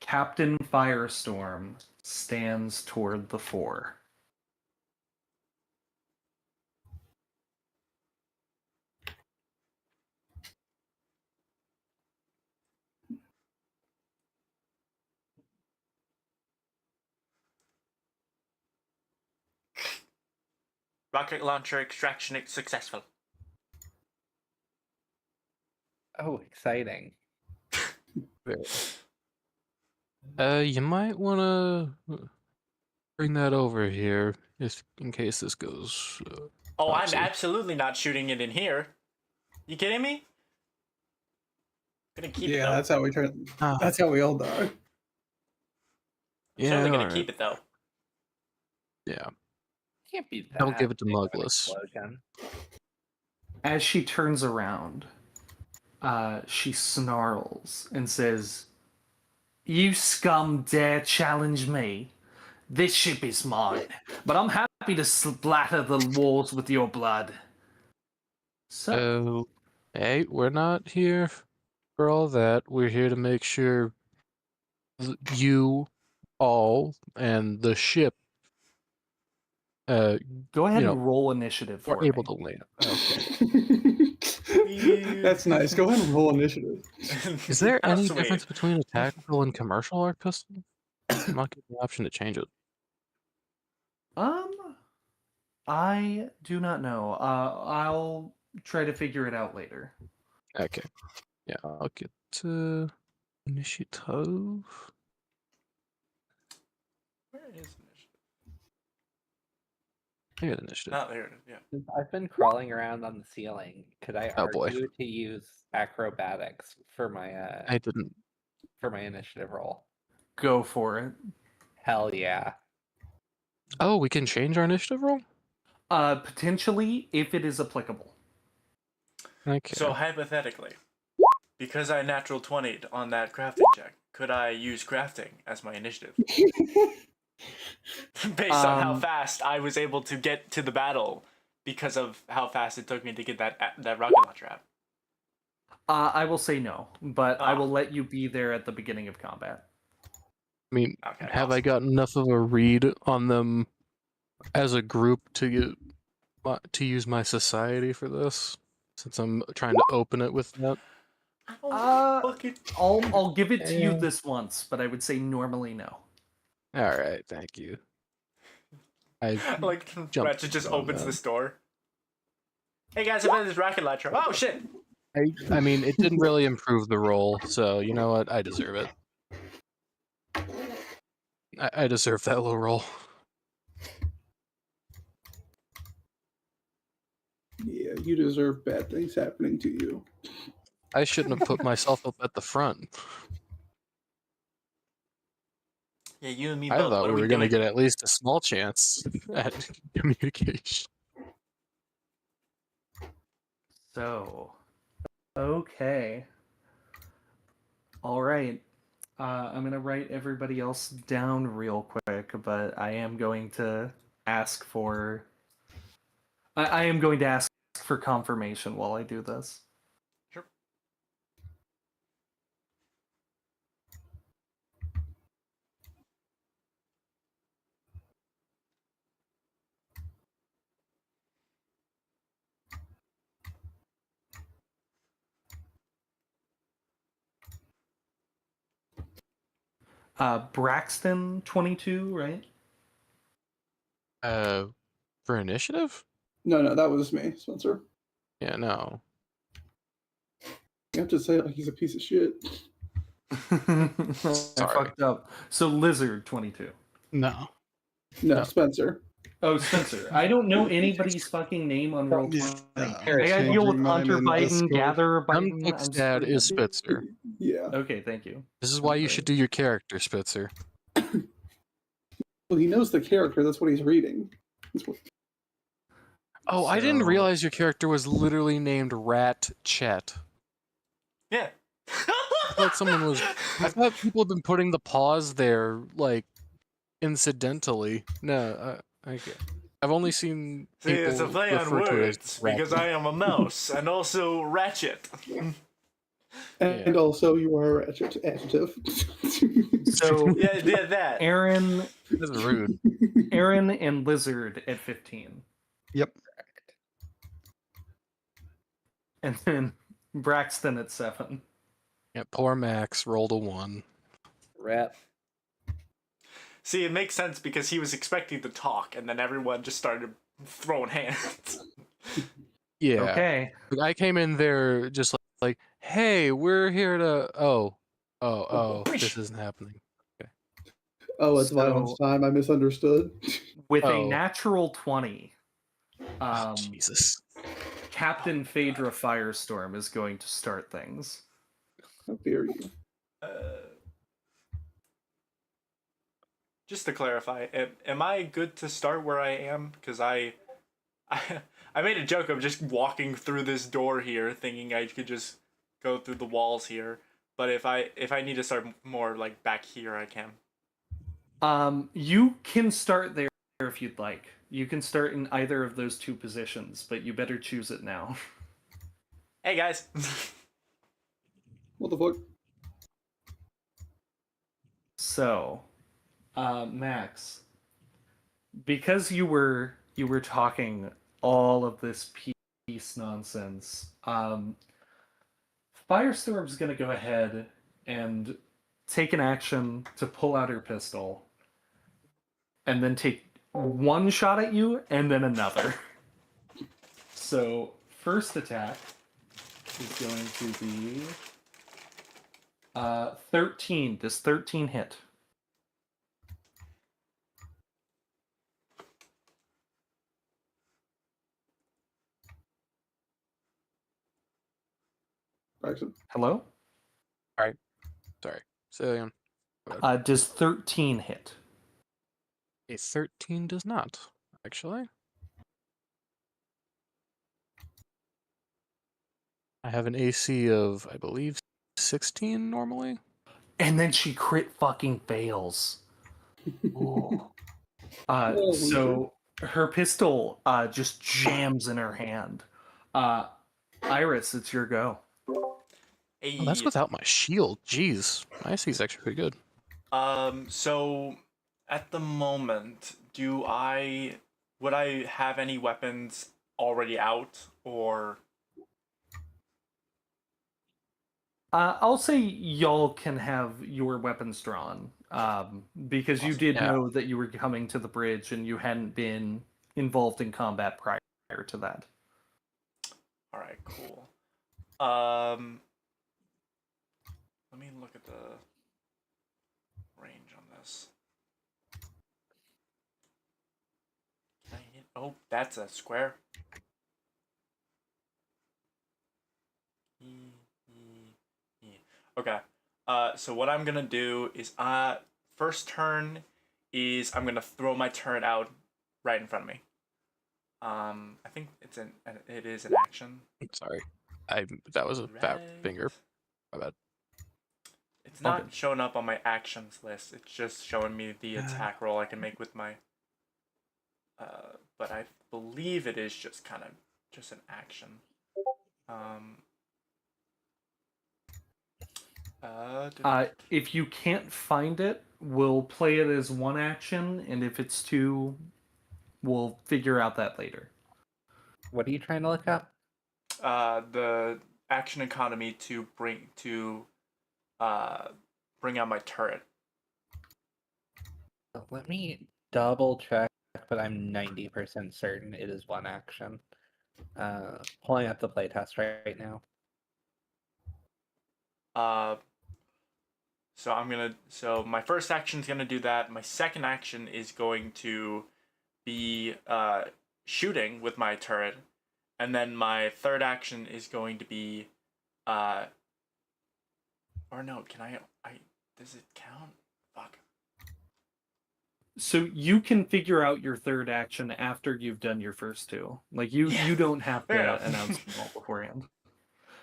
Captain Firestorm stands toward the fore. Rocket launcher extraction successful. Oh, exciting. You might want to bring that over here, if in case this goes. Oh, I'm Topsy. absolutely not shooting it in here. You kidding me? Gonna keep it Yeah, though. that's how we turn. Ah, That's how we all die. yeah, Certainly gonna alright. keep it though. Yeah. Can't be that. Don't give it to big of an Mugless. explosion. As she turns around, she snarls and says, "You scum dare challenge me? This ship is mine, but I'm happy to splatter the walls with your blood." So, Oh, hey, we're not here for all that. We're here to make sure you all and the ship go ahead you know, and roll initiative are for able me. to land. Okay. That's nice. Go ahead and roll initiative. Is there How any sweet. difference between a tactical and commercial arc pistol? I'm not getting the option to change it. I do not know. I'll try to figure it out later. Okay. Yeah, I'll get to initiative. Where is initiative? I got initiative. Oh, there it is. Yeah. Since I've been crawling around on the ceiling, could I Oh, boy. argue to use acrobatics for my I didn't. initiative roll? Go for it. Hell yeah. Oh, we can change our initiative roll? Potentially, if it is applicable. Okay. So hypothetically, because I natural 20'd on that crafting check, could I use crafting as my initiative? Based on how fast I was able to get to the battle because of how fast it took me to get that rocket launcher out. I will say no, but I Oh. will let you be there at the beginning of combat. I mean, Okay, have I awesome. gotten enough of a read on them as a group to use my society for this? Since I'm trying to open it with that. I'll give it to you Yeah. this once, but I would say normally no. All right, thank you. I Like jumped Ratchet just on opens that. this door. Hey guys, I found this rocket launcher. Oh shit! I mean, it didn't really improve the role, so you know what? I deserve it. I deserve that low roll. Yeah, you deserve bad things happening to you. I shouldn't have put myself up at the front. Yeah, you and me I both. thought What we are we were going to doing? get at least a small chance at communication. So, okay. All right. I'm going to write everybody else down real quick, but I am going to ask for... I am going to ask for confirmation while I do this. Sure. Braxton 22, right? For initiative? No, that was me, Spencer. Yeah, no. You have to say it like he's a piece of shit. I fucked up. So Lizard 22. No. No, Spencer. Oh, Spencer. I don't know anybody's fucking name on roll 20. Yeah, I gotta deal with changing mine Hunter in Biden, Discord. Gather Young Biden. Pick's dad is Spitzer. Yeah. Okay, thank you. This is why you should do your character, Spitzer. Well, he knows the character. That's what he's reading. That's what... Oh, I didn't So- realize your character was literally named Rat Chet. Yeah. I thought someone was. I thought people had been putting the pause there, like, incidentally. No, I've only seen See, people it's a play on refer to it words as because I am a mouse and also Ratchet. And also, you are adjective. So Yeah, that. Aaron, That's rude. Aaron and Lizard at 15. Yep. And then Braxton at 7. Yeah, poor Max rolled a 1. Rap. See, it makes sense because he was expecting to talk, and then everyone just started throwing hands. Yeah. Okay. Like, I came in there just like, hey, we're here to. Oh, this isn't happening. Oh, it's violence time. I misunderstood. With a Oh. natural 20, Oh, Jesus. Captain Phaedra Firestorm is going to start things. How dare you? Just to clarify, am I good to start where I am? Because I made a joke of just walking through this door here, thinking I could just go through the walls here. But if I need to start more like back here, I can. You can start there if you'd like. You can start in either of those two positions, but you better choose it now. Hey guys. What the fuck? So, Max, because you were talking all of this peace nonsense, Firestorm's gonna go ahead and take an action to pull out her pistol, and then take one shot at you, and then another. So, first attack is going to be 13. Does 13 hit? Braxton. Hello? Sorry. Say that again. Does 13 hit? A 13 does not, actually. I have an AC of, I believe, 16 normally. and then she crit fucking fails. Oh. Oh, So her pistol just jams in her hand. Iris, it's your go. Hey, Oh, that's without my shield. Jeez, my IC's actually pretty good. so at the moment, would I have any weapons already out, or I'll say y'all can have your weapons drawn, because you Awesome. did Yeah. know that you were coming to the bridge and you hadn't been involved in combat prior to that. all right, cool. Let me look at the range on this. Can I hit? Oh, that's a square. Okay. So what I'm gonna do is, first turn is I'm gonna throw my turret out right in front of me. I think it is an action. I'm sorry, that was a fat Right. finger. My bad. It's All not good. showing up on my actions list. It's just showing me the attack roll I can make with my. But I believe it is just kind of just an action. If you can't find it, we'll play it as one action, and if it's two, we'll figure out that later. What are you trying to look up? The action economy to bring out my turret. Let me double check, but I'm 90% certain it is one action. Pulling up the playtest right now. So my first action is gonna do that. My second action is going to be shooting with my turret, and then my third action is going to be or no, can I does it count? Fuck. So you can figure out your third action after you've done your first two. Like you don't have Fair to enough. announce them all beforehand.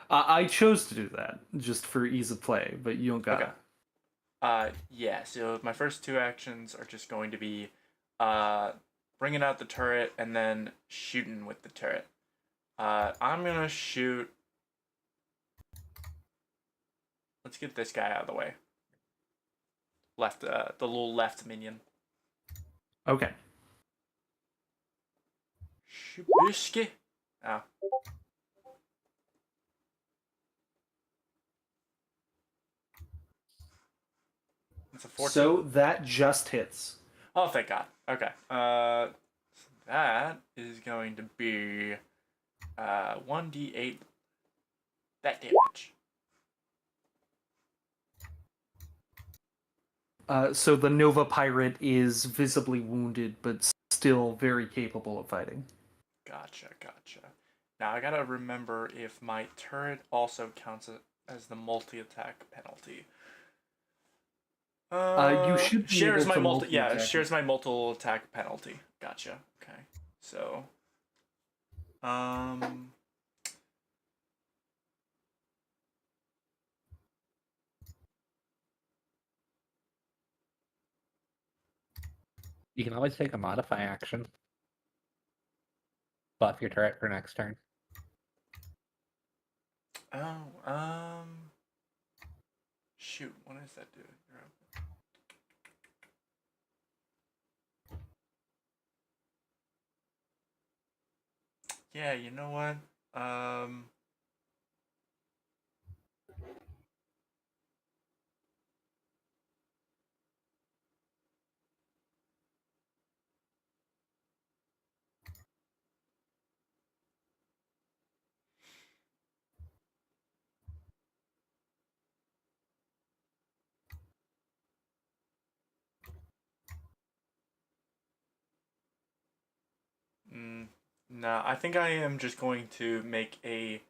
I chose to do that just for ease of play, but you don't got Okay. Yeah, so my first two actions are just going to be bringing out the turret and then shooting with the turret. I'm gonna shoot. Let's get this guy out of the way. The little left minion. Okay. Shubushki. Oh. It's a 14. So that just hits. Oh, thank God. Okay. So that is going to be 1d8 that damage. So the Nova Pirate is visibly wounded, but still very capable of fighting. Gotcha. Now I gotta remember if my turret also counts as the multi-attack penalty. You should be shares able my to multi-attack. multi-attack. Shares my multi-attack penalty. Gotcha. Okay. So You can always take a modify action. Buff your turret for next turn. shoot, what does that do? Yeah, you know what? No, I think I am just going to make a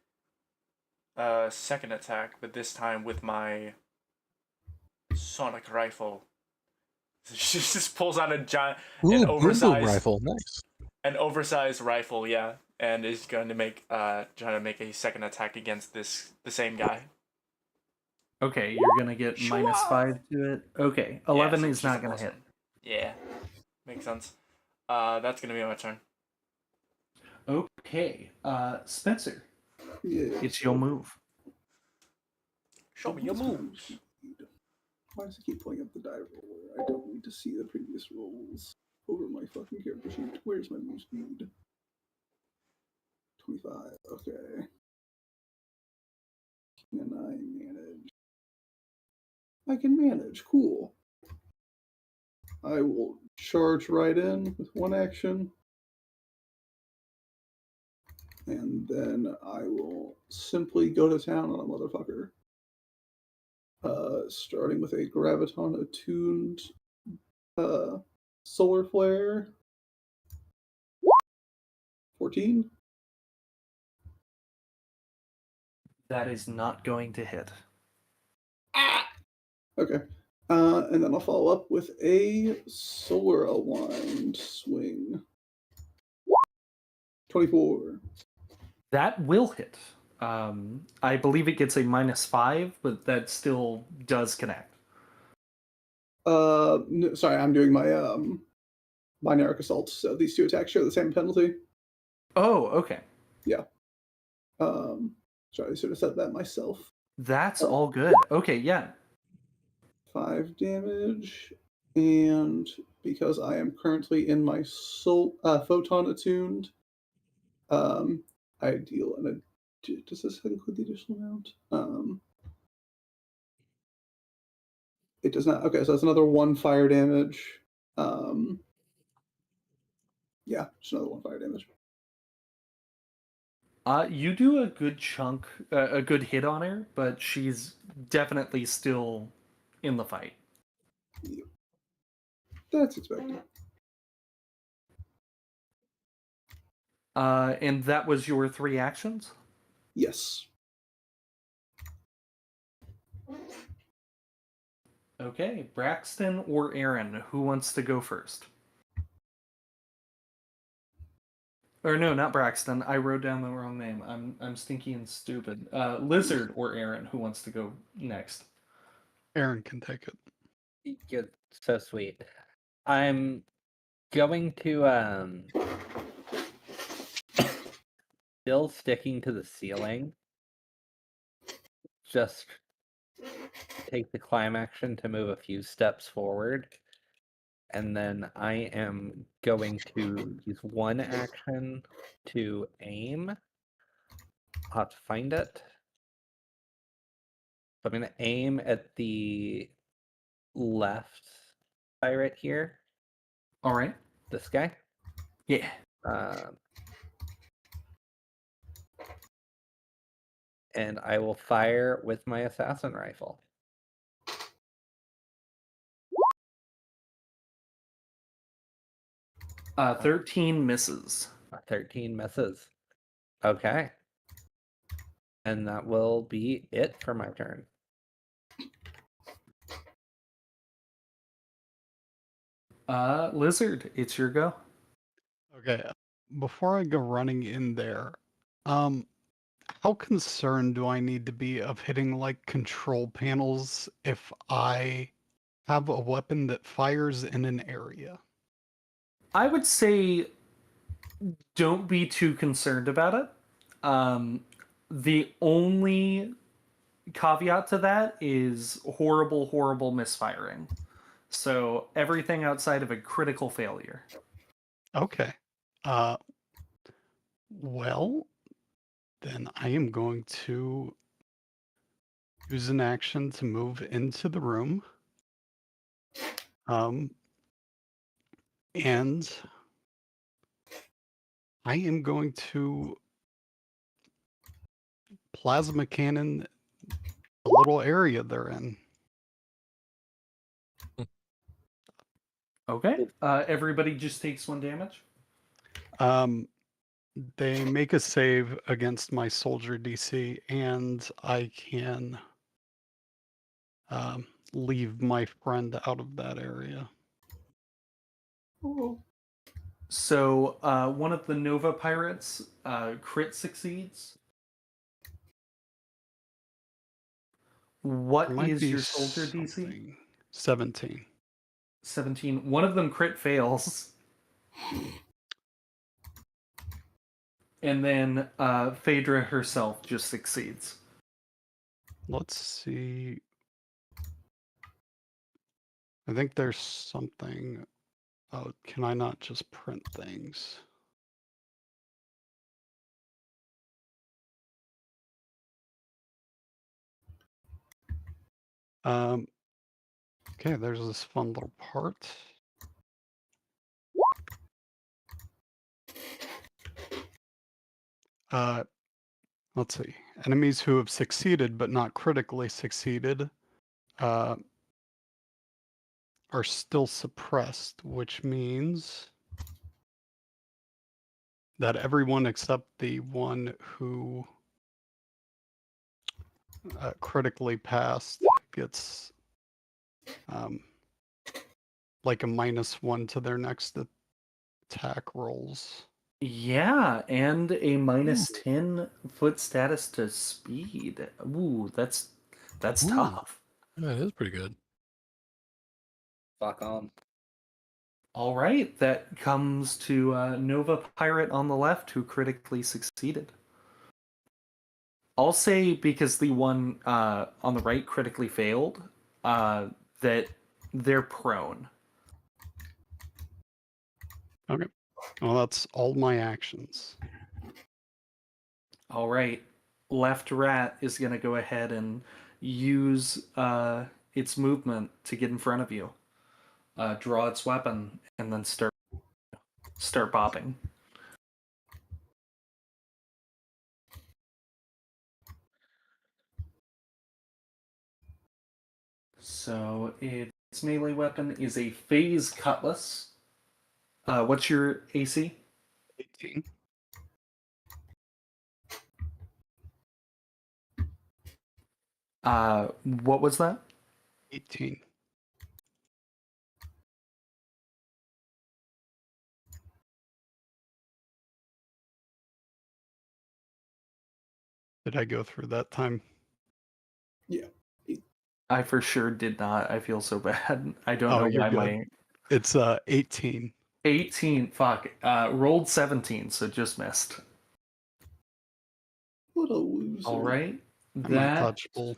second attack, but this time with my sonic rifle. She just pulls out Ooh, boom boom rifle, nice. an oversized rifle, yeah, and is going to make trying to make a second attack against the same guy. Okay, you're gonna get -5 to it. Okay, 11 so is she's not a gonna plus hit. one. Yeah, makes sense. That's gonna be my turn. Okay, Spencer, Yeah. it's your move. Show me your What's my moves. speed? Why does it keep pulling up the die roller? I don't need to see the previous rolls over my fucking character sheet. Where's my move speed? 25. Okay. Can I manage? I can manage. Cool. I will charge right in with one action. And then I will simply go to town on a motherfucker. Starting with a Graviton attuned Solar Flare. 14. That is not going to hit. Okay. And then I'll follow up with a Solar Aligned swing. 24. That will hit. I believe it gets a -5, but that still does connect. Sorry, I'm doing my binary assault, so these two attacks share the same penalty. Oh, okay. Yeah. Sorry, I should have said that myself. That's all good. Okay, yeah. 5 damage, and because I am currently in my photon attuned, I deal an. Does this include the additional amount? It does not. Okay, so that's another 1 fire damage. Yeah, just another 1 fire damage. You do a good chunk, a good hit on her, but she's definitely still in the fight. Yep. That's expected. And that was your 3 actions? Yes. Okay, Braxton or Aaron, who wants to go first? Or no, not Braxton. I wrote down the wrong name. I'm stinky and stupid. Lizard or Aaron, who wants to go next? Aaron can take it. You're so sweet. I'm going to still sticking to the ceiling. Just take the climb action to move a few steps forward. And then I am going to use one action to aim. I'll have to find it. So I'm going to aim at the left pirate here. All right. This guy. Yeah. And I will fire with my assassin rifle. 13 misses. 13 misses. Okay. And that will be it for my turn. Lizard, it's your go. Okay, before I go running in there, how concerned do I need to be of hitting like control panels if I have a weapon that fires in an area? I would say don't be too concerned about it. The only caveat to that is horrible misfiring. So everything outside of a critical failure. Okay. Well, then I am going to use an action to move into the room. And I am going to plasma cannon the little area they're in. Okay. Everybody just takes 1 damage. They make a save against my soldier DC, and I can leave my friend out of that area. Oh. So one of the Nova pirates crit succeeds. What Might is be your soldier DC? something. 17. 17. One of them crit fails. And then Phaedra herself just succeeds. Let's see. I think there's something. Oh, can I not just print things? Okay, there's this fun little part. Let's see. Enemies who have succeeded but not critically succeeded are still suppressed, which means that everyone except the one who critically passed gets like a -1 to their next attack rolls. Yeah, and a -10 foot status to speed. Ooh, that's Ooh. tough. Yeah, that is pretty good. Fuck on. All right, that comes to Nova Pirate on the left, who critically succeeded. I'll say because the one on the right critically failed, that they're prone. Okay. Well, that's all my actions. All right, left rat is going to go ahead and use its movement to get in front of you. Draw its weapon and then start bopping. So its melee weapon is a phase cutlass. What's your AC? 18. What was that? 18. Did I go through that time? Yeah. I for sure did not. I feel so bad. I don't Oh, know you're why good. my 18. 18. Fuck. Rolled 17, so just missed. What a loser. All right. I'm untouchable.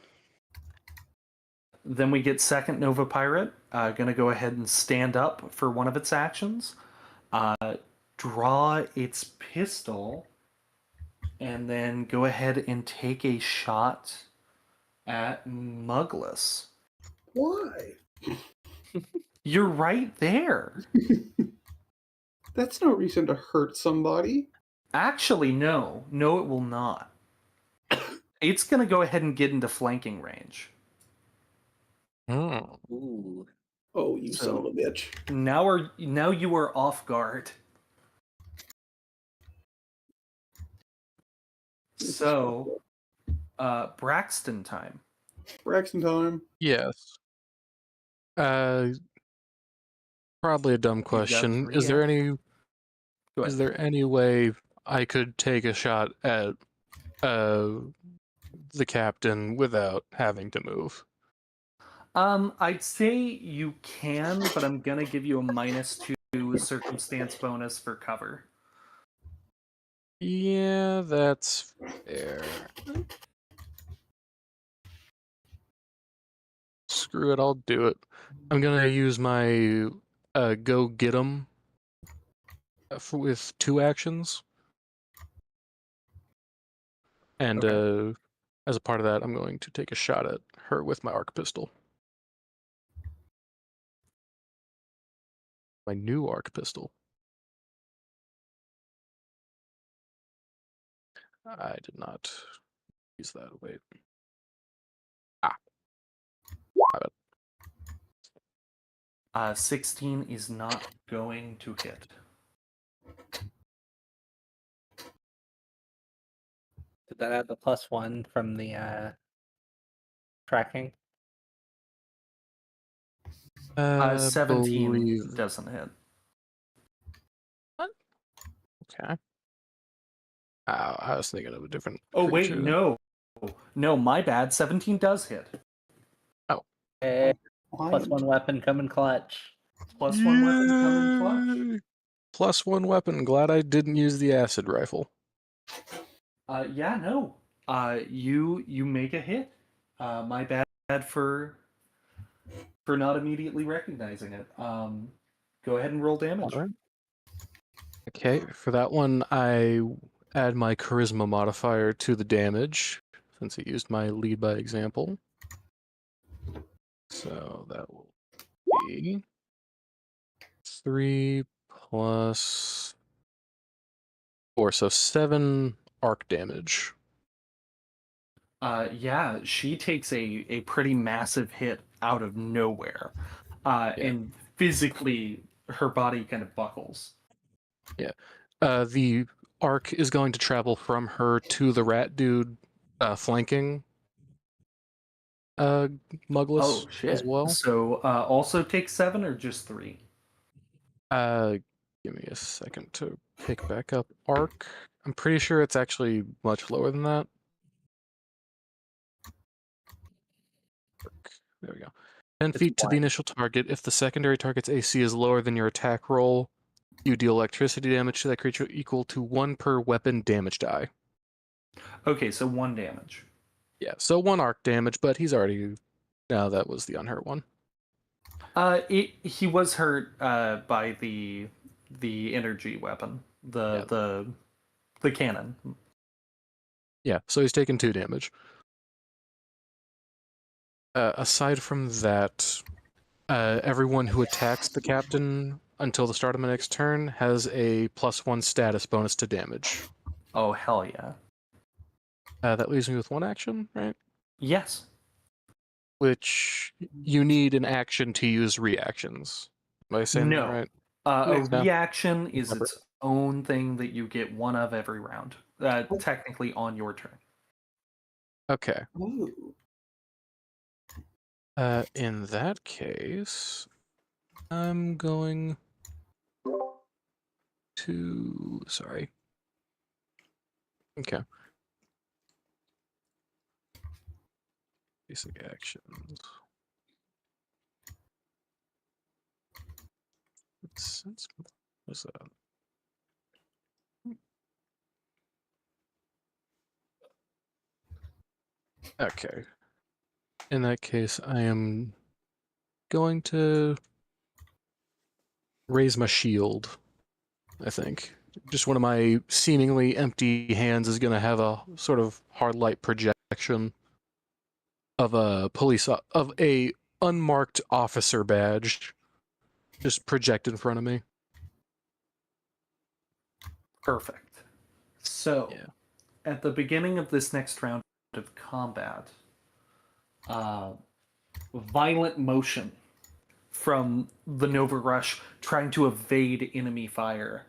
Then we get second Nova Pirate. Gonna go ahead and stand up for one of its actions. Draw its pistol, and then go ahead and take a shot at Muggless. Why? You're right there. That's no reason to hurt somebody. Actually, no. No, it will not. It's gonna go ahead and get into flanking range. Oh. Ooh. Oh, you son of a bitch. Now you are off guard. So, Braxton time. Braxton time. Yes. Probably a dumb question. three Is there actions. any Go is ahead. there any way I could take a shot at the captain without having to move? I'd say you can, but I'm gonna give you a -2 circumstance bonus for cover. Yeah, that's fair. Screw it, I'll do it. I'm gonna use my go get 'em with 2 actions. And Okay. as a part of that, I'm going to take a shot at her with my arc pistol. My new arc pistol. I did not use that. Wait. 16 is not going to hit. Did that add the +1 from the tracking? 17 believe... doesn't hit. What? Okay. I was thinking of a different Oh creature. wait, no, my bad. 17 does hit. Hey, Why? +1 weapon coming clutch. Plus one weapon coming clutch. Yay! Plus one weapon. Glad I didn't use the acid rifle. Yeah, no. You make a hit. My bad for not immediately recognizing it. Go ahead and roll damage. Alright. Okay, for that one, I add my charisma modifier to the damage, since it used my lead by example. So that will be 3 plus 4, so 7 arc damage. Yeah, she takes a pretty massive hit out of nowhere. And physically her body kind of buckles. Yeah. The arc is going to travel from her to the rat dude flanking Muggless Oh shit. as well. So also take 7 or just 3? Give me a second to pick back up arc. I'm pretty sure it's actually much lower than that. Arc. There we go. 10 feet to the initial target. If the secondary target's AC is lower than your attack roll, you deal electricity damage to that creature equal to 1 per weapon damage die. Okay, so 1 damage. Yeah, so 1 arc damage, but he's already... No, that was the unhurt one. He was hurt by the energy weapon, the cannon. Yeah, so he's taken 2 damage. Aside from that, everyone who attacks the captain until the start of my next turn has a +1 status bonus to damage. Oh hell yeah! That leaves me with 1 action, right? Yes. Which you need an action to use reactions. Am I saying that right? A No. reaction is Separate. its own thing that you get 1 of every round. Technically on your turn. Okay. Ooh. In that case, I'm going to... Sorry. Okay. Basic actions. What's that? Okay. In that case, I am going to raise my shield, I think. Just one of my seemingly empty hands is going to have a sort of hard light projection of a of a unmarked officer badge just project in front of me. Perfect. So, Yeah. at the beginning of this next round of combat, violent motion from the Nova Rush trying to evade enemy fire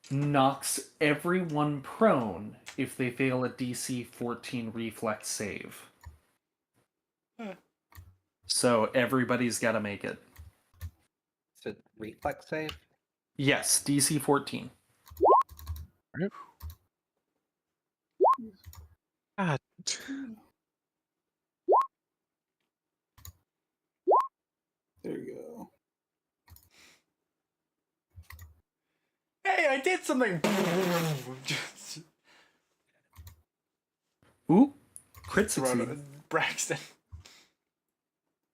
knocks everyone prone if they fail a DC 14 reflex save. So everybody's got to make it. Is it reflex save? Yes, DC 14. God. There you go. Hey, I did something. Ooh, crit succeed. Braxton.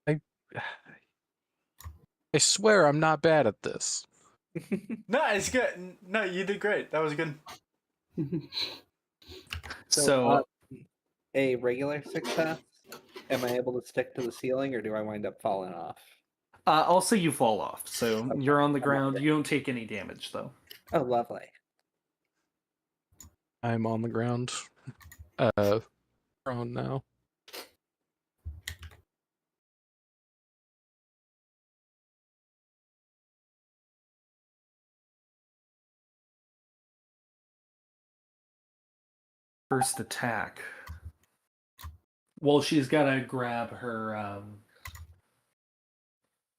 I swear I'm not bad at this. No, it's good. No, you did great. That was good. So a regular success, am I able to stick to the ceiling or do I wind up falling off? I'll say you fall off. So Okay. you're on the ground. You don't take any damage, though. Oh, lovely. I'm on the ground. Prone now. First attack. Well, she's got to grab her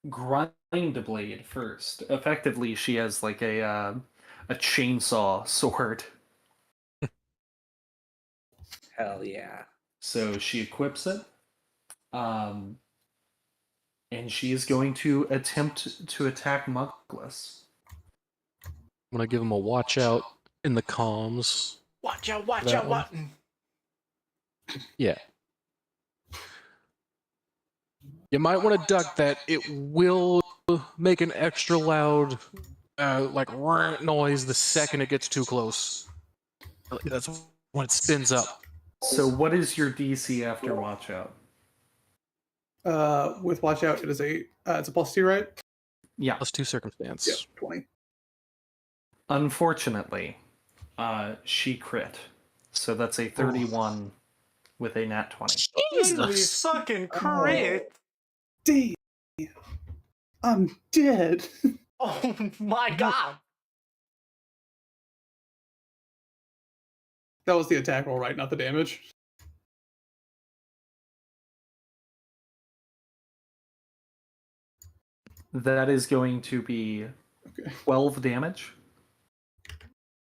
grind blade first. Effectively, she has like a chainsaw sword. Hell yeah. So she equips it. And she is going to attempt to attack Muggless. I'm gonna give him a watch out in the comms. Watch out, That one. what? Yeah. You might want to duck that. It will make an extra loud, like noise the second it gets too close. That's when it spins up. So what is your DC after Watch Out? With watch out, it is it's a +2, right? Yeah. +2 circumstance. Yep, 20. Unfortunately, she crit. So that's a 31 with a nat 20. Jesus fucking crit! Damn. I'm dead. Oh my god! That was the attack roll, right? Not the damage. That is going to be Okay. 12 damage.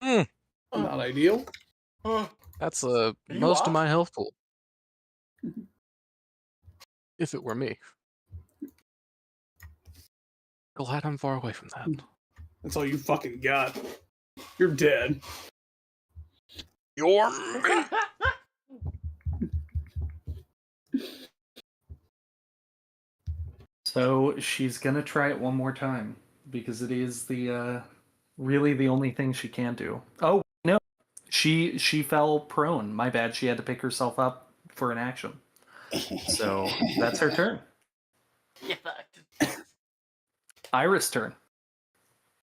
Not ideal. That's you most of off? my health pool. If it were me. Glad I'm far away from that. That's all you fucking got. You're dead. You're me! So she's gonna try it one more time because it is the really the only thing she can do. Oh no, she fell prone. My bad. She had to pick herself up for an action. So that's her turn. You fucked. Iris' turn.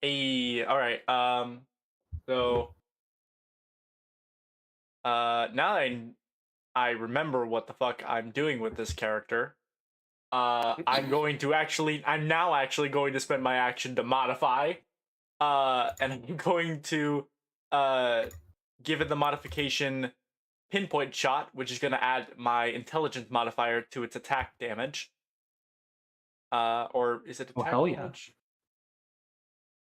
Alright, so now I remember what the fuck I'm doing with this character. I'm now actually going to spend my action to modify. And I'm going to give it the modification pinpoint shot, which is going to add my intelligence modifier to its attack damage. Or is it attack hell yeah. damage?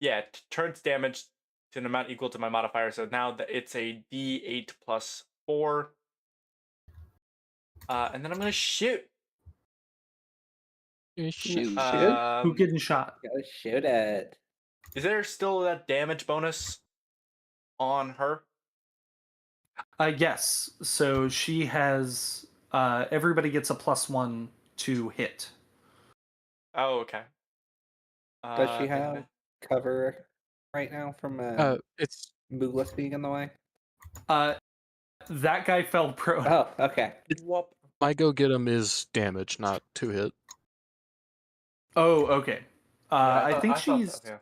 Yeah, it turns damage to an amount equal to my modifier. So now it's a D8 plus 4. And then I'm going to shoot. Shoot. Who getting shot? Go shoot it. Is there still that damage bonus on her? Yes. So she has. Everybody gets a +1 to hit. Oh, okay. Does she and have then- cover right now from It's Mooglis being in the way? That guy fell prone. Oh, okay. Whoop. my go get him is damage, not 2 hit. Oh, okay. I thought- think I thought she's that, yeah.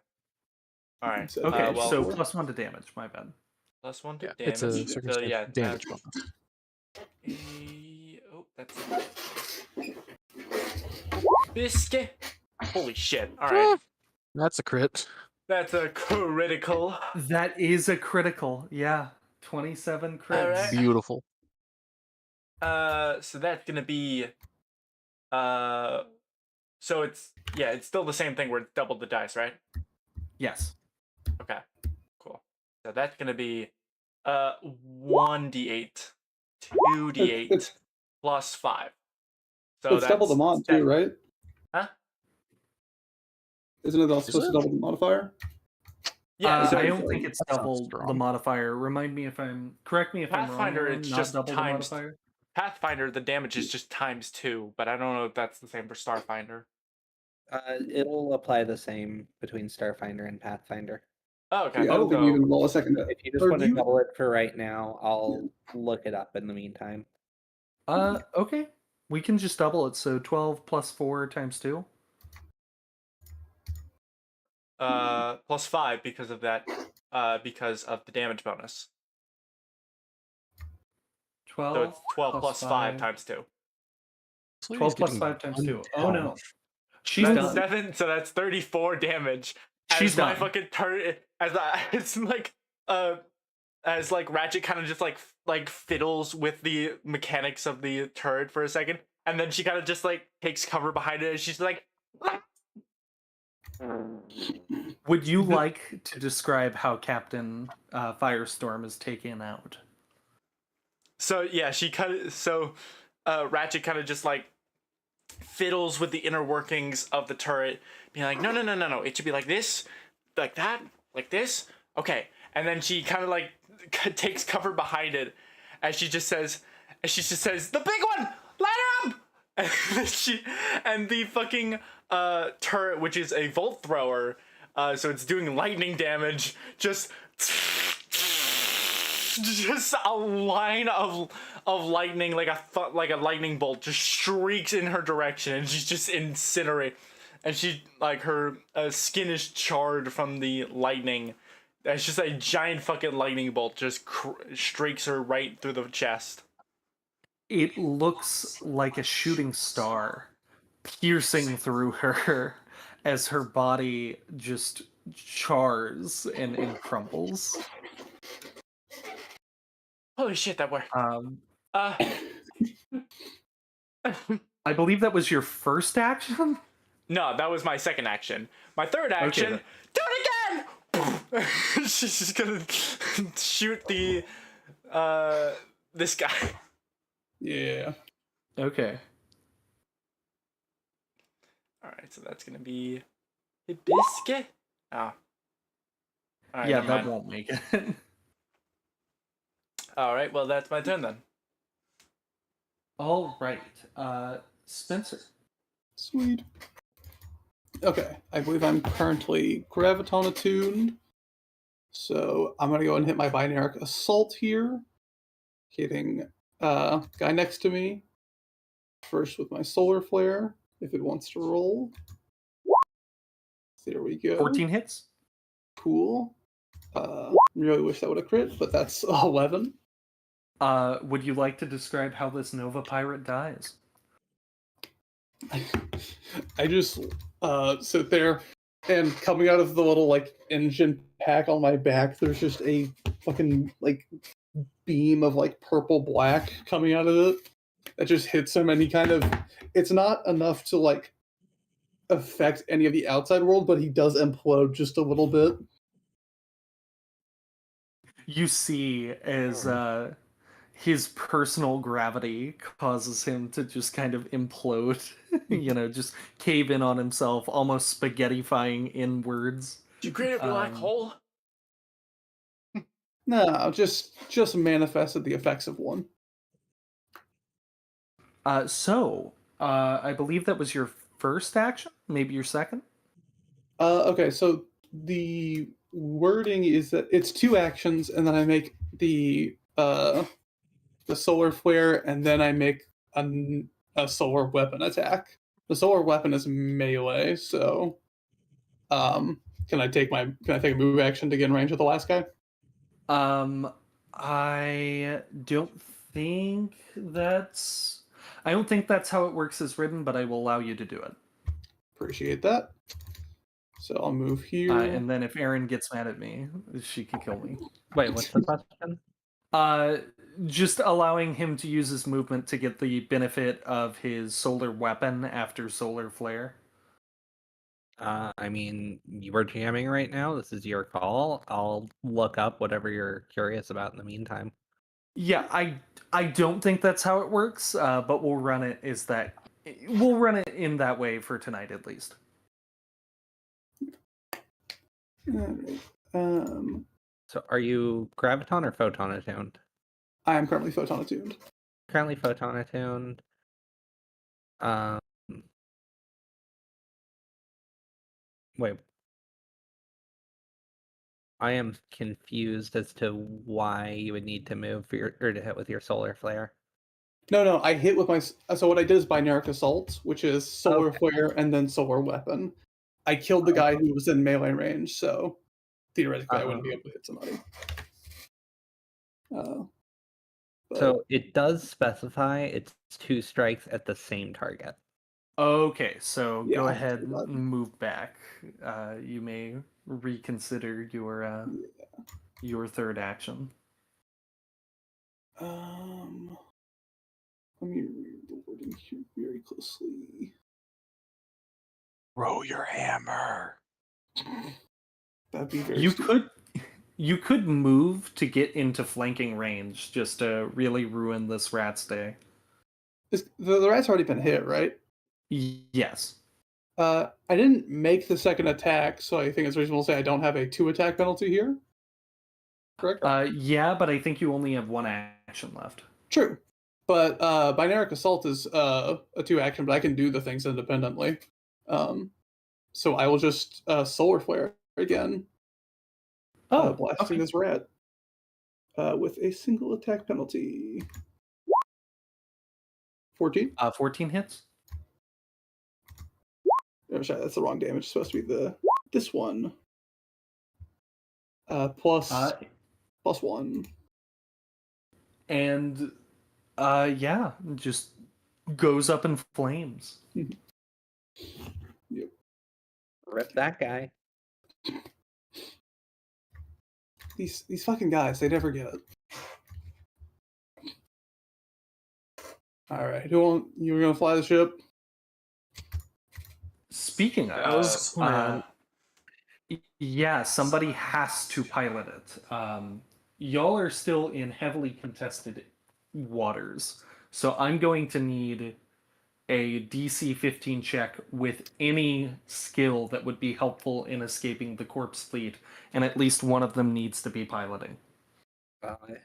All right. So- okay. well, So +1 to damage. My bad. +1 to Yeah, damage. it's a So circumstance yeah, damage bonus. Oh, that's biscuit. Holy shit! All right, That's a crit. that's a critical. That is a critical. Yeah, 27 crits. Alright. Beautiful. So that's gonna be, so it's still the same thing where it's double the dice, right? Yes. Okay, cool. So that's gonna be, 1d8, 2d8 plus 5. So It's double the mod too, right? Huh? Isn't it also Is supposed it? to double the modifier? Yeah. so I it's don't think it's that sounds double the strong. modifier. Remind me if I'm correct. Me if Pathfinder, I'm wrong. it's Not just double times- the modifier. Pathfinder, the damage is just ×2, but I don't know if that's the same for Starfinder. It'll apply the same between Starfinder and Pathfinder. Oh, okay. Yeah, I don't think you even roll a second. If you just Or want do to you- double it for right now, I'll look it up in the meantime. Okay. We can just double it. So 12 plus 4 times 2. Plus 5 because of that, because of the damage bonus. 12. So it's 12 plus 5 times 2. 12 plus 5 times 2. Oh no. She's That's done. 7, so that's 34 damage. She's As my done. fucking turret, it's like, as like Ratchet kind of just like fiddles with the mechanics of the turret for a second, and then she kind of just like takes cover behind it, and she's like, Would you like to describe how Captain Firestorm is taken out? so yeah, she kind of Ratchet kind of just like fiddles with the inner workings of the turret, being like, no, it should be like this, like that, like this. Okay. And then she kind of like takes cover behind it as she just says, the big one, light her up. And the fucking turret, which is a volt thrower, so it's doing lightning damage, just a line of lightning, like a lightning bolt, just shrieks in her direction, and she's just incinerate, and she like her skin is charred from the lightning. It's just a giant fucking lightning bolt just streaks her right through the chest. It looks like a shooting star piercing through her as her body just chars and crumbles. Holy shit, that worked. I believe that was your first action? No, that was my second action. My third action, Okay, do it again! She's just gonna shoot the this guy. Yeah. Okay. Alright, so that's gonna be Hibiscus. Oh. Alright, Yeah, never that mind. won't make it. Alright, well that's my turn then. All right. Spencer. Sweet. Okay, I believe I'm currently graviton attuned. So I'm gonna go and hit my binaric assault here, hitting guy next to me. First with my solar flare, if it wants to roll. There we go. 14 hits. Cool. Really wish that would have crit, but that's 11. Would you like to describe how this Nova Pirate dies? I just sit there, and coming out of the little like engine pack on my back, there's just a fucking like beam of like purple black coming out of it that just hits him, and he kind of, it's not enough to like affect any of the outside world, but he does implode just a little bit. You see as his personal gravity causes him to just kind of implode, just cave in on himself, almost spaghettifying inwards. Did you create a black hole? No, just manifested the effects of one. I believe that was your first action, maybe your second? Okay, so the wording is that it's 2 actions, and then I make the solar flare, and then I make a solar weapon attack. The solar weapon is melee, so can I take a move action to get in range of the last guy? I don't think that's how it works as written, but I will allow you to do it. Appreciate that. So I'll move here. And then if Erin gets mad at me, she can kill me. Wait, what's the question? Just allowing him to use his movement to get the benefit of his solar weapon after solar flare. I mean, you are jamming right now. This is your call. I'll look up whatever you're curious about in the meantime. Yeah, I don't think that's how it works, but we'll run it in that way for tonight at least. Alright. So are you graviton or photon attuned? I am currently photon attuned. Currently photon attuned. Wait. I am confused as to why you would need to move or to hit with your solar flare. No, I hit with my. So what I did is binaric assault, which is solar flare and then solar weapon. I killed the guy who was in melee range, so theoretically I wouldn't be able to hit somebody. So it does specify it's 2 strikes at the same target. Okay, so Yeah, go I'll ahead do that. and move back. You may reconsider your third action. Let me read the wording here very closely. Throw your hammer. That'd be very. You could move to get into flanking range just to really ruin this rat's day. The rat's already been hit, right? Yes. I didn't make the second attack, so I think it's reasonable to say I don't have a 2-attack penalty here. Correct? Yeah, but I think you only have one action left. True. But Binaric Assault is a 2-action, but I can do the things independently. So I will just Solar Flare again. Oh, blasting okay. this rat with a single attack penalty. 14? 14 hits. Oh, sorry, that's the wrong damage. It's supposed to be this one. Plus 1. And yeah, just goes up in flames. Yep. Rip that guy. These fucking guys, they never get it. All right, you were gonna fly the ship? Speaking That was the plan. yeah, somebody has to pilot it. Y'all are still in heavily contested waters, so I'm going to need a DC 15 check with any skill that would be helpful in escaping the corpse fleet, and at least one of them needs to be piloting.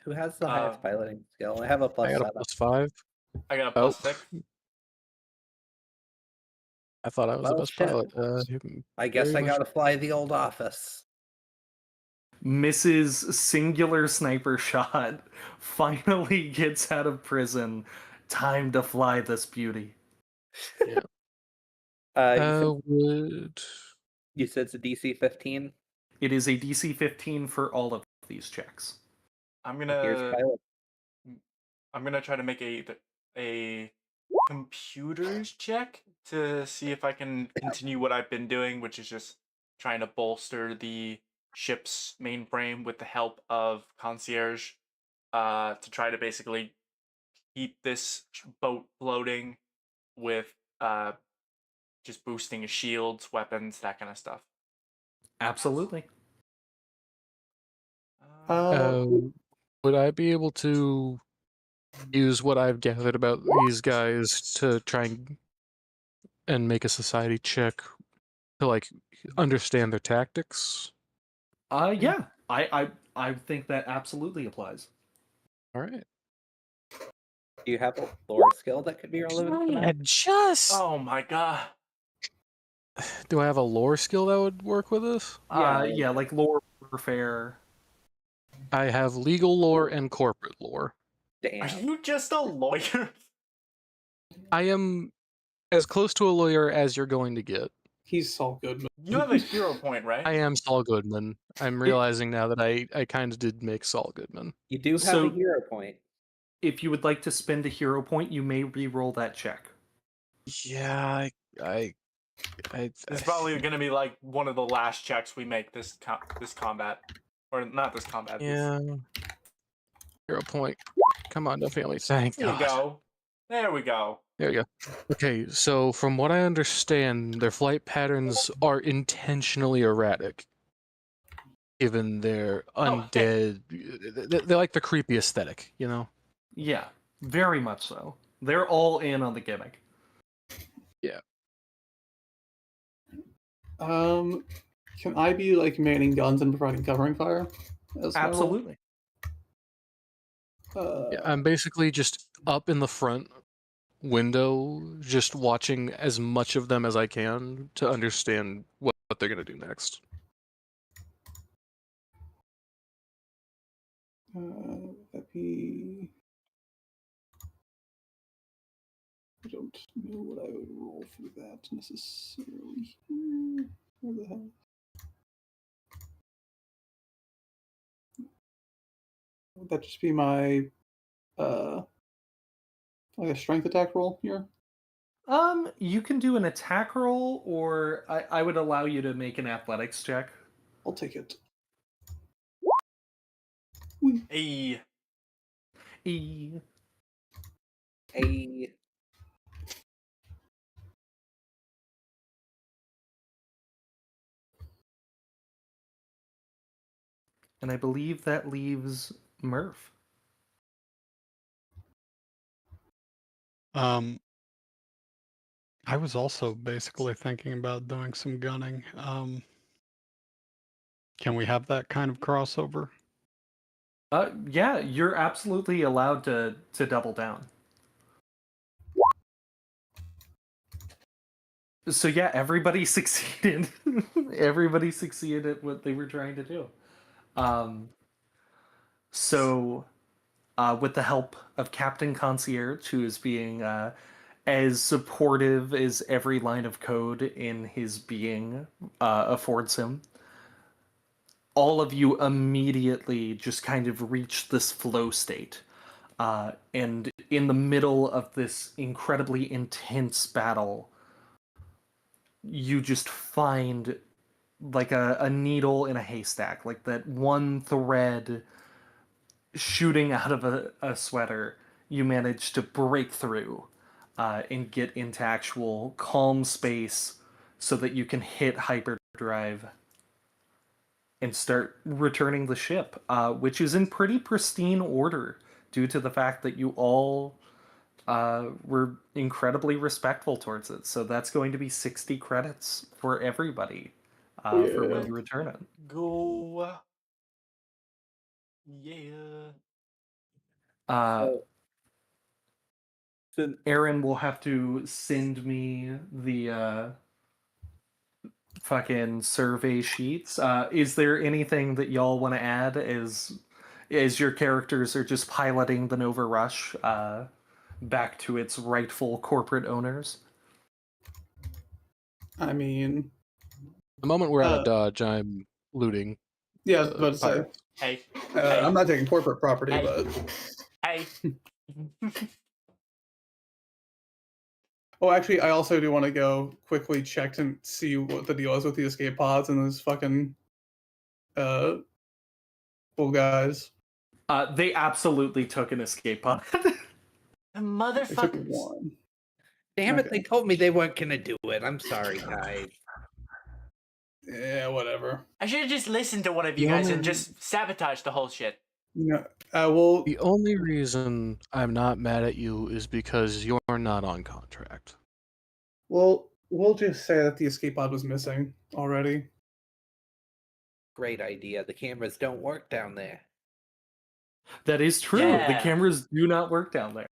Who has the highest piloting skill? I have a I got +7. a +5. I got a +6. I thought I was the Well, best shit. pilot. I guess very I much- gotta fly the old office. Mrs. Singular Sniper Shot finally gets out of prison. Time to fly this beauty. You said, would you said it's a DC 15. It is a DC 15 for all of these checks. I'm Here's gonna try to make a computers check to see if I can continue what I've been doing, which is just trying to bolster the ship's mainframe with the help of concierge, to try to basically keep this boat floating with just boosting shields, weapons, that kind of stuff. Absolutely. would I be able to use what I've gathered about these guys to try and make a society check to like understand their tactics? Yeah. I think that absolutely applies. All right. Do you have a lore skill that could be relevant to that? Oh my god. Do I have a lore skill that would work with this? Yeah, like lore warfare. I have legal lore and corporate lore. Are Damn. you just a lawyer? I am as close to a lawyer as you're going to get. He's Saul Goodman. You have a hero point, right? I am Saul Goodman. I'm realizing now that I kind of did make Saul Goodman. You do have So- a hero point. If you would like to spend a hero point, you may re-roll that check. Yeah, It's probably going to be like one of the last checks we make this combat, or not this combat. yeah. Hero point. Come on, no family. Thank There you God. go. There we go. There you go. Okay, so from what I understand, their flight patterns are intentionally erratic. Given their undead, they like the creepy aesthetic, you know? Yeah, very much so. They're all in on the gimmick. Yeah. Can I be like manning guns and providing covering fire? As my role? Absolutely. Yeah, I'm basically just up in the front window, just watching as much of them as I can to understand what they're gonna do next. That be. I don't know what I would roll for that necessarily. Where the hell? Would that just be my like a strength attack roll here? You can do an attack roll, or I would allow you to make an athletics check. I'll take it. Hey. E. A And I believe that leaves Murph. I was also basically thinking about doing some gunning. Can we have that kind of crossover? Yeah, you're absolutely allowed to double down. So yeah, everybody succeeded. Everybody succeeded at what they were trying to do. So, with the help of Captain Concierge, who is being as supportive as every line of code in his being affords him, all of you immediately just kind of reach this flow state. And in the middle of this incredibly intense battle, you just find like a needle in a haystack, like that one thread shooting out of a sweater. You manage to break through and get into actual calm space so that you can hit hyperdrive and start returning the ship, which is in pretty pristine order due to the fact that you all were incredibly respectful towards it. So that's going to be 60 credits for everybody for when you return it. Go. Yeah. So Aaron will have to send me the fucking survey sheets. Is there anything that y'all want to add as your characters are just piloting the Nova Rush back to its rightful corporate owners? I mean, The moment we're out of Dodge, I'm looting. yeah, I was about to say. pirates. Hey. I'm not taking corporate property, Hey. but. Hey. Oh, actually, I also do want to go quickly check to see what the deal is with the escape pods and those fucking bull guys. They absolutely took an escape pod. The I took motherfuckers. one. damn it, Okay. they told me they weren't gonna do it. I'm sorry, guys. Yeah, whatever. I should have just listened to one of you The guys and only- just sabotaged the whole shit. You know, well, The only reason I'm not mad at you is because you're not on contract. we'll just say that the escape pod was missing already. Great idea. The cameras don't work down there. That is true. Yeah. The cameras do not work down there.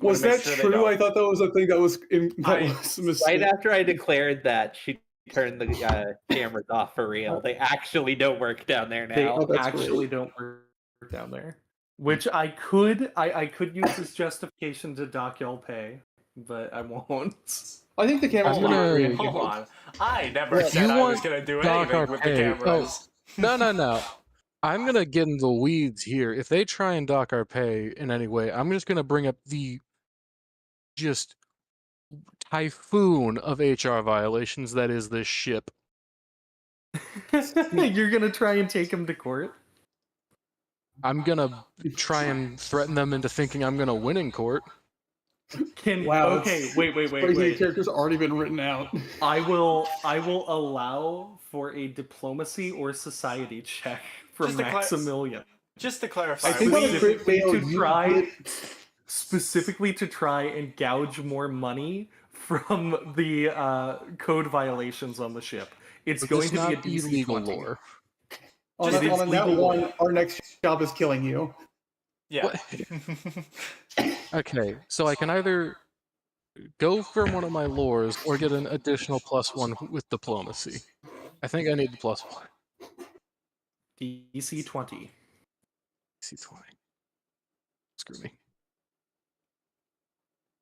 Was make that sure they true? don't. I thought that was a thing that was I- was a mistake. Right after I declared that, she turned the cameras off for real. They actually don't work down there They now. Oh, that's actually great. don't work down there. Which I could use as justification to dock y'all pay, but I won't. I think the cameras Hold are gonna- really Hold on. I never Yeah. said You I was want gonna do dock anything our with pay. the cameras. No. I'm gonna get in the weeds here. If they try and dock our pay in any way, I'm just gonna bring up the just typhoon of HR violations that is this ship. You're gonna try and take him to court? I'm gonna try and threaten them into thinking I'm gonna win in court. Wow. Okay, wait. Crazy the character's already been written out. I will allow for a diplomacy or society check from Just to Maximilian. Just to clarify, I think on a crit Specifically fail, to you try get- specifically to try and gouge more money from the code violations on the ship. It's But going it's to not be a DC illegal 20. lore. on Just that, on that legal. one, our next job is killing you. yeah. What? Okay, so I can either go for one of my lores or get an additional +1 with diplomacy. I think I need the +1. DC 20. C20. Screw me.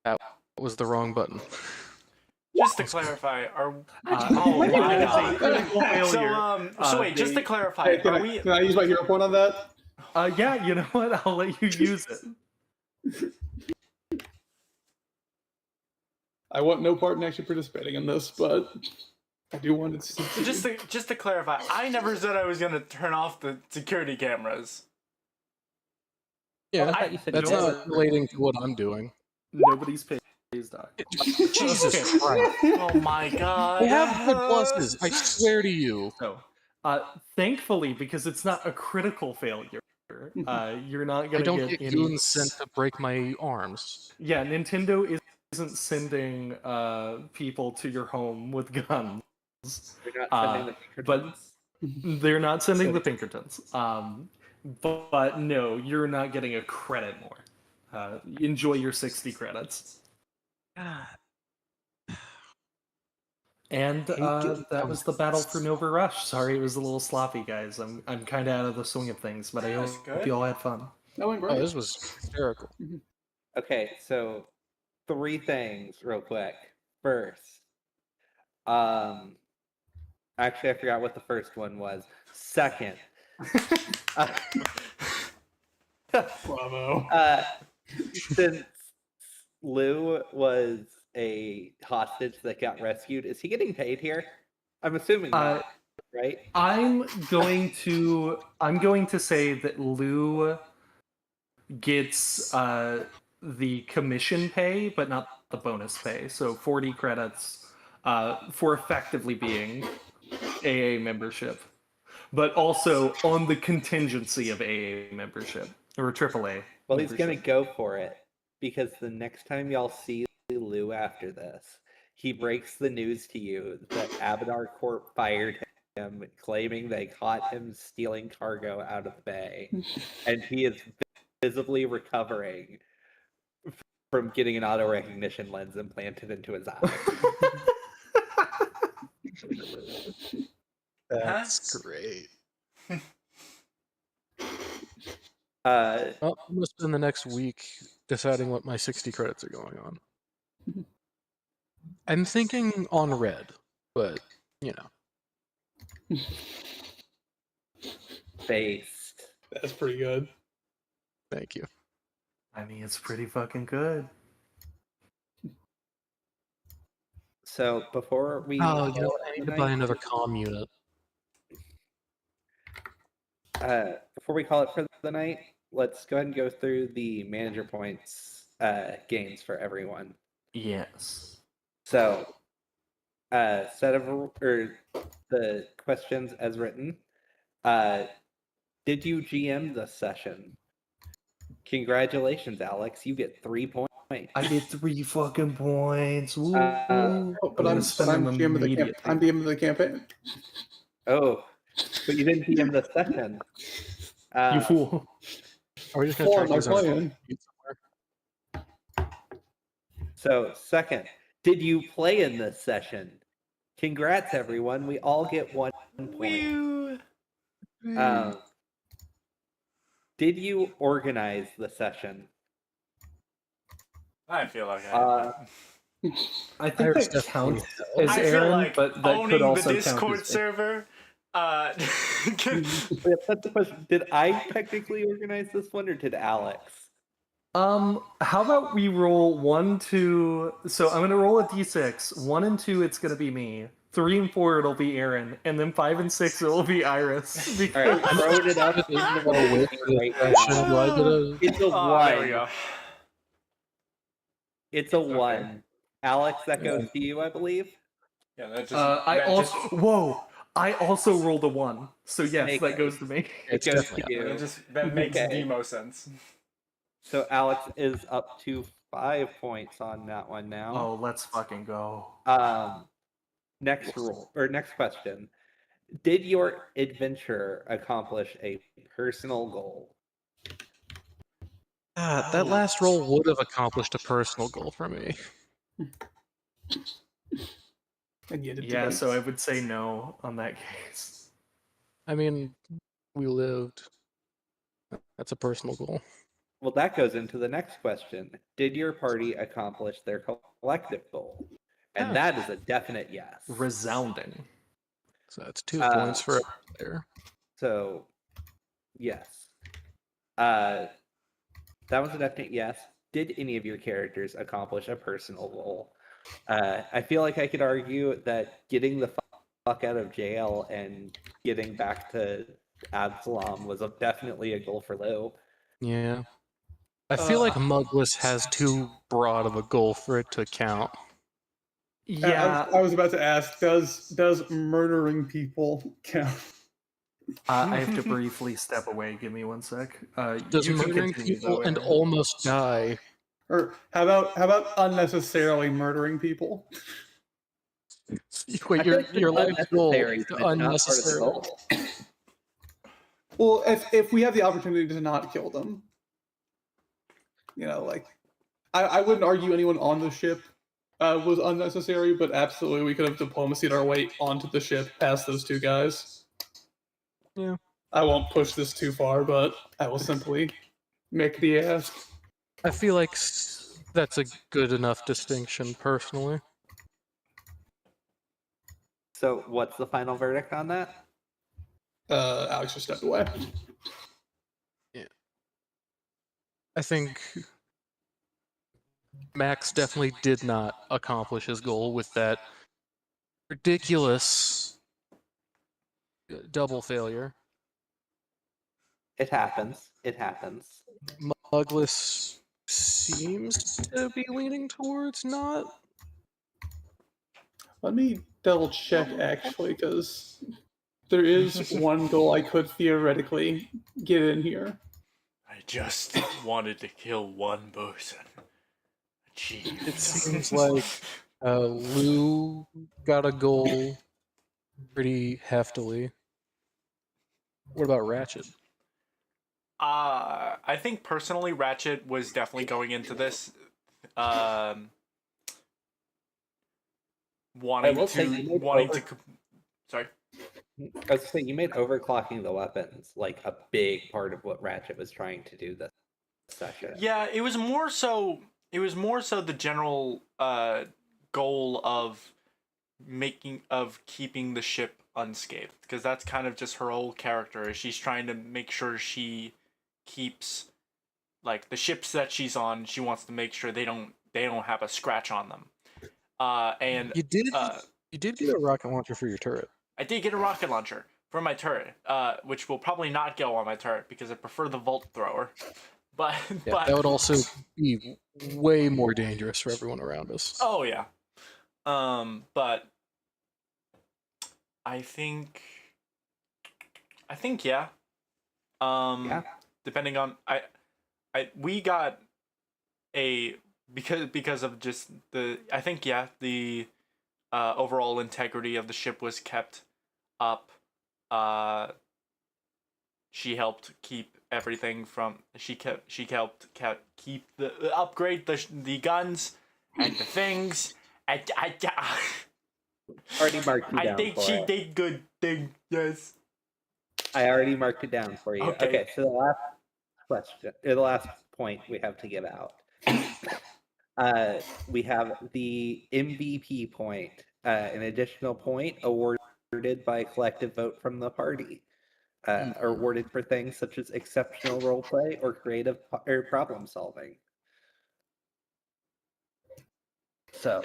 That was the wrong button. Just to clarify, are Oh my that is God. a critical failure. so wait, just to clarify, Hey, are we? can I use my hero point on that? Yeah, you know what? I'll let you use it. I want no part in actually participating in this, but I do want it to So just to clarify, I never said I was gonna turn off the security cameras. Yeah, I thought you said that's you not relating to what I'm doing. Nobody's pays doc. Jesus Christ. Oh my God! I have good pluses, I swear to you. So, thankfully, because it's not a critical failure, you're not I gonna don't get get any. goons sent to break my arms. Yeah, Nintendo is isn't sending people to your home with guns. They're not sending the but Pinkertons. they're not sending the Pinkertons. But no, you're not getting a credit more. Enjoy your 60 credits. And that was the battle for Nova Rush. Sorry, it was a little sloppy, guys. I'm kind of out of the swing of things, but I That's hope good. you all had fun. That went Oh, great. this was hysterical. Okay, so 3 things real quick. First, actually, I forgot what the first one was. Second, Bravo. since Lou was a hostage that got rescued, is he getting paid here? I'm assuming not, right? I'm going to say that Lou gets the commission pay, but not the bonus pay. So 40 credits for effectively being AA membership, but also on the contingency of AA membership or AAA. Well, he's membership. gonna go for it because the next time y'all see Lou after this, he breaks the news to you that Abadar Corp fired him, claiming they caught him stealing cargo out of the bay, and he is visibly recovering from getting an auto recognition lens implanted into his eye. That's great. Uh, Well, I must spend the next week deciding what my 60 credits are going on. I'm thinking on red, but you know. based. That's pretty good. Thank you. I mean, it's pretty fucking good. So before we Oh, you call know, it I need the to buy night- another comm unit. before we call it for the night, let's go ahead and go through the manager points gains for everyone. Yes. So, set of or the questions as written. Did you GM the session? Congratulations, Alex. You get 3 points. I get 3 fucking points. Woo. Oh, but gonna I'm spend them GM of the immediately. I'm DM of the campaign. Oh, but you didn't GM the session. You fool. Are we just gonna Hold track on, my these on plan. somewhere? So, second, did you play in this session? Congrats, everyone. We all get 1 point. Did you organize the session? I feel like I I think Iris that definitely counts has. as I feel Aaron, like but that owning could the also Discord count as me. server. Wait, that's the question. Did I technically organize this one, or did Alex? How about we roll 1, 2. So I'm gonna roll a d6. 1 and 2, it's gonna be me. 3 and 4, it'll be Aaron, and then 5 and 6, it'll be Iris. All right, Because throwing it up in the roll right Session, do I now. get a... It's a Oh, there we go. one. It's a one. Alex, that goes to you, I believe. Yeah, that just. I also rolled a 1. So yes, Make that it. goes to me. It It's goes to definitely you. that makes Okay. the most sense. So Alex is up to 5 points on that one now. Oh, let's fucking go. Next rule or next question. Did your adventure accomplish a personal goal? That last roll would have accomplished a personal goal for me. And yet it Yeah, didn't. so I would say no on that case. I mean, we lived. That's a personal goal. Well, that goes into the next question. Did your party accomplish their collective goal? And Yeah. that is a definite yes. Resounding. So that's 2 points for a player. So, yes. That was a definite yes. Did any of your characters accomplish a personal goal? I feel like I could argue that getting the fuck out of jail and getting back to Absalom was definitely a goal for Lou. Yeah. I feel like Mugless has too broad of a goal for it to count. Yeah, I was about to ask, does murdering people count? I have to briefly step away. Give me 1 sec. Does You can murdering continue, people though, and Aaron. almost die Or how about unnecessarily murdering people? Wait, I feel like your it's life's goal unnecessary, is but not part of the unnecessary. goal. Well, if we have the opportunity to not kill them, you know, like I wouldn't argue anyone on the ship was unnecessary, but absolutely we could have diplomacied our way onto the ship past those two guys. Yeah. I won't push this too far, but I will simply make the ask. I feel like that's a good enough distinction, personally. So, what's the final verdict on that? Alex just stepped away. I think Max definitely did not accomplish his goal with that ridiculous double failure. It happens. It happens. Muglis seems to be leaning towards not. Let me double check actually, because there is one goal I could theoretically get in here. I just wanted to kill one person. Achieved. It seems like Lou got a goal pretty heftily. What about Ratchet? I think personally, Ratchet was definitely going into this, wanting will say you made sorry. I was saying you made overclocking the weapons like a big part of what Ratchet was trying to do this session. Yeah, it was more so. It was more so the general goal of keeping the ship unscathed, because that's kind of just her whole character. She's trying to make sure she keeps, like, the ships that she's on. She wants to make sure they don't have a scratch on them. And You did get a rocket launcher for your turret. I did get a rocket launcher for my turret, which will probably not go on my turret because I prefer the Volt Thrower. But, Yeah, that would also be way more dangerous for everyone around us. Oh yeah. But I think yeah. Yeah. Depending on we got a because of just the overall integrity of the ship was kept up. She helped keep everything from she helped keep the upgrade the guns and the things. Already marked you I down think for she it. did good thing. Yes. I already marked it down for you. Okay. Okay, so the last question, or the last point we have to give out. We have the MVP point, an additional point awarded by collective vote from the party, awarded for things such as exceptional roleplay or creative or problem solving. So,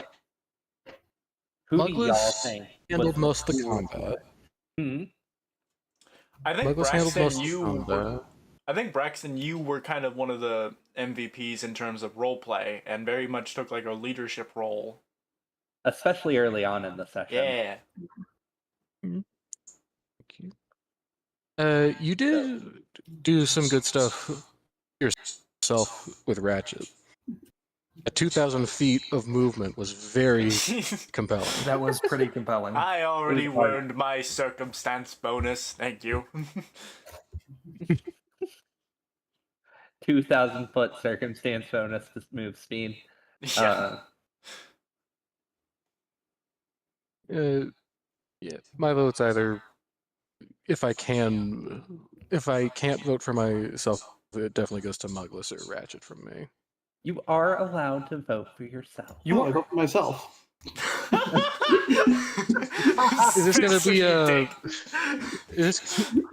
who do y'all Muglis think handled was most of the cool? combat. I think Muglis handled most Braxton, of the combat. I think Braxton, you were kind of one of the MVPs in terms of roleplay, and very much took like a leadership role. Especially early on in the session. Yeah. You did do some good stuff yourself with Ratchet. At 2,000 feet of movement was very compelling. That was pretty compelling. I already It was hard. earned my circumstance bonus. Thank you. 2,000-foot circumstance bonus to move speed. Yeah. Yeah, my vote's either if I can't vote for myself, it definitely goes to Muglis or Ratchet from me. You are allowed to vote for yourself. You want to vote for myself? Is this gonna be a?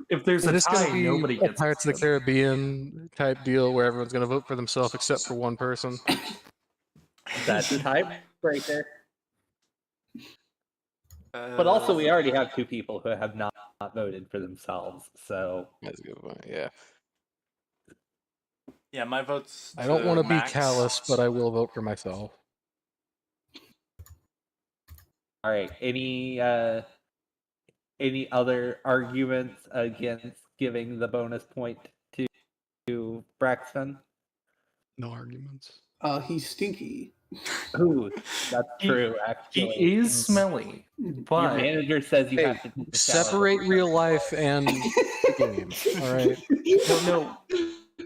If there's a Is this tie, gonna be nobody a gets Pirates of the it. Caribbean type deal where everyone's gonna vote for themselves except for one person? That's a tiebreaker. But also, we already have two people who have not voted for themselves. So That's a good point. Yeah, Yeah, my vote's. I don't want to be Max. callous, but I will vote for myself. all right, any other arguments against giving the bonus point to Braxton? No arguments. He's stinky. Ooh, that's He- true. He Actually, is smelly, your but manager says you Hey, have to take a shower separate before real you life and the game. All right. no,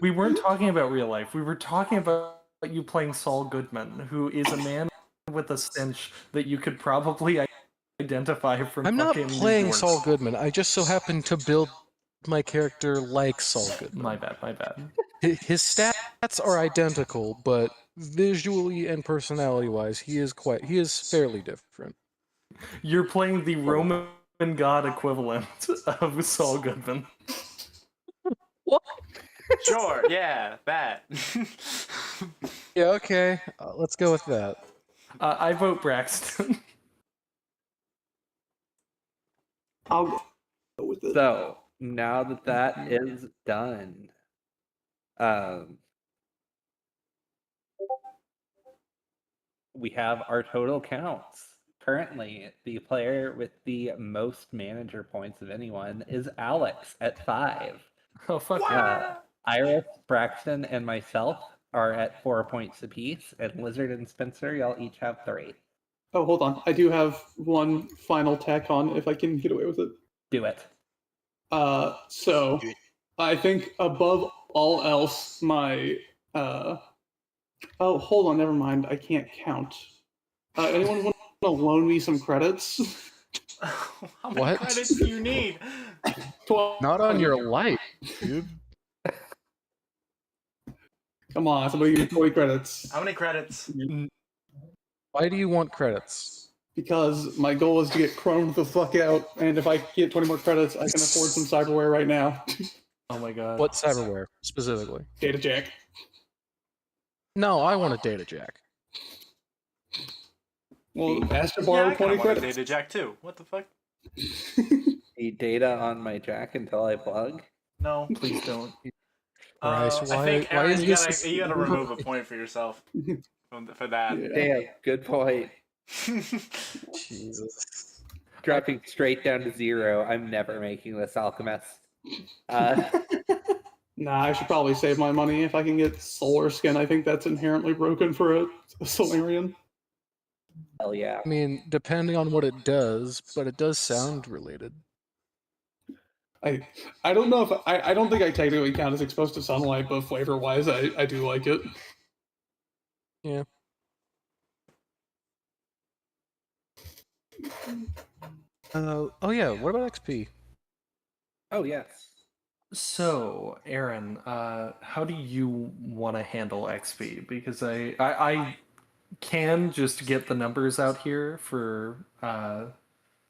we weren't talking about real life. We were talking about you playing Saul Goodman, who is a man with a stench that you could probably identify from. I'm not fucking New playing York. Saul Goodman. I just so happen to build my character like Saul Goodman. My bad. My bad. His stats are identical, but visually and personality-wise, he is fairly different. You're playing the Roman god equivalent of Saul Goodman. Sure, yeah, that. Yeah, okay. Let's go with that. I vote Braxton. I'll go with it. So now that that is done, we have our total counts. Currently, the player with the most manager points of anyone is Alex at 5. Oh fuck yeah. Iris, Braxton, and myself are at 4 points apiece, and Lizard and Spencer, y'all each have 3. Oh, hold on. I do have one final tack on if I can get away with it. Do it. So I think above all else, my oh, hold on, never mind. I can't count. Anyone want to loan me some credits? How many What? credits do you need? 12. Not on your life, dude. Come on, somebody give me 20 credits. How many credits? Why do you want credits? Because my goal is to get chromed the fuck out, and if I get 20 more credits, I can afford some cyberware right now. Oh my god. What cyberware, specifically? Data jack. No, I want a data jack. Well, ask to Yeah, borrow I 20 kind of want a credits. data jack too. What the fuck? The data on my jack until I plug. No. Please don't. Christ, I think why Aaron, is you this gotta, you gotta remove a point for yourself for that. Yeah. Damn, good point. Jesus. Dropping straight down to 0. I'm never making this alchemist. Nah, I should probably save my money if I can get solar skin. I think that's inherently broken for a Solarian. Hell yeah. I mean, depending on what it does, but it does sound related. I don't know if I don't think I technically count as exposed to sunlight, but flavor wise, I do like it. Yeah. Oh yeah, what about XP? Oh, yes. So, Aaron, how do you want to handle XP? Because I can just get the numbers out here for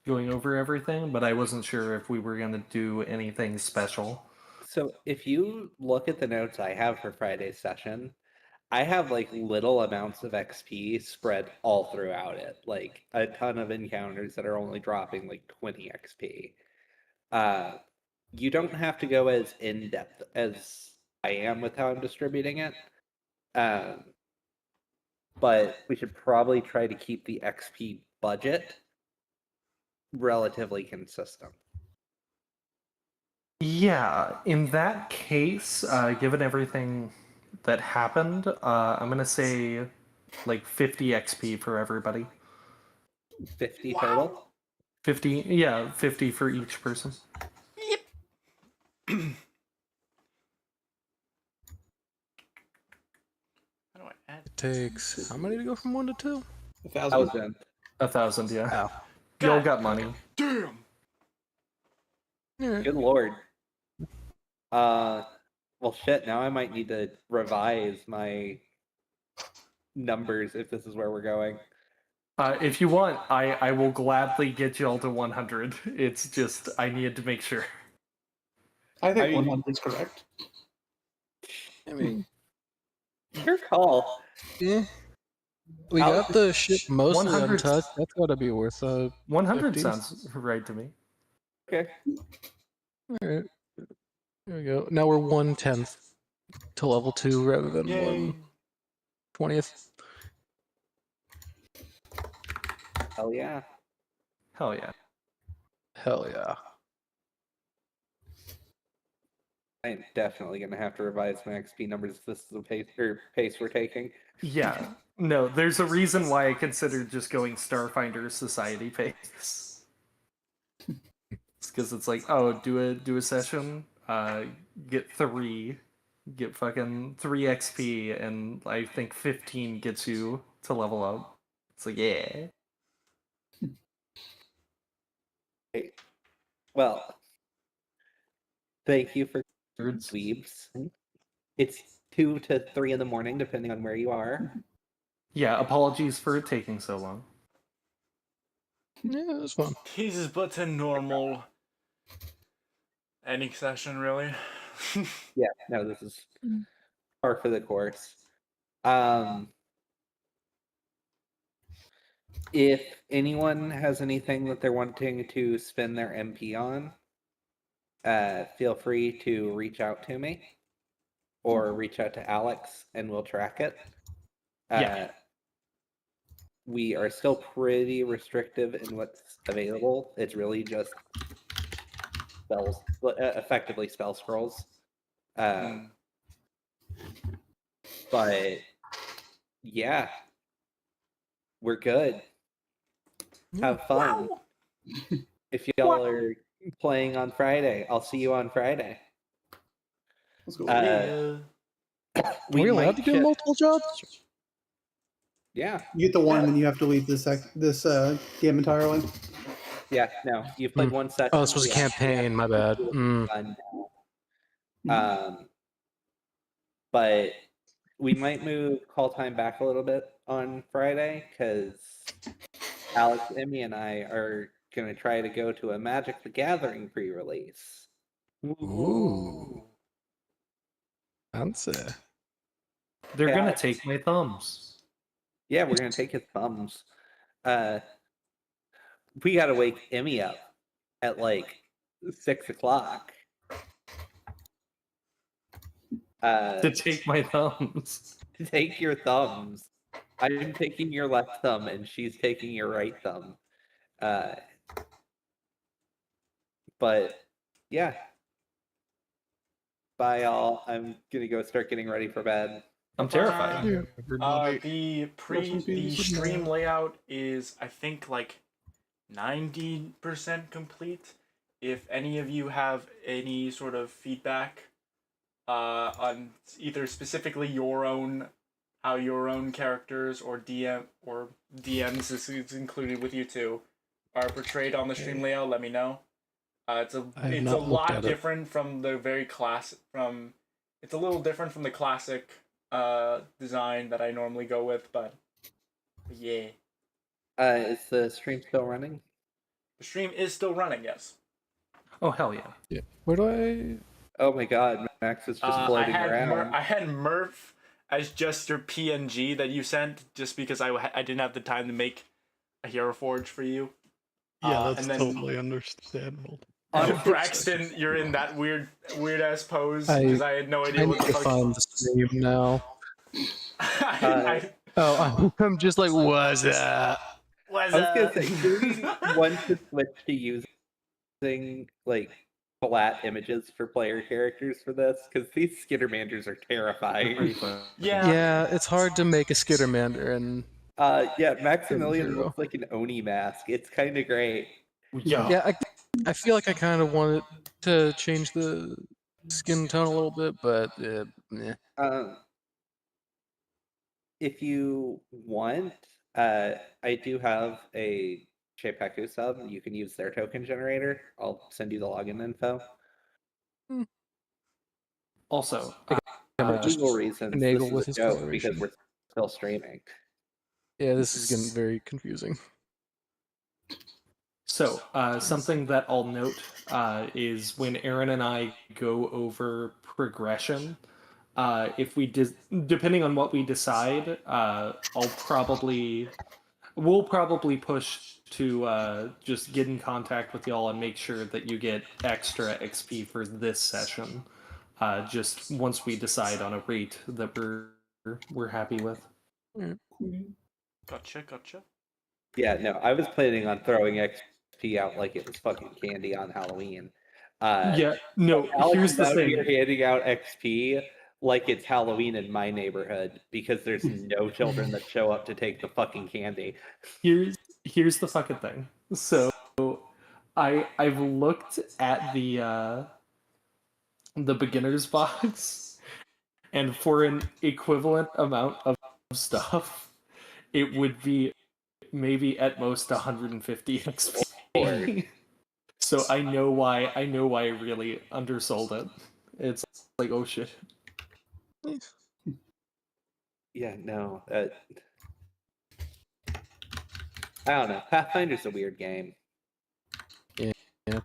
going over everything, but I wasn't sure if we were going to do anything special. So if you look at the notes I have for Friday's session, I have like little amounts of XP spread all throughout it. Like a ton of encounters that are only dropping like 20 XP. You don't have to go as in depth as I am with how I'm distributing it. But we should probably try to keep the XP budget relatively consistent. Yeah, in that case, given everything that happened, I'm going to say like 50 XP for everybody. 50 total? 50, yeah, 50 for each person. How do I add? It takes how many to go from 1 to 2? 1,000. 1,000, yeah. Oh. Y'all God got money. Damn. Alright. Good lord. Well, shit, now I might need to revise my numbers if this is where we're going. If you want, I will gladly get y'all to 100. It's just, I needed to make sure. I think I mean- 100 is correct. I mean, Your call. yeah. We got the ship mostly 100 untouched. That's got to be worth 100 50s. sounds right to me. Okay. Alright. There we go. Now we're 1/10 to level 2 rather than Yay. 1/20th. Hell yeah. Hell yeah. Hell yeah. I'm definitely gonna have to revise my XP numbers. If this is the pace we're taking. Yeah. No, there's a reason why I considered just going Starfinder Society pace. It's because it's like, oh, do a session, get 3, get fucking 3 XP, and I think 15 gets you to level up. It's like, yeah. Well, thank you for Birds. weebs. It's 2 to 3 in the morning, depending on where you are. Yeah, apologies for it taking so long. Yeah, it was fun. This is but a normal ending session, really. Yeah, no, this is par for the course. If anyone has anything that they're wanting to spend their MP on, feel free to reach out to me or reach out to Alex and we'll track it. Yeah. We are still pretty restrictive in what's available. It's really just spells, effectively spell scrolls. But yeah, we're good. Have fun. If y'all are playing on Friday, I'll see you on Friday. Let's go. We We allowed might to do ship- multiple jobs? Yeah, You get the one, and then you have to leave this game entirely. yeah. No, you played one session. Oh, this was a we campaign. My bad. done now. But we might move call time back a little bit on Friday because Alex, Emmy, and I are gonna try to go to a Magic the Gathering pre-release. Ooh. Fancy. They're Hey, gonna Alex. take my thumbs. Yeah, we're gonna take his thumbs. We gotta wake Emmy up at like 6 o'clock. To take my thumbs. Take your thumbs. I'm taking your left thumb and she's taking your right thumb. But yeah. Bye all. I'm gonna go start getting ready for bed. I'm terrified. Yeah, everybody. The stream layout is, I think, like 90% complete. If any of you have any sort of feedback on either specifically how your own characters or DMs, this is included with you too, are portrayed on the stream layout, let me know. It's a lot different from the it's a little different from the classic design that I normally go with, but yeah. Is the stream still running? The stream is still running, yes. Oh, hell yeah. Yeah. Where do I... Oh my god, Max is just floating around. I had Murph as just your PNG that you sent, just because I didn't have the time to make a Hero Forge for you. Yeah, that's and then totally understandable. Braxton, you're in that weird ass pose because I had no idea I what need the to fuck. find the stream now. I I'm just like, what's that? was I was gonna say, do we want to switch to using like flat images for player characters for this? Because these Skittermanders are terrifying. Yeah, it's hard to make a Skittermander and... Yeah, Maximilian Zero. looks like an Oni mask. It's kind of great. Yeah, I feel like I kind of wanted to change the skin tone a little bit, but If you want, I do have a Sheipaku sub. You can use their token generator. I'll send you the login info. Also, For legal reasons, finagle this with is his a joke coloration. because we're still streaming. yeah, this is getting very confusing. So, something that I'll note is when Aaron and I go over progression, if we depending on what we decide, we'll probably push to just get in contact with y'all and make sure that you get extra XP for this session. Just once we decide on a rate that we're happy with. Gotcha. Yeah, no, I was planning on throwing XP out like it was fucking candy on Halloween. Yeah, no, Alex here's is the out thing. here handing out XP like it's Halloween in my neighborhood because there's no children that show up to take the fucking candy. Here's the fucking thing. So I've looked at the beginner's box, and for an equivalent amount of stuff, it would be maybe at most 150 XP. So I know why I really undersold it. It's like, oh shit. Yeah, no. I don't know. Pathfinder's a weird game. Yeah.